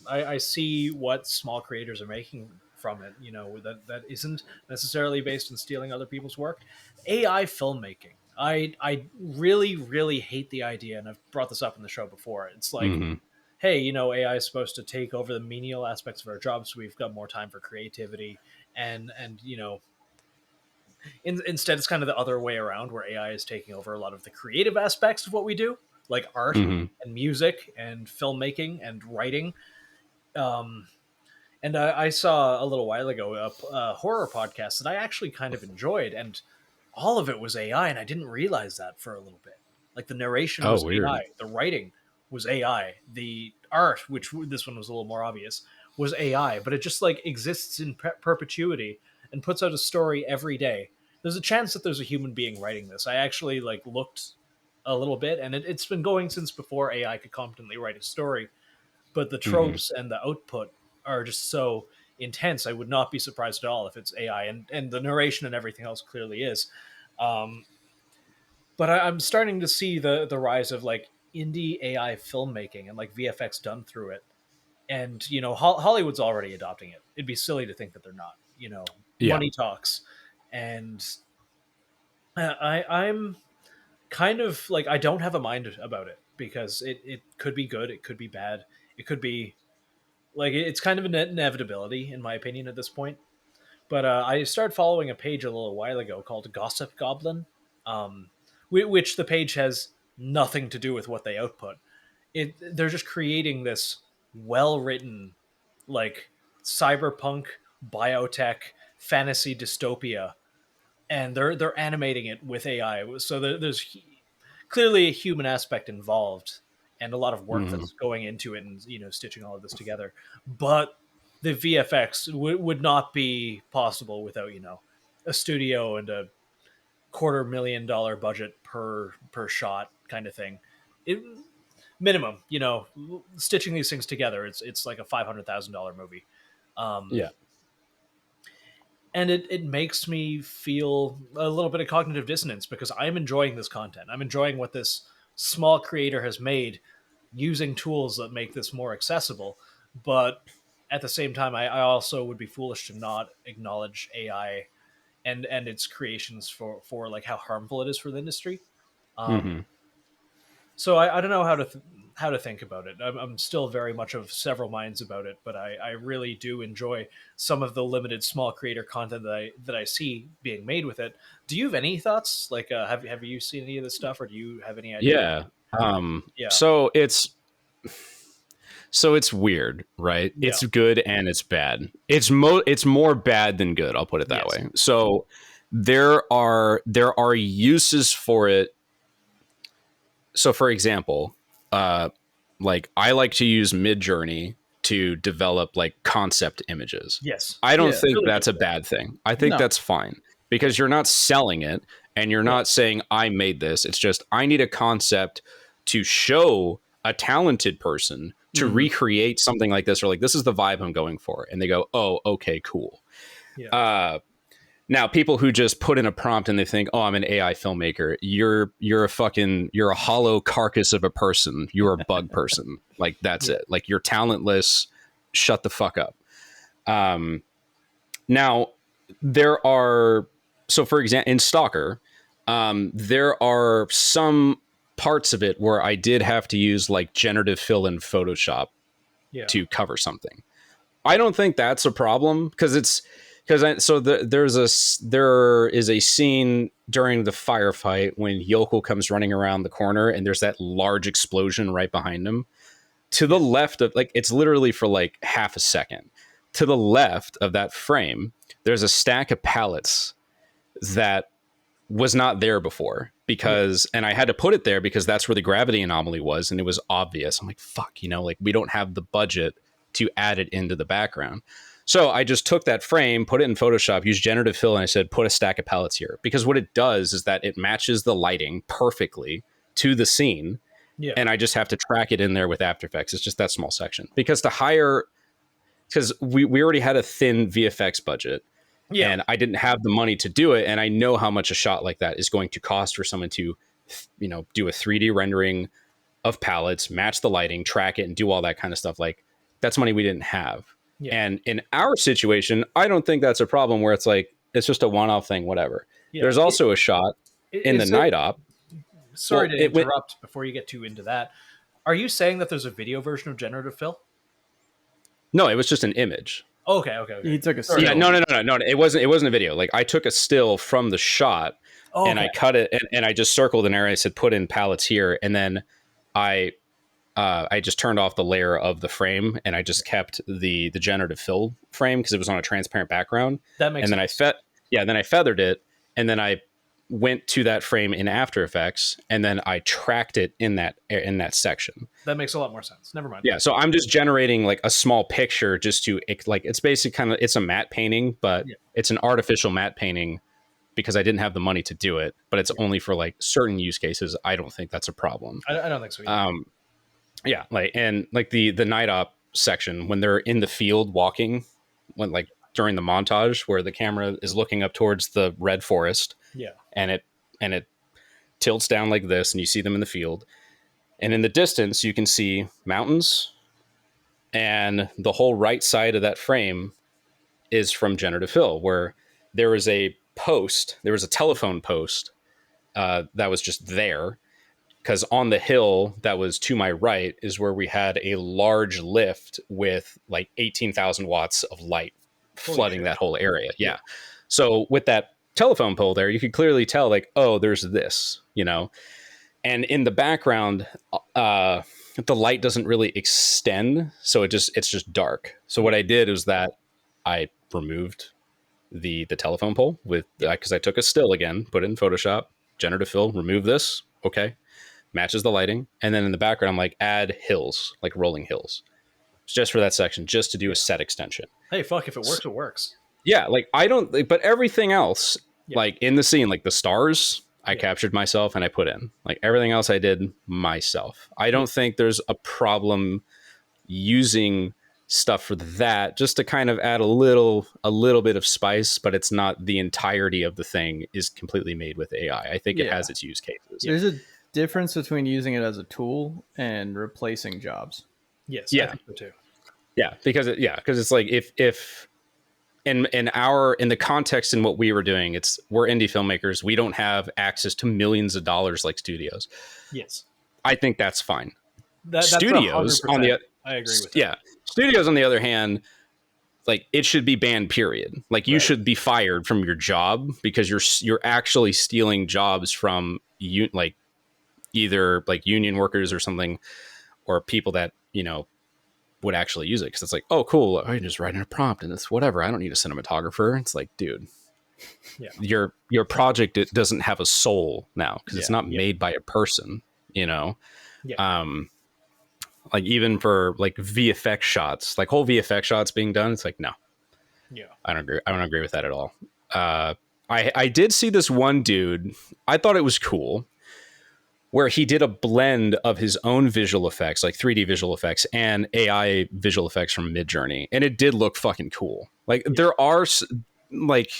Speaker 2: I see what small creators are making from it, that isn't necessarily based on stealing other people's work. AI filmmaking, I really, really hate the idea, and I've brought this up in the show before. It's like, hey, AI is supposed to take over the menial aspects of our jobs, so we've got more time for creativity. And instead it's kind of the other way around, where AI is taking over a lot of the creative aspects of what we do, like art and music and filmmaking and writing. And And I saw a little while ago a horror podcast that I actually kind of enjoyed, and all of it was AI, and I didn't realize that for a little bit. Like the narration
Speaker 3: Oh,
Speaker 2: was
Speaker 3: weird.
Speaker 2: AI, the writing was AI, the art, which this one was a little more obvious, was AI, but it just like exists in perpetuity and puts out a story every day. There's a chance that there's a human being writing this. I actually like looked a little bit, and it's been going since before AI could competently write a story. But the tropes and the output are just so intense. I would not be surprised at all if it's AI, and the narration and everything else clearly is. Um, but I'm starting to see the rise of like indie AI filmmaking and like VFX done through it. And you know, Hollywood's already adopting it. It'd be silly to think that they're not. You know,
Speaker 3: Yeah.
Speaker 2: money talks, and I'm kind of like I don't have a mind about it because it could be good, it could be bad, it could be like it's kind of an inevitability in my opinion at this point. But I started following a page a little while ago called Gossip Goblin, um, which the page has nothing to do with what they output. They're just creating this well written, like cyberpunk, biotech, fantasy dystopia, and they're animating it with AI. So there's clearly a human aspect involved and a lot of work
Speaker 3: Mm-hmm.
Speaker 2: that's going into it, and you know, stitching all of this together. But the VFX would not be possible without, you know, a studio and a $250,000 budget per shot kind of thing. It, minimum, you know, stitching these things together, it's like a $500,000 movie.
Speaker 3: Yeah.
Speaker 2: And it makes me feel a little bit of cognitive dissonance because I'm enjoying this content. I'm enjoying what this small creator has made using tools that make this more accessible. But at the same time, I also would be foolish to not acknowledge AI and its creations for like how harmful it is for the industry.
Speaker 3: Mm-hmm.
Speaker 2: So I don't know how to think about it. I'm still very much of several minds about it, but I really do enjoy some of the limited small creator content that I see being made with it. Do you have any thoughts? Like, have you seen any of this stuff, or do you have any idea?
Speaker 3: Yeah.
Speaker 2: Yeah,
Speaker 3: So it's weird, right?
Speaker 2: yeah,
Speaker 3: It's good and it's bad. It's more bad than good, I'll put it that
Speaker 2: yes,
Speaker 3: way. So there are uses for it. So for example, like I like to use Midjourney to develop like concept images.
Speaker 2: yes,
Speaker 3: I don't
Speaker 1: Yeah.
Speaker 3: think
Speaker 2: really
Speaker 3: that's
Speaker 2: good
Speaker 3: a
Speaker 2: for that.
Speaker 3: bad thing. I think
Speaker 1: No.
Speaker 3: that's fine because you're not selling it and you're
Speaker 2: Yeah,
Speaker 3: not saying I made this. It's just I need a concept to show a talented person to
Speaker 1: Mhm.
Speaker 3: recreate something like this, or like this is the vibe I'm going for, and they go, "Oh, okay, cool."
Speaker 2: yeah,
Speaker 3: Uh, Now, people who just put in a prompt and they think, "Oh, I'm an AI filmmaker," you're a hollow carcass of a person. You're a bug person. Like that's
Speaker 2: yeah,
Speaker 3: it. Like you're talentless. Shut the fuck up. Um, Now, there are so for example in Stalker, there are some parts of it where I did have to use like generative fill in Photoshop
Speaker 2: yeah,
Speaker 3: to cover something. I don't think that's a problem because there is a scene during the firefight when Yokel comes running around the corner and there's that large explosion right behind him. To the
Speaker 2: yeah,
Speaker 3: left of like it's literally for like half a second. To the left of that frame, there's a stack of pallets that was not there before
Speaker 2: yeah,
Speaker 3: because and I had to put it there because that's where the gravity anomaly was and it was obvious. I'm like, fuck, like we don't have the budget to add it into the background. So I just took that frame, put it in Photoshop, used generative fill, and I said, put a stack of pallets here. Because what it does is that it matches the lighting perfectly to the scene.
Speaker 2: yeah,
Speaker 3: And I just have to track it in there with After Effects. It's just that small section. Because we already had a thin VFX budget
Speaker 2: yeah,
Speaker 3: and I didn't have the money to do it. And I know how much a shot like that is going to cost for someone to, do a 3D rendering of palettes, match the lighting, track it, and do all that kind of stuff. Like that's money we didn't have.
Speaker 2: yeah,
Speaker 3: And in our situation, I don't think that's a problem where it's like, it's just a one-off thing, whatever.
Speaker 2: yeah.
Speaker 3: There's also a shot in the
Speaker 2: Is it?
Speaker 3: night op.
Speaker 2: Sorry
Speaker 3: Well,
Speaker 2: to
Speaker 3: it went,
Speaker 2: interrupt before you get too into that. Are you saying that there's a video version of generative fill?
Speaker 3: no, it was just an image.
Speaker 2: Okay, okay, okay.
Speaker 1: He took a
Speaker 2: Sorry.
Speaker 3: Yeah,
Speaker 1: still.
Speaker 3: no. It wasn't a video. Like I took a still from the shot
Speaker 2: Oh,
Speaker 3: and
Speaker 2: okay.
Speaker 3: I cut it and I just circled an area. I said, put in pallets here. And then I I just turned off the layer of the frame and I just kept the generative fill frame because it was on a transparent background.
Speaker 2: That makes sense.
Speaker 3: Then I feathered it, and then I went to that frame in After Effects, and then I tracked it in that section.
Speaker 2: That makes a lot more sense. Never mind.
Speaker 3: Yeah, so I'm just generating like a small picture just to like, it's basically it's a matte painting, but it's an artificial matte painting because I didn't have the money to do it, but it's only for like certain use cases. I don't think that's a problem.
Speaker 2: I don't think so either.
Speaker 3: Yeah, like the night op section when they're in the field walking, when like during the montage where the camera is looking up towards the red forest, and it tilts down like this, and you see them in the field, and in the distance you can see mountains, and the whole right side of that frame is from generative fill, where there was a telephone post that was just there. Because on the hill that was to my right is where we had a large lift with like 18,000 watts of light flooding that whole area. Yeah. So with that telephone pole there, you could clearly tell like, oh, there's this, and in the background, the light doesn't really extend. So it's just dark. So what I did was that I removed the telephone pole because I took a still again, put it in Photoshop, generative fill, remove this. Okay. Matches the lighting, and then in the background I'm like, add hills, like rolling hills, just for that section, just to do a set extension.
Speaker 2: Hey, fuck, if it works, it works.
Speaker 3: Yeah, like I don't, but everything else, like in the scene, like the stars, I captured myself and I put in. Like everything else I did myself. I don't think there's a problem using stuff for that, just to kind of add a little bit of spice, but it's not the entirety of the thing is completely made with AI. I think it has its use cases.
Speaker 1: There's a difference between using it as a tool and replacing jobs.
Speaker 2: Yes, I think so too.
Speaker 3: Yeah, because it's like if in the context in what we were doing, we're indie filmmakers. We don't have access to millions of dollars like studios.
Speaker 2: Yes,
Speaker 3: I think that's fine.
Speaker 2: Studios on the I agree with that.
Speaker 3: Yeah, studios on the other hand, like it should be banned. Period. Like you should be fired from your job because you're actually stealing jobs from you, like either like union workers or something, or people that would actually use it because it's like, oh cool, I can just write in a prompt and it's whatever, I don't need a cinematographer. It's like, dude, your project, it doesn't have a soul now because it's not made by a person. Like even for like VFX shots, like whole VFX shots being done, it's like, no, I don't agree with that at all. I did see this one dude, I thought it was cool, where he did a blend of his own visual effects, like 3D visual effects and AI visual effects from Midjourney. And it did look fucking cool. Like there are like,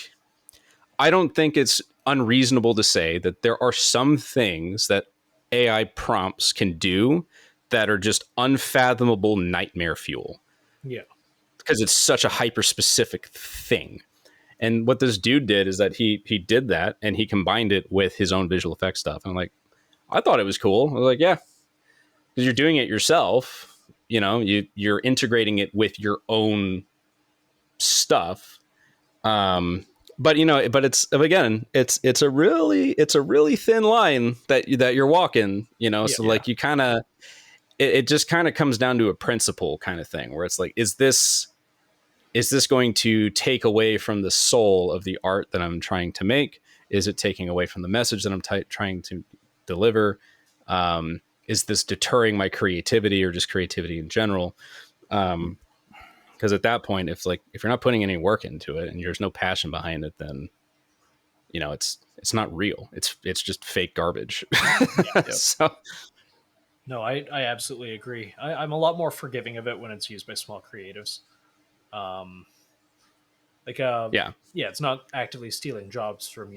Speaker 3: I don't think it's unreasonable to say that there are some things that AI prompts can do that are just unfathomable nightmare fuel. Yeah. Because it's such a hyper specific thing. And what this dude did is that he did that and he combined it with his own visual effects stuff. And I'm like, I thought it was cool. I was like, yeah, because you're doing it yourself, you're integrating it with your own stuff. But it's a really thin line that you're walking, so like you kind of, it just kind of comes down to a principle kind of thing where it's like, is this going to take away from the soul of the art that I'm trying to make? Is it taking away from the message that I'm trying to deliver? Is this deterring my creativity or just creativity in general? Because at that point, if you're not putting any work into it and there's no passion behind it, then it's not real. It's just fake garbage. So
Speaker 2: no, I absolutely agree. I'm a lot more forgiving of it when it's used by small creatives. It's not actively stealing jobs from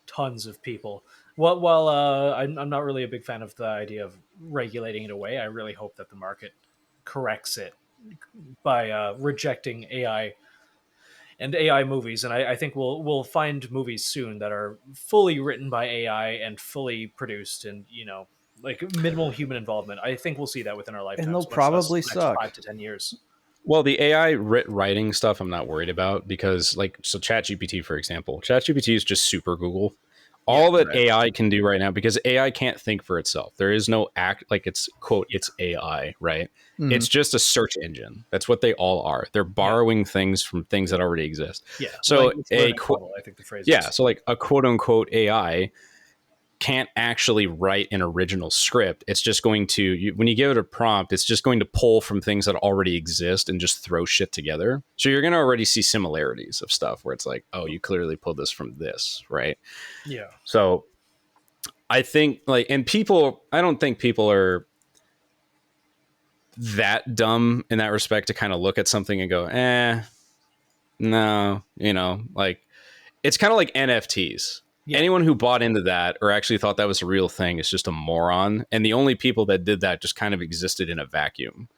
Speaker 2: tons of people. While I'm not really a big fan of the idea of regulating it away, I really hope that the market corrects it by rejecting AI and AI movies. And I think we'll find movies soon that are fully written by AI and fully produced and like minimal human involvement. I think we'll see that within our lifetime.
Speaker 1: And they'll probably suck.
Speaker 2: 5 to 10 years.
Speaker 3: Well, the AI writing stuff I'm not worried about because, like, so ChatGPT, for example, ChatGPT is just super Google. All that AI can do right now, because AI can't think for itself. There is no act, like it's quote, it's AI, right? It's just a search engine. That's what they all are. They're borrowing things from things that already exist.
Speaker 2: Yeah.
Speaker 3: So
Speaker 2: model, I think the phrase is.
Speaker 3: so like a quote unquote AI can't actually write an original script. It's just going to, when you give it a prompt, it's just going to pull from things that already exist and just throw shit together. So you're going to already see similarities of stuff where it's like, oh, you clearly pulled this from this, right?
Speaker 2: Yeah.
Speaker 3: So I think like, and people, I don't think people are that dumb in that respect to kind of look at something and go, no, like it's kind of like NFTs. Yeah. Anyone who bought into that or actually thought that was a real thing is just a moron. And the only people that did that just kind of existed in a vacuum.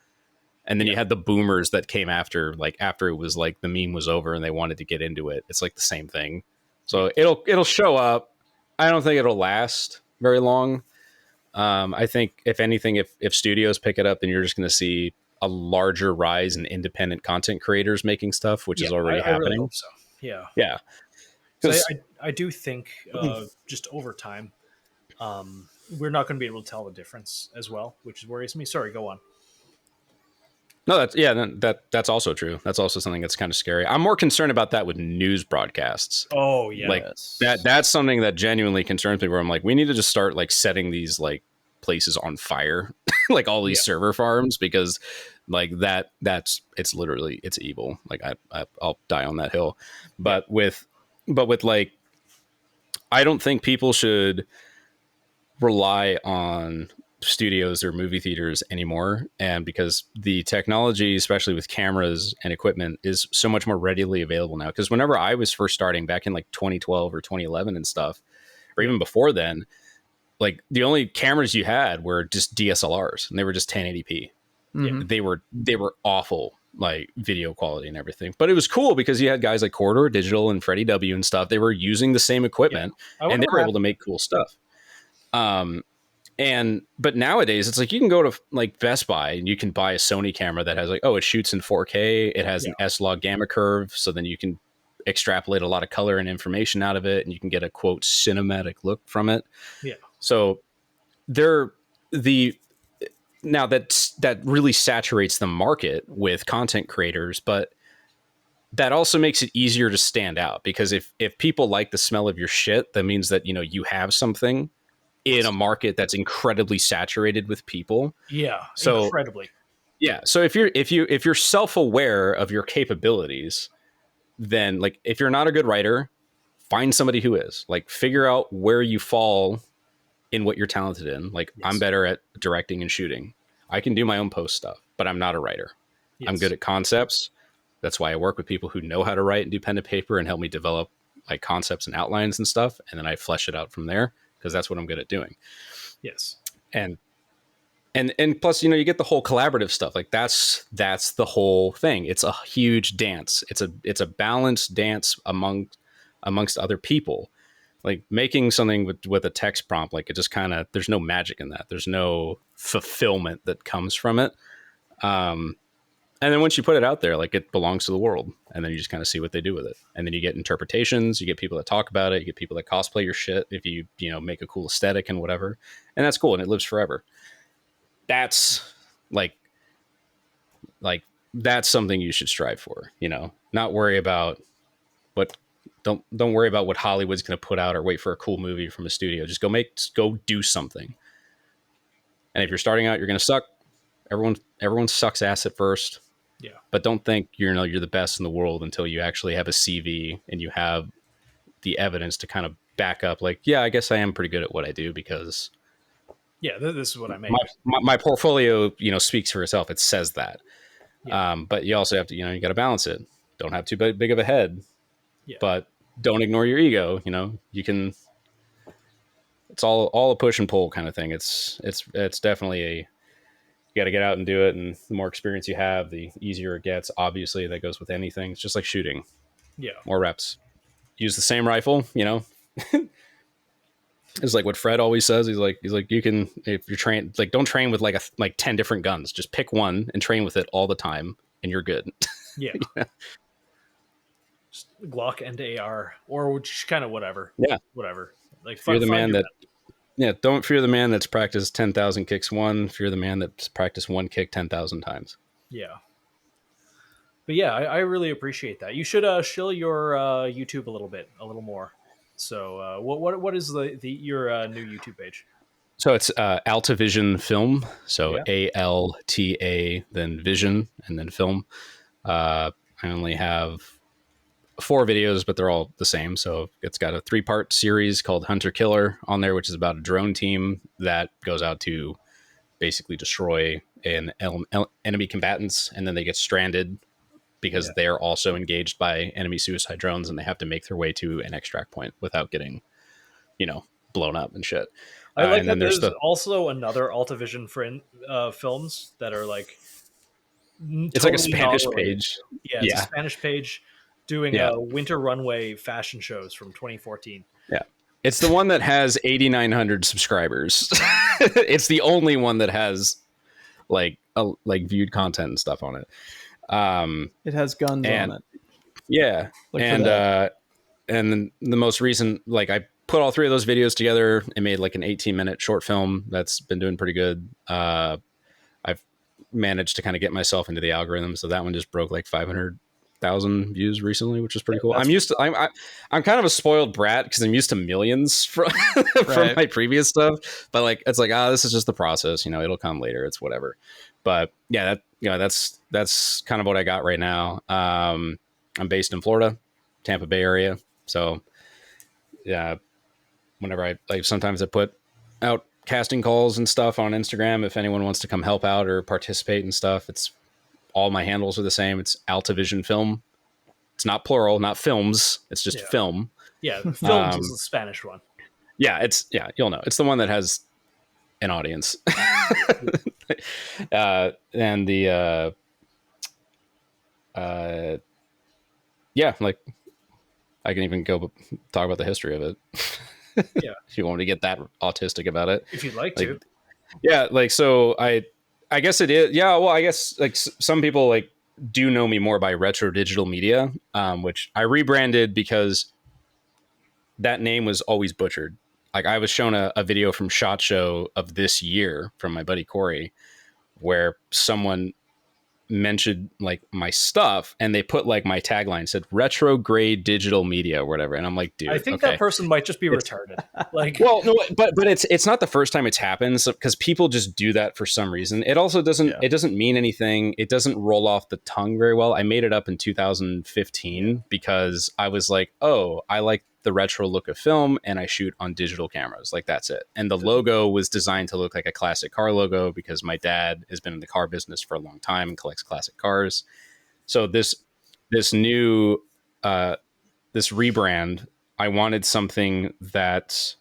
Speaker 3: And then you had the boomers that came after it was like the meme was over and they wanted to get into it. It's like the same thing. So it'll show up. I don't think it'll last very long. I think if anything, if studios pick it up, then you're just going to see a larger rise in independent content creators making stuff, which is already happening. I really hope
Speaker 2: so. Yeah.
Speaker 3: Yeah.
Speaker 2: I do think just over time, we're not going to be able to tell the difference as well, which worries me. Sorry, go on.
Speaker 3: No, that's also true. That's also something that's kind of scary. I'm more concerned about that with news broadcasts.
Speaker 2: Oh yeah,
Speaker 3: like that's something that genuinely concerns me. Where I'm like, we need to just start like setting these like places on fire, like all these server farms, because like it's literally it's evil. Like I'll die on that hill. But with like, I don't think people should rely on studios or movie theaters anymore, and because the technology, especially with cameras and equipment, is so much more readily available now. Because whenever I was first starting back in like 2012 or 2011 and stuff, or even before then, like the only cameras you had were just DSLRs and they were just 1080p. They were awful, like video quality and everything, but it was cool because you had guys like Corridor Digital and Freddie W and stuff. They were using the same equipment and they were able to make cool stuff. But nowadays it's like you can go to like Best Buy and you can buy a Sony camera that has like, oh, it shoots in 4K. It has an S-Log gamma curve. So then you can extrapolate a lot of color and information out of it and you can get a quote cinematic look from it.
Speaker 2: Yeah.
Speaker 3: So now that really saturates the market with content creators, but that also makes it easier to stand out, because if people like the smell of your shit, that means that, you have something in a market that's incredibly saturated with people.
Speaker 2: Yeah.
Speaker 3: So
Speaker 2: incredibly.
Speaker 3: Yeah. So if you're self-aware of your capabilities, then like, if you're not a good writer, find somebody who is. Like, figure out where you fall in what you're talented in. Like, I'm better at directing and shooting. I can do my own post stuff, but I'm not a writer. I'm good at concepts. That's why I work with people who know how to write and do pen to paper and help me develop like concepts and outlines and stuff. And then I flesh it out from there, because that's what I'm good at doing.
Speaker 2: Yes.
Speaker 3: And plus, you get the whole collaborative stuff. Like that's the whole thing. It's a huge dance. It's a balanced dance amongst other people. Like making something with a text prompt, like it just kind of, there's no magic in that. There's no fulfillment that comes from it. And then once you put it out there, like it belongs to the world, and then you just kind of see what they do with it. And then you get interpretations, you get people that talk about it, you get people that cosplay your shit if you make a cool aesthetic and whatever. And that's cool, and it lives forever. That's like that's something you should strive for, not worry about don't worry about what Hollywood's going to put out or wait for a cool movie from a studio. Just go do something. And if you're starting out, you're going to suck. Everyone sucks ass at first.
Speaker 2: Yeah.
Speaker 3: But don't think you're the best in the world until you actually have a CV and you have the evidence to kind of back up. Like, yeah, I guess I am pretty good at what I do, because
Speaker 2: this is what I make.
Speaker 3: My portfolio, speaks for itself. It says that. Yeah. But you also have to, you got to balance it. Don't have too big of a head, but don't ignore your ego. You can. It's all a push and pull kind of thing. It's definitely you got to get out and do it. And the more experience you have, the easier it gets. Obviously, that goes with anything. It's just like shooting.
Speaker 2: Yeah.
Speaker 3: More reps. Use the same rifle, It's like what Fred always says. He's like, you can, if you're trained, like, don't train with like 10 different guns. Just pick one and train with it all the time, and you're good.
Speaker 2: Yeah. Just Glock and AR, or just kind of whatever.
Speaker 3: Yeah.
Speaker 2: Whatever. Like,
Speaker 3: fear the man that.
Speaker 2: best.
Speaker 3: Yeah, don't fear the man that's practiced 10,000 kicks one. Fear the man that's practiced one kick 10,000 times.
Speaker 2: Yeah. But yeah, I really appreciate that. You should shill your YouTube a little more. So what is your new YouTube page?
Speaker 3: So it's Altavision Film. So
Speaker 2: Yeah.
Speaker 3: ALTA, then Vision, and then Film. I only have 4 videos, but they're all the same. So it's got a 3-part series called Hunter-Killer on there, which is about a drone team that goes out to basically destroy enemy combatants, and then they get stranded because they're also engaged by enemy suicide drones, and they have to make their way to an extract point without getting, blown up and shit.
Speaker 2: I like
Speaker 3: and
Speaker 2: that
Speaker 3: then there's
Speaker 2: also another Altavision films that are like
Speaker 3: it's like a
Speaker 2: totally not
Speaker 3: Spanish
Speaker 2: related.
Speaker 3: page.
Speaker 2: Yeah, it's a Spanish page doing winter runway fashion shows from 2014.
Speaker 3: Yeah. It's the one that has 8,900 subscribers. It's the only one that has like viewed content and stuff on it.
Speaker 1: It has guns on it.
Speaker 3: Yeah. And then the most recent, like, I put all 3 of those videos together and made like an 18-minute short film that's been doing pretty good. I've managed to kind of get myself into the algorithm, so that one just broke like 500,000 views recently, which is pretty cool. I'm kind of a spoiled brat because I'm used to millions from my previous stuff, but like it's like, this is just the process, it'll come later, it's whatever. But yeah, that's kind of what I got right now. I'm based in Florida, Tampa Bay area, so yeah, whenever sometimes I put out casting calls and stuff on Instagram, if anyone wants to come help out or participate and stuff, it's all my handles are the same. It's Altavision Film. It's not plural, not films. It's just film.
Speaker 2: Yeah, films is the Spanish one.
Speaker 3: Yeah, you'll know. It's the one that has an audience. And the like I can even go talk about the history of it.
Speaker 2: Yeah.
Speaker 3: If you want to get that autistic about it.
Speaker 2: If you'd like to.
Speaker 3: Yeah, so I guess it is. Yeah, well, I guess like some people like do know me more by Retro Digital Media, which I rebranded because that name was always butchered. Like I was shown a video from SHOT Show of this year from my buddy Corey, where someone mentioned like my stuff and they put like my tagline said retrograde digital media or whatever, and I'm like, dude,
Speaker 2: I think that person might just be retarded. Like,
Speaker 3: well, no, but it's not the first time it's happened, because people just do that for some reason. It also doesn't mean anything. It doesn't roll off the tongue very well. I made it up in 2015 because I was like, oh, I like the retro look of film and I shoot on digital cameras. Like that's it. And the logo was designed to look like a classic car logo because my dad has been in the car business for a long time and collects classic cars. So this new this rebrand, I wanted something that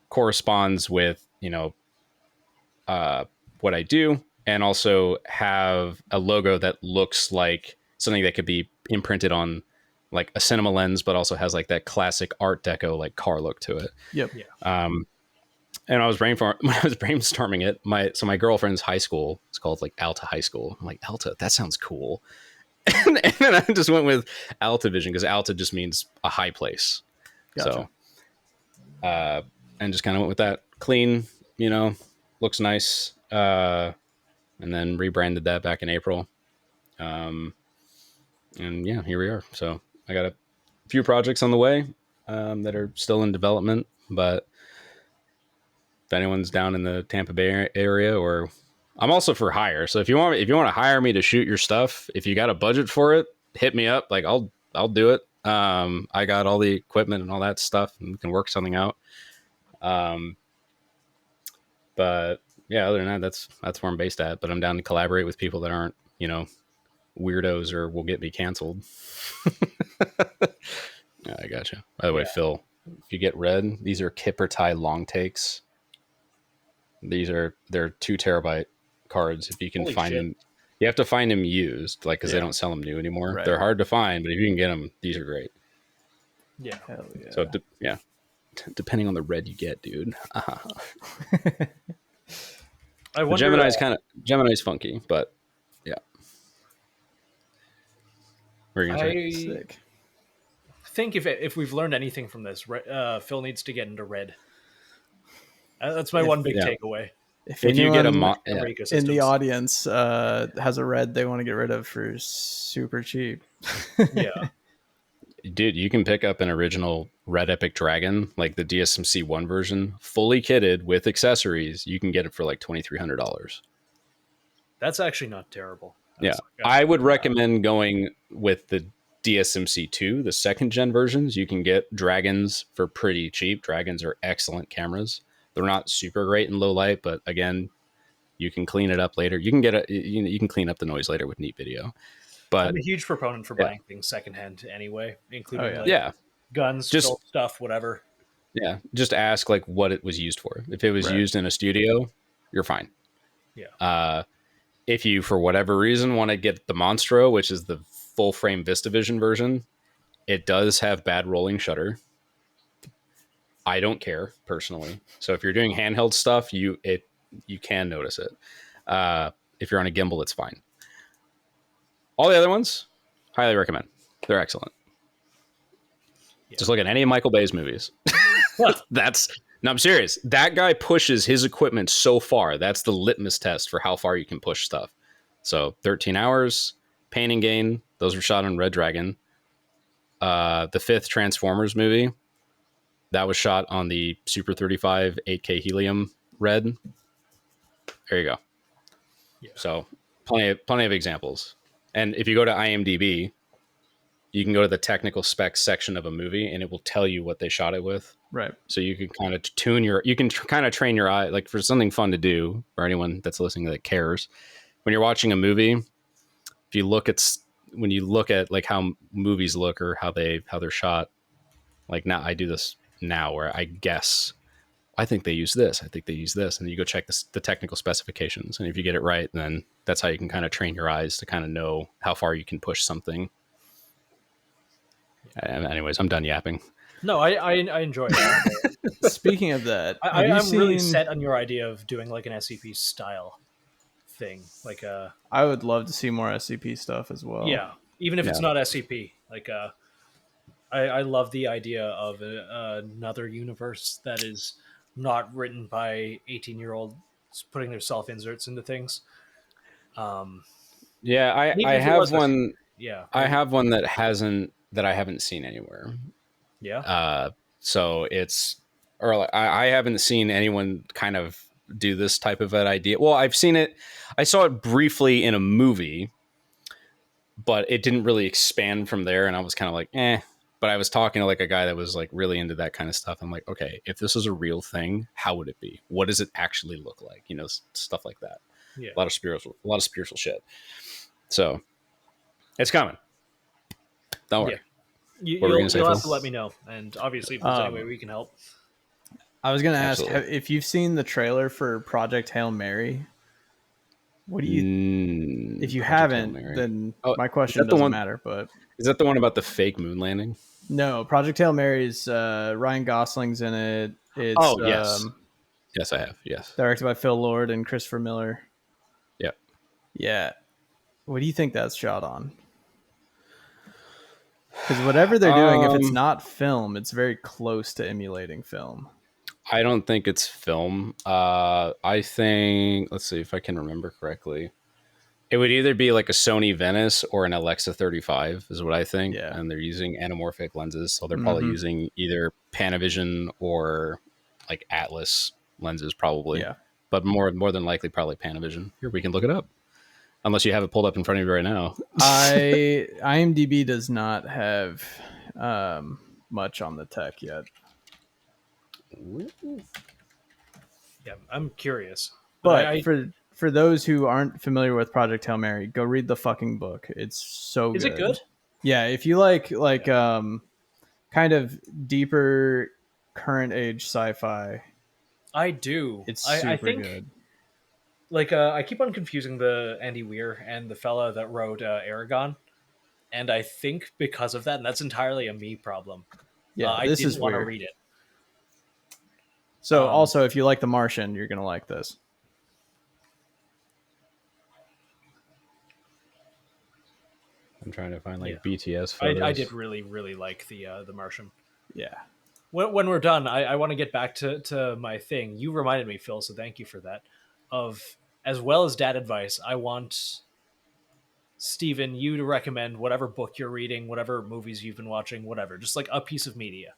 Speaker 3: corresponds with what I do, and also have a logo that looks like something that could be imprinted on like a cinema lens, but also has like that classic Art Deco like car look to it.
Speaker 1: Yep.
Speaker 3: Yeah. And I was brainstorming it. My girlfriend's high school is called like Alta High School. I'm like, Alta, that sounds cool. And then I just went with Altavision because Alta just means a high place. Gotcha. So, and just kind of went with that. Clean, looks nice. And then rebranded that back in April. And yeah, here we are. So I got a few projects on the way that are still in development, but if anyone's down in the Tampa Bay area, or I'm also for hire. So if you want to hire me to shoot your stuff, if you got a budget for it, hit me up. Like I'll do it. I got all the equipment and all that stuff, and we can work something out. But yeah, other than that, that's where I'm based at. But I'm down to collaborate with people that aren't, weirdos or will get me canceled. Yeah, I gotcha. By the way, Phil, if you get red, these are Kipper tie long takes. They're 2 terabyte cards. If you can find them, you have to find them used, like because they don't sell them new anymore. Right. They're hard to find, but if you can get them, these are great.
Speaker 2: Yeah.
Speaker 1: Hell yeah.
Speaker 3: So depending on the red you get, dude. I wonder. Gemini's funky, but yeah. What are you gonna say?
Speaker 2: Sick. I think if we've learned anything from this, Phil needs to get into red. That's my one big takeaway.
Speaker 1: If
Speaker 3: you get a
Speaker 1: in the audience has a red they want to get rid of for super cheap.
Speaker 2: Yeah.
Speaker 3: Dude, you can pick up an original Red Epic Dragon, like the DSMC 1 version, fully kitted with accessories. You can get it for like $2,300.
Speaker 2: That's actually not terrible.
Speaker 3: Yeah. I would recommend going with the DSMC 2, the second gen versions. You can get Dragons for pretty cheap. Dragons are excellent cameras. They're not super great in low light, but again, you can clean it up later. You can get you can clean up the noise later with neat video. But
Speaker 2: I'm a huge proponent for buying things secondhand anyway, including guns,
Speaker 3: just
Speaker 2: stuff, whatever.
Speaker 3: Yeah, just ask like what it was used for. If it was used in a studio, you're fine.
Speaker 2: Yeah.
Speaker 3: If you, for whatever reason, want to get the Monstro, which is the full frame VistaVision version, it does have bad rolling shutter. I don't care personally. So if you're doing handheld stuff, you can notice it. If you're on a gimbal, it's fine. All the other ones, highly recommend. They're excellent. Yeah. Just look at any of Michael Bay's movies. No, I'm serious. That guy pushes his equipment so far. That's the litmus test for how far you can push stuff. So 13 hours, Pain and Gain. Those were shot on Red Dragon. The fifth Transformers movie, that was shot on the Super 35 8K Helium Red. There you go. Yeah. So plenty of examples. And if you go to IMDb, you can go to the technical specs section of a movie and it will tell you what they shot it with.
Speaker 1: Right.
Speaker 3: So you can kind of kind of train your eye, like for something fun to do for anyone that's listening that cares. When you're watching a movie, if you look at, when you look at like how movies look or how they're shot, like now I do this now where I guess, I think they use this. I think they use this. And you go check the technical specifications. And if you get it right, then that's how you can kind of train your eyes to kind of know how far you can push something. Anyways, I'm done yapping.
Speaker 2: No, I enjoy it.
Speaker 1: Speaking of that,
Speaker 2: I'm really set on your idea of doing like an SCP style thing. Like
Speaker 1: I would love to see more SCP stuff as well.
Speaker 2: Yeah, even if it's not SCP. Like I love the idea of another universe that is not written by 18-year-olds putting their self-inserts into things.
Speaker 3: Yeah, I have one. Yeah, I have one that I haven't seen anywhere.
Speaker 2: Yeah.
Speaker 3: So it's, or I haven't seen anyone kind of do this type of an idea. Well, I've seen it. I saw it briefly in a movie, but it didn't really expand from there. And I was kind of like, eh. But I was talking to like a guy that was like really into that kind of stuff. I'm like, okay, if this is a real thing, how would it be? What does it actually look like? You know, stuff like that.
Speaker 2: Yeah.
Speaker 3: A lot of spiritual shit. So it's coming. Don't worry.
Speaker 2: Yeah. You'll have to let me know. And obviously, if there's any way we can help.
Speaker 1: I was going to ask if you've seen the trailer for Project Hail Mary. What do you? If you haven't, then my question doesn't matter. But
Speaker 3: is that the one about the fake moon landing?
Speaker 1: No, Project Hail Mary is Ryan Gosling's in it. It's,
Speaker 3: yes, yes, I have. Yes,
Speaker 1: directed by Phil Lord and Christopher Miller.
Speaker 3: Yeah,
Speaker 1: yeah. What do you think that's shot on? Because whatever they're doing, if it's not film, it's very close to emulating film.
Speaker 3: I don't think it's film. I think, let's see if I can remember correctly. It would either be like a Sony Venice or an Alexa 35 is what I think.
Speaker 1: Yeah.
Speaker 3: And they're using anamorphic lenses. So they're probably using either Panavision or like Atlas lenses probably.
Speaker 1: Yeah.
Speaker 3: But more than likely probably Panavision. Here, we can look it up. Unless you have it pulled up in front of you right now.
Speaker 1: IMDb does not have much on the tech yet.
Speaker 2: Yeah, I'm curious.
Speaker 1: But for those who aren't familiar with Project Hail Mary, go read the fucking book. It's so good.
Speaker 2: Is it good?
Speaker 1: Yeah, if you like kind of deeper current age sci-fi.
Speaker 2: I do.
Speaker 1: It's super
Speaker 2: I think,
Speaker 1: good.
Speaker 2: Like I keep on confusing the Andy Weir and the fella that wrote Aragon, and I think because of that, and that's entirely a me problem.
Speaker 1: Yeah,
Speaker 2: I didn't want to read it.
Speaker 1: So also, if you like The Martian, you're gonna like this.
Speaker 3: I'm trying to find BTS photos.
Speaker 2: I did really, really like the Martian.
Speaker 1: Yeah.
Speaker 2: when we're done, I want to get back to my thing. You reminded me, Phil, so thank you for that. Of as well as dad advice, I want Steven, you to recommend whatever book you're reading, whatever movies you've been watching, whatever, just like a piece of media.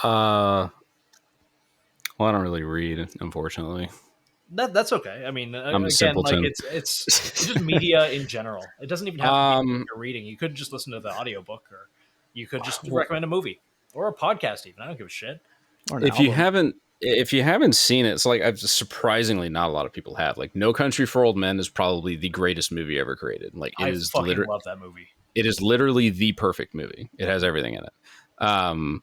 Speaker 3: Well, I don't really read, unfortunately.
Speaker 2: That's okay. I mean,
Speaker 3: I'm a
Speaker 2: again,
Speaker 3: simpleton.
Speaker 2: like it's just media in general. It doesn't even have to be a book you're reading. You could just listen to the audiobook, or you could just recommend a movie or a podcast. Even I don't give a shit.
Speaker 3: If you haven't seen it, it's like I've surprisingly not a lot of people have. Like No Country for Old Men is probably the greatest movie ever created. Like
Speaker 2: I fucking love that movie.
Speaker 3: It is literally the perfect movie. It has everything in it.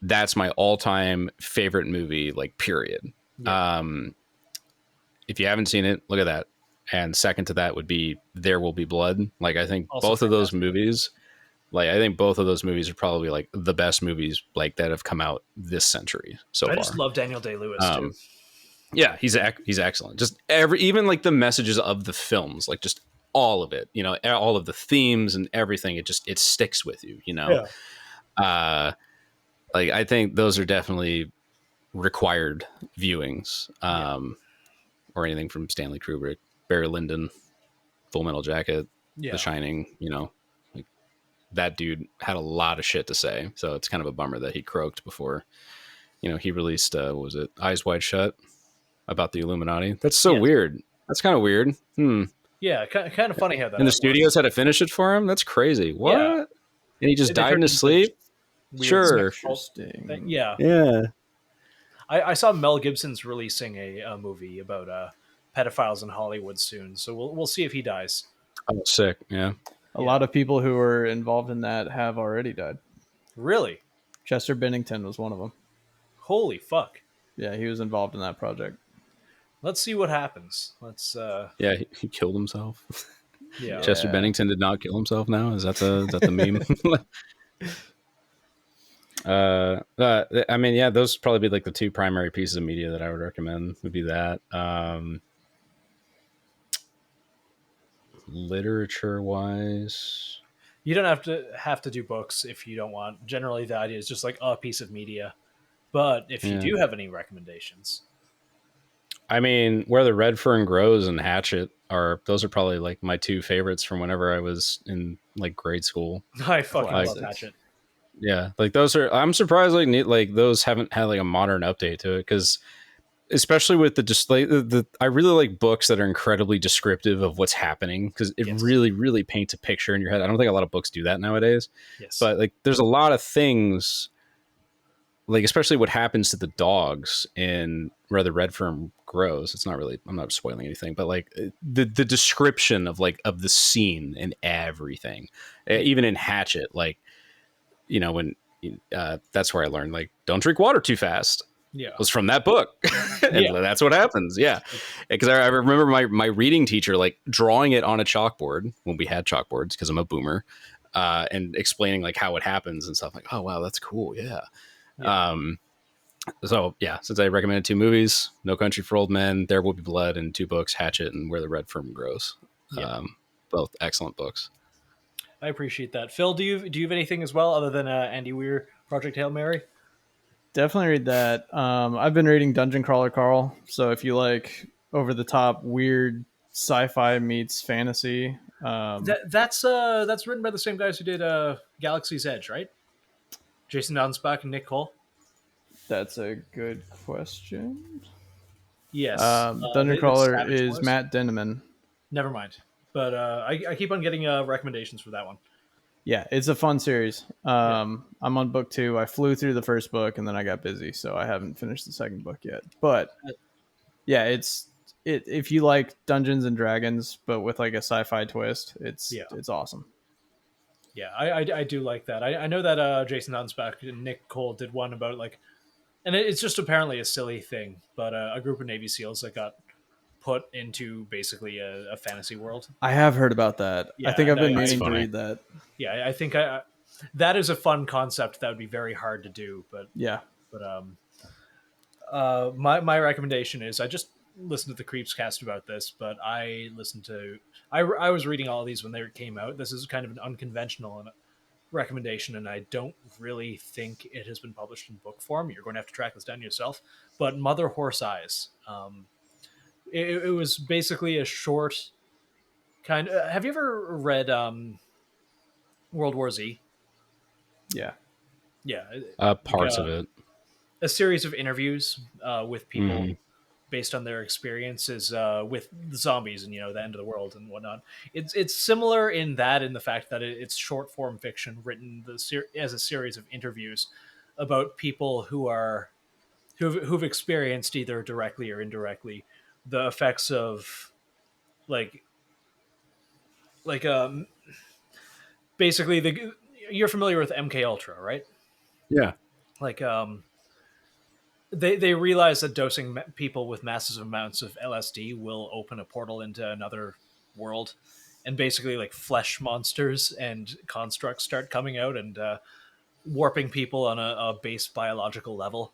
Speaker 3: That's my all-time favorite movie, like period. Yeah. If you haven't seen it, look at that. And second to that would be There Will Be Blood. Like I think also both of those movies, are probably like the best movies like that have come out this century so far.
Speaker 2: I just love Daniel Day-Lewis too.
Speaker 3: Yeah, he's excellent. Just even like the messages of the films, like just all of it, all of the themes and everything. It sticks with you, Yeah. Like I think those are definitely required viewings. Or anything from Stanley Kubrick, Barry Lyndon, Full Metal Jacket, The Shining, like that dude had a lot of shit to say. So it's kind of a bummer that he croaked before, he released, what was it? Eyes Wide Shut about the Illuminati. That's so weird. That's kind of weird.
Speaker 2: Yeah. Kind of funny how that.
Speaker 3: And the studios had to finish it for him. That's crazy. What? Yeah. And he just died in his sleep. Sure.
Speaker 2: Interesting. Yeah.
Speaker 3: Yeah.
Speaker 2: I saw Mel Gibson's releasing a movie about pedophiles in Hollywood soon, so we'll see if he dies.
Speaker 3: Oh, sick! Yeah,
Speaker 1: a lot of people who were involved in that have already died.
Speaker 2: Really?
Speaker 1: Chester Bennington was one of them.
Speaker 2: Holy fuck!
Speaker 1: Yeah, he was involved in that project.
Speaker 2: Let's see what happens. Let's.
Speaker 3: Yeah, he killed himself.
Speaker 2: Yeah,
Speaker 3: Chester Bennington did not kill himself. Now is that the meme? I mean, yeah, those would probably be like the two primary pieces of media that I would recommend. Would be that. Literature wise,
Speaker 2: you don't have to do books if you don't want. Generally, the idea is just like a piece of media. But if you do have any recommendations,
Speaker 3: I mean, Where the Red Fern Grows and Hatchet those are probably like my two favorites from whenever I was in like grade school.
Speaker 2: I fucking love Hatchet.
Speaker 3: Yeah, like those are. I'm surprised like those haven't had like a modern update to it, because especially with I really like books that are incredibly descriptive of what's happening, because it really, really paints a picture in your head. I don't think a lot of books do that nowadays.
Speaker 2: Yes,
Speaker 3: but like there's a lot of things, like especially what happens to the dogs in Where the Red Fern Grows. It's not really. I'm not spoiling anything, but like the description of the scene and everything, even in Hatchet, like. When that's where I learned, like, don't drink water too fast.
Speaker 2: Yeah,
Speaker 3: was from that book. And that's what happens. Yeah, because I remember my reading teacher like drawing it on a chalkboard when we had chalkboards, because I'm a boomer, and explaining like how it happens and stuff. Like, oh wow, that's cool. Yeah. So yeah, since I recommended two movies, No Country for Old Men, There Will Be Blood, and two books, Hatchet and Where the Red Fern Grows. Both excellent books.
Speaker 2: I appreciate that. Phil, do you have anything as well other than Andy Weir, Project Hail Mary?
Speaker 1: Definitely read that. I've been reading Dungeon Crawler Carl. So if you like over the top weird sci-fi meets fantasy,
Speaker 2: that's written by the same guys who did Galaxy's Edge, right? Jason Downsbach and Nick Cole.
Speaker 1: That's a good question.
Speaker 2: Yes,
Speaker 1: Dungeon Crawler is Matt Denneman.
Speaker 2: Never mind. But I keep on getting recommendations for that one.
Speaker 1: Yeah, it's a fun series. I'm on book 2. I flew through the first book and then I got busy, so I haven't finished the second book yet. But yeah, if you like Dungeons and Dragons, but with like a sci-fi twist, it's awesome.
Speaker 2: Yeah, I do like that. I know that Jason Downsbach and Nick Cole did one about like, and it's just apparently a silly thing, but a group of Navy SEALs that got put into basically a fantasy world.
Speaker 1: I have heard about that. I think I've been meaning to read that.
Speaker 2: Yeah, I think that is a fun concept that would be very hard to do. But my recommendation is, I just listened to the Creeps cast about this, but I was reading all of these when they came out. This is kind of an unconventional recommendation, and I don't really think it has been published in book form. You're going to have to track this down yourself. But Mother Horse Eyes. It was basically a short kind of. Have you ever read World War Z?
Speaker 1: Yeah.
Speaker 2: Yeah,
Speaker 3: Parts of it.
Speaker 2: A series of interviews with people based on their experiences with the zombies and the end of the world and whatnot. It's similar in the fact that it's short form fiction written as a series of interviews about people who've experienced either directly or indirectly the effects of like like basically you're familiar with MK Ultra, right?
Speaker 3: Yeah.
Speaker 2: Like they realize that dosing people with massive amounts of LSD will open a portal into another world, and basically like flesh monsters and constructs start coming out and warping people on a base biological level.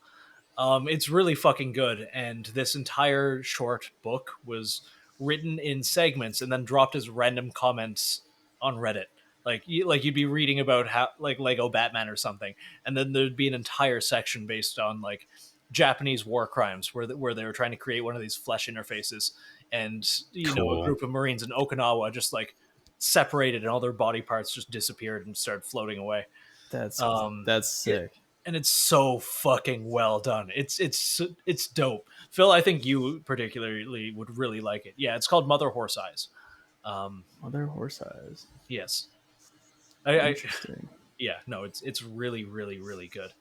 Speaker 2: It's really fucking good, and this entire short book was written in segments and then dropped as random comments on Reddit. Like you'd be reading about how like Lego Batman or something, and then there'd be an entire section based on like Japanese war crimes where they were trying to create one of these flesh interfaces, and a
Speaker 3: Cool.
Speaker 2: group of Marines in Okinawa just like separated and all their body parts just disappeared and started floating away.
Speaker 1: That's
Speaker 2: Yeah,
Speaker 1: sick.
Speaker 2: and it's so fucking well done. It's dope. Phil, I think you particularly would really like it. Yeah, it's called Mother Horse Eyes.
Speaker 1: Mother Horse Eyes.
Speaker 2: Yes,
Speaker 1: Interesting.
Speaker 2: yeah, no, it's really really really good.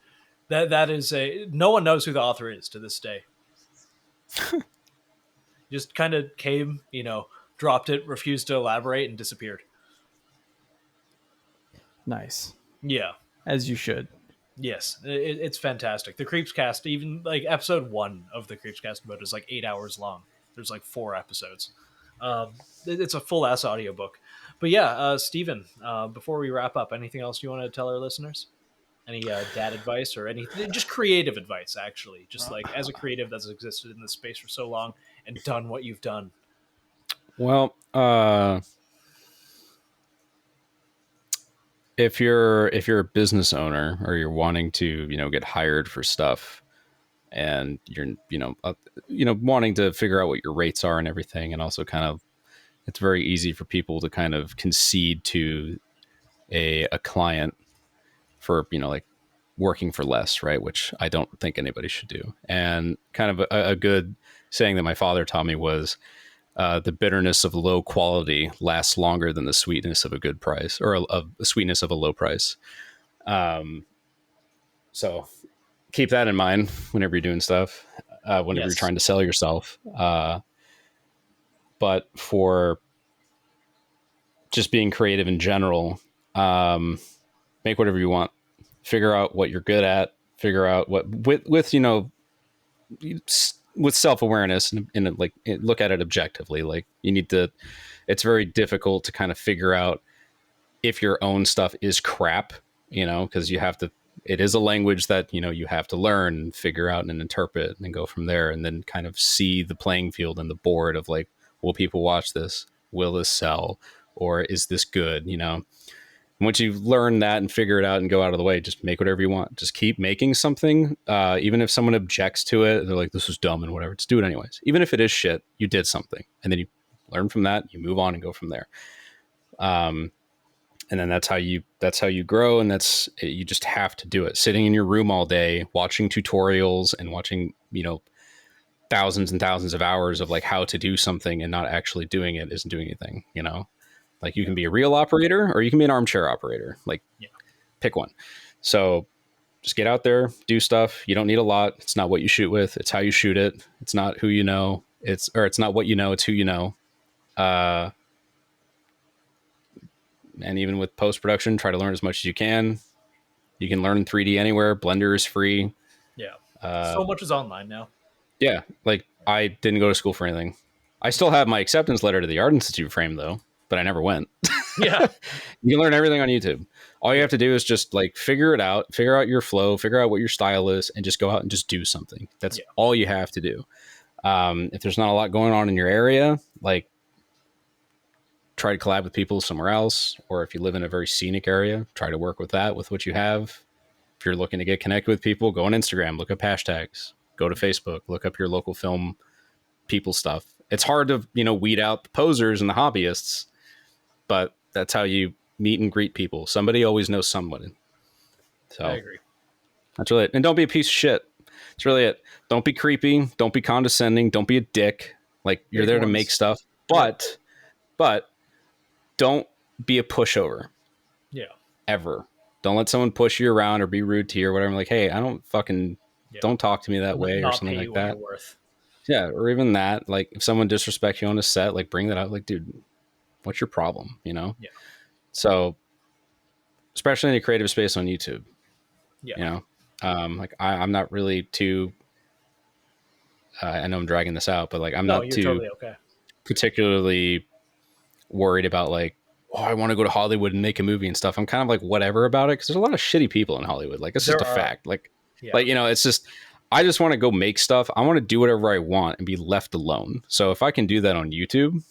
Speaker 2: That is no one knows who the author is to this day. Just kind of came, dropped it, refused to elaborate, and disappeared.
Speaker 1: Nice.
Speaker 2: Yeah.
Speaker 1: As you should.
Speaker 2: Yes, it's fantastic. The Creeps Cast, even like episode 1 of the Creeps Cast about is like 8 hours long. There's like 4 episodes. It's a full ass audiobook. But yeah, Steven, before we wrap up, anything else you want to tell our listeners? Any dad advice or anything? Just creative advice, actually. Just like as a creative that's existed in this space for so long and done what you've done.
Speaker 3: Well, if you're a business owner or you're wanting to get hired for stuff, and you're wanting to figure out what your rates are and everything, and also kind of it's very easy for people to kind of concede to a client for like working for less, right? Which I don't think anybody should do. And kind of a good saying that my father taught me was, the bitterness of low quality lasts longer than the sweetness of a good price, or the sweetness of a low price. So keep that in mind whenever you're doing stuff, whenever you're trying to sell yourself. But for just being creative in general, make whatever you want. Figure out what you're good at. Figure out what with self-awareness and like look at it objectively. Like you need to. It's very difficult to kind of figure out if your own stuff is crap, because you have to. It is a language that you have to learn, and figure out, and interpret, and go from there, and then kind of see the playing field and the board of like, will people watch this? Will this sell? Or is this good? Once you learn that and figure it out and go out of the way, just make whatever you want. Just keep making something. Even if someone objects to it, they're like, this is dumb and whatever, just do it anyways. Even if it is shit, you did something. And then you learn from that, you move on and go from there. And then that's how you grow. And you just have to do it. Sitting in your room all day, watching tutorials and watching, thousands and thousands of hours of like how to do something and not actually doing it isn't doing anything, Like you can be a real operator or you can be an armchair operator. Like pick one. So just get out there, do stuff. You don't need a lot. It's not what you shoot with. It's how you shoot it. It's not who you know. It's not what you know. It's who you know. And even with post-production, try to learn as much as you can. You can learn 3D anywhere. Blender is free.
Speaker 2: Yeah. So much is online now.
Speaker 3: Yeah. Like I didn't go to school for anything. I still have my acceptance letter to the Art Institute frame though, but I never went.
Speaker 2: Yeah.
Speaker 3: You can learn everything on YouTube. All you have to do is just like figure it out, figure out your flow, figure out what your style is, and just go out and just do something. That's all you have to do. If there's not a lot going on in your area, like try to collab with people somewhere else, or if you live in a very scenic area, try to work with that with what you have. If you're looking to get connected with people, go on Instagram, look up hashtags, go to Facebook, look up your local film people stuff. It's hard to, weed out the posers and the hobbyists, but that's how you meet and greet people. Somebody always knows somebody. So
Speaker 2: I agree.
Speaker 3: That's really it. And don't be a piece of shit. That's really it. Don't be creepy. Don't be condescending. Don't be a dick. Like, you're there to make stuff, but don't be a pushover.
Speaker 2: Yeah.
Speaker 3: Ever. Don't let someone push you around or be rude to you or whatever. I'm like, hey, I don't fucking, don't talk to me that way or something like that. Yeah. Or even that, like, if someone disrespects you on a set, like, bring that up. Like, dude, what's your problem? Yeah. So, especially in a creative space on YouTube. Yeah. Like, I'm not really too, I know I'm dragging this out, but like, I'm not too
Speaker 2: totally okay.
Speaker 3: particularly worried about like, oh, I want to go to Hollywood and make a movie and stuff. I'm kind of like whatever about it, because there's a lot of shitty people in Hollywood. Like, it's just a fact. Like, it's just, I just want to go make stuff. I want to do whatever I want and be left alone. So if I can do that on YouTube,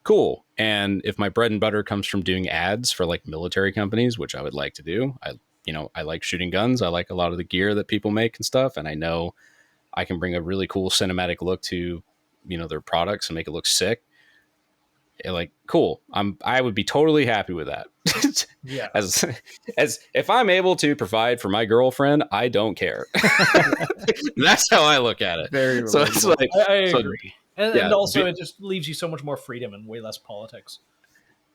Speaker 3: cool. And if my bread and butter comes from doing ads for like military companies, which I would like to do, I like shooting guns. I like a lot of the gear that people make and stuff. And I know I can bring a really cool cinematic look to, their products and make it look sick. Like, cool. I would be totally happy with that.
Speaker 2: Yeah.
Speaker 3: As if I'm able to provide for my girlfriend, I don't care. That's how I look at it.
Speaker 1: Very
Speaker 3: so it's like,
Speaker 2: I agree. And also it just leaves you so much more freedom and way less politics.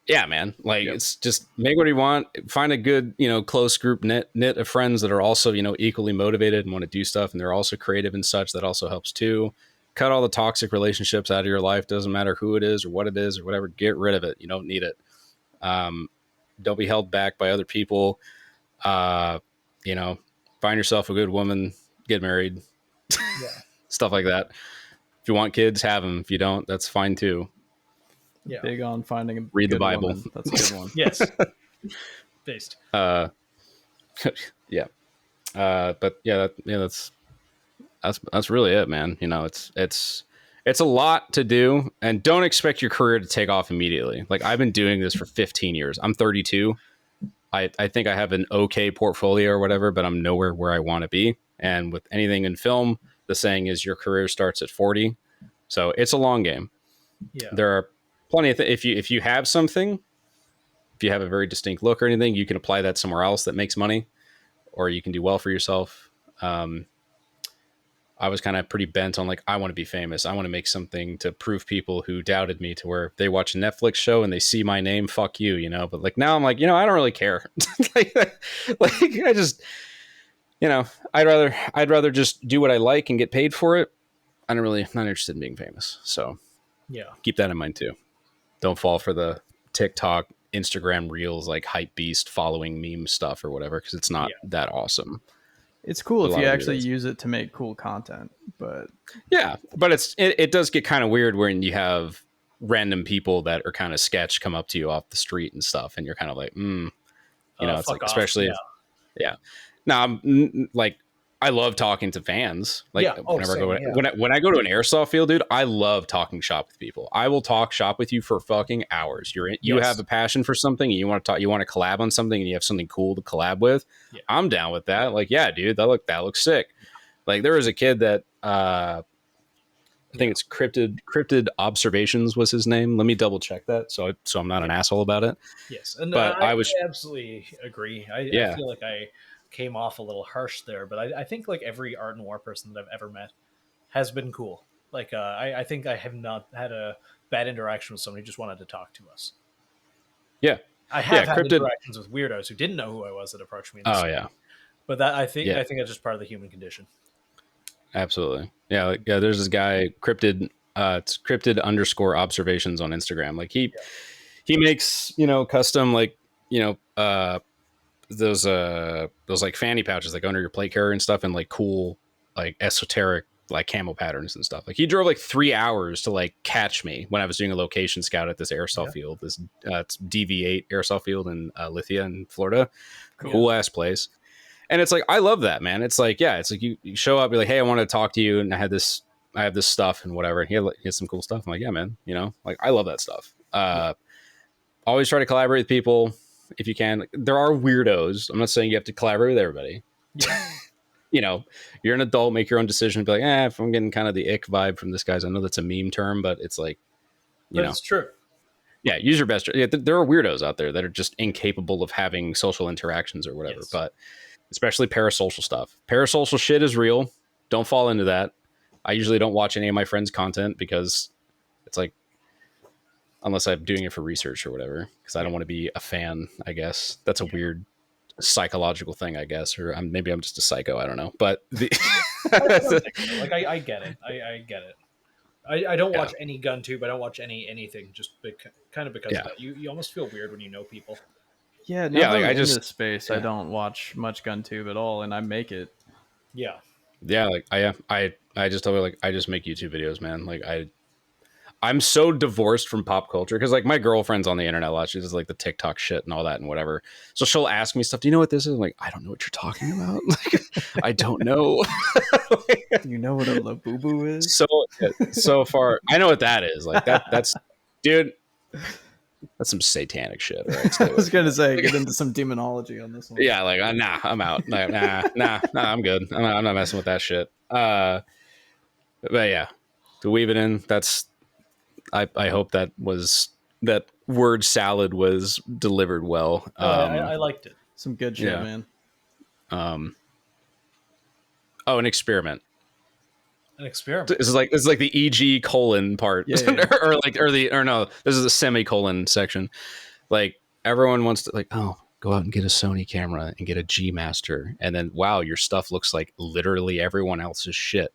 Speaker 3: Yeah, man. Like, it's just make what you want. Find a good, close group knit of friends that are also, equally motivated and want to do stuff. And they're also creative and such. That also helps too. Cut all the toxic relationships out of your life. Doesn't matter who it is or what it is or whatever. Get rid of it. You don't need it. Don't be held back by other people. Find yourself a good woman, get married, stuff like that. If you want kids, have them. If you don't, that's fine too.
Speaker 1: Yeah. Big on finding a
Speaker 3: read
Speaker 1: good
Speaker 3: the Bible.
Speaker 1: Woman. That's a good one.
Speaker 2: Yes. Based.
Speaker 3: Yeah. But yeah, that's really it, man. It's a lot to do, and don't expect your career to take off immediately. Like, I've been doing this for 15 years. I'm 32. I think I have an okay portfolio or whatever, but I'm nowhere where I want to be. And with anything in film, the saying is your career starts at 40. So it's a long game.
Speaker 2: Yeah.
Speaker 3: There are plenty of if you have something, if you have a very distinct look or anything, you can apply that somewhere else that makes money, or you can do well for yourself. I was kind of pretty bent on like, I want to be famous. I want to make something to prove people who doubted me to where they watch a Netflix show and they see my name, fuck you, But like, now I'm like, I don't really care. like I just, I'd rather just do what I like and get paid for it. I'm not interested in being famous. So
Speaker 2: yeah,
Speaker 3: keep that in mind too. Don't fall for the TikTok, Instagram reels, like hype beast following meme stuff or whatever, because it's not that awesome.
Speaker 1: It's cool if you actually use it to make cool content, but
Speaker 3: it does get kind of weird when you have random people that are kind of sketch come up to you off the street and stuff, and you're kind of like, it's like, especially Now, I'm like, I love talking to fans. Like, when I go to an airsoft field, dude, I love talking shop with people. I will talk shop with you for fucking hours. You have a passion for something, and you want to collab on something, and you have something cool to collab with. Yeah. I'm down with that. Like, yeah, dude, that looks sick. Like, there was a kid that I think it's Cryptid Observations was his name. Let me double check that so I'm not an asshole about it.
Speaker 2: Yes, and
Speaker 3: but
Speaker 2: I absolutely agree. I feel like I came off a little harsh there, but I think like every art noir person that I've ever met has been cool. Like, I think I have not had a bad interaction with somebody who just wanted to talk to us.
Speaker 3: Yeah.
Speaker 2: I have had interactions with weirdos who didn't know who I was that approached me.
Speaker 3: Yeah.
Speaker 2: But that I think that's just part of the human condition.
Speaker 3: Absolutely. Yeah. There's this guy, Cryptid, it's Cryptid_observations on Instagram. Like, he makes, custom, like, those like fanny pouches like under your plate carrier and stuff, and like cool like esoteric like camo patterns and stuff. Like, he drove like 3 hours to like catch me when I was doing a location scout at this airsoft field, this it's DV8 airsoft field in Lithia in Florida. Cool ass place. And it's like, I love that, man. It's like, it's like you show up, you're like, hey, I want to talk to you, and I have this stuff and whatever, and he has some cool stuff. I'm like, yeah, man, like, I love that stuff. always try to collaborate with people if you can. There are weirdos. I'm not saying you have to collaborate with everybody. Yeah. You know, you're an adult, make your own decision. Be like, if I'm getting kind of the ick vibe from this guy's, I know that's a meme term, but it's like, you know,
Speaker 2: it's true.
Speaker 3: Yeah, use your best. Yeah, there are weirdos out there that are just incapable of having social interactions or whatever. Yes. But especially parasocial stuff. Parasocial shit is real. Don't fall into that. I usually don't watch any of my friends' content because it's like, unless I'm doing it for research or whatever, because I don't want to be a fan, I guess. That's a weird psychological thing, I guess. Or maybe I'm just a psycho. I don't know. But
Speaker 2: like I get it. I get it. I don't watch any GunTube. I don't watch anything just kind of because of that. You almost feel weird when you know people.
Speaker 1: Yeah, now that I'm in this space, I don't watch much GunTube at all, and I make it.
Speaker 2: Yeah.
Speaker 3: Yeah, like I just tell her, like, I just make YouTube videos, man. Like I'm so divorced from pop culture because like my girlfriend's on the internet a lot. She does like the TikTok shit and all that and whatever. So she'll ask me stuff. Do you know what this is? I'm like, I don't know what you're talking about. Like, I don't know.
Speaker 1: Do you know what a labubu is?
Speaker 3: So far, I know what that is. Like that's dude. That's some satanic shit, right?
Speaker 1: I was gonna say, get into some demonology on this one.
Speaker 3: Yeah, like nah, I'm out. Nah, I'm good. I'm not messing with that shit. But yeah, to weave it in, that's. I hope that word salad was delivered well.
Speaker 2: I liked it.
Speaker 1: Some good shit, man.
Speaker 3: An experiment.
Speaker 2: An experiment.
Speaker 3: This is like the EG colon part,
Speaker 1: yeah.
Speaker 3: no, this is the semicolon section. Like everyone wants to go out and get a Sony camera and get a G Master, and then wow, your stuff looks like literally everyone else's shit.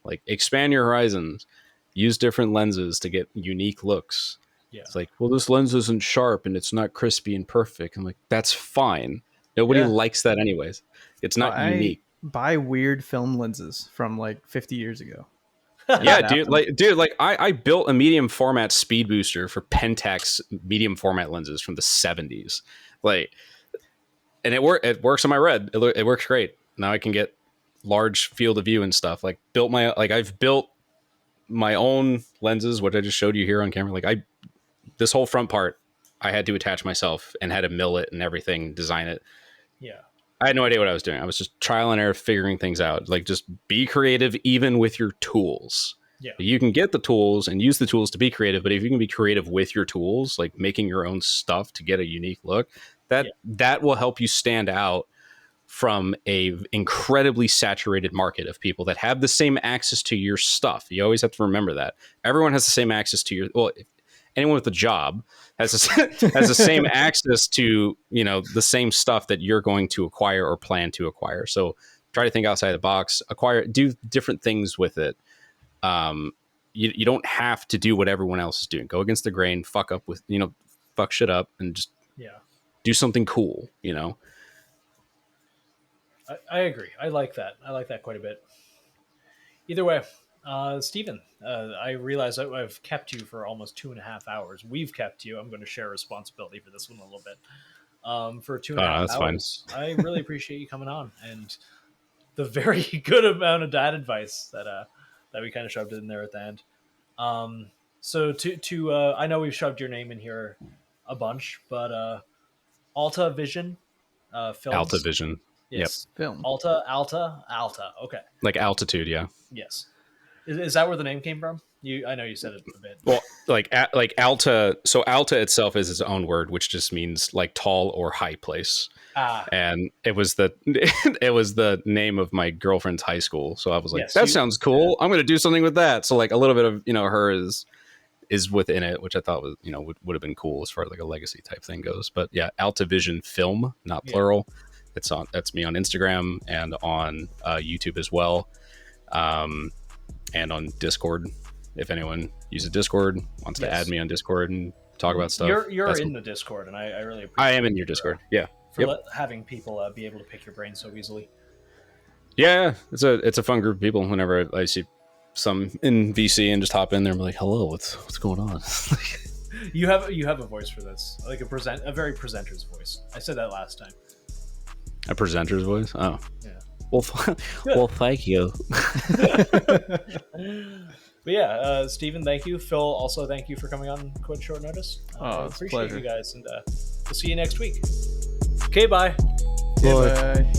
Speaker 3: Like expand your horizons, use different lenses to get unique looks. Yeah. It's like, well, this lens isn't sharp and it's not crispy and perfect. I'm like, that's fine. Nobody likes that anyways. It's not unique.
Speaker 1: Buy weird film lenses from like 50 years ago.
Speaker 3: Yeah, dude. I built a medium format speed booster for Pentax medium format lenses from the 70s. Like, and it works on my Red. It works great. Now I can get large field of view and stuff. Like I've built my own lenses, what I just showed you here on camera. Like this whole front part, I had to attach myself and had to mill it and everything, design it.
Speaker 2: Yeah.
Speaker 3: I had no idea what I was doing. I was just trial and error, figuring things out. Like, just be creative, even with your tools. Yeah. You can get the tools and use the tools to be creative, but if you can be creative with your tools, like making your own stuff to get a unique look, that will help you stand out from a incredibly saturated market of people that have the same access to your stuff. You always have to remember that. Everyone has the same access to anyone with a job has the same access to, the same stuff that you're going to acquire or plan to acquire. So try to think outside the box, do different things with it. You don't have to do what everyone else is doing. Go against the grain, fuck shit up and just do something cool,
Speaker 2: I agree. I like that. I like that quite a bit. Either way, Stephen, I realize I've kept you for almost 2.5 hours. We've kept you. I'm going to share responsibility for this one a little bit. For 2.5 hours. Fine. I really appreciate you coming on and the very good amount of dad advice that we kind of shoved in there at the end. So I know we've shoved your name in here a bunch, but Alta Vision Films.
Speaker 3: Alta Vision.
Speaker 2: Yes.
Speaker 3: Yep.
Speaker 2: Film. Alta. Okay.
Speaker 3: Like altitude, yeah.
Speaker 2: Yes. Is that where the name came from? I know you said it a bit.
Speaker 3: Well, like Alta. So Alta itself is its own word, which just means like tall or high place. And it was the name of my girlfriend's high school. So I was like, that sounds cool. I'm going to do something with that. So like a little bit of her is within it, which I thought was would have been cool as far as like a legacy type thing goes. But yeah, Alta Vision Film, not plural. That's me on Instagram and on YouTube as well, and on Discord. If anyone uses Discord, wants to add me on Discord and talk about stuff.
Speaker 2: You're in the Discord, and I really appreciate
Speaker 3: I am in your Discord. Yeah,
Speaker 2: for having people be able to pick your brain so easily.
Speaker 3: Yeah, it's a fun group of people. Whenever I see some in VC and just hop in there and be like, "Hello, what's going on?"
Speaker 2: You have a voice for this, like a very presenter's voice. I said that last time.
Speaker 3: A presenter's voice? Oh.
Speaker 2: Yeah.
Speaker 5: Well, well, thank you.
Speaker 2: But yeah, Stephen, thank you. Phil, also thank you for coming on quite short notice. I appreciate you guys, and we'll see you next week. Okay, bye.
Speaker 1: Bye.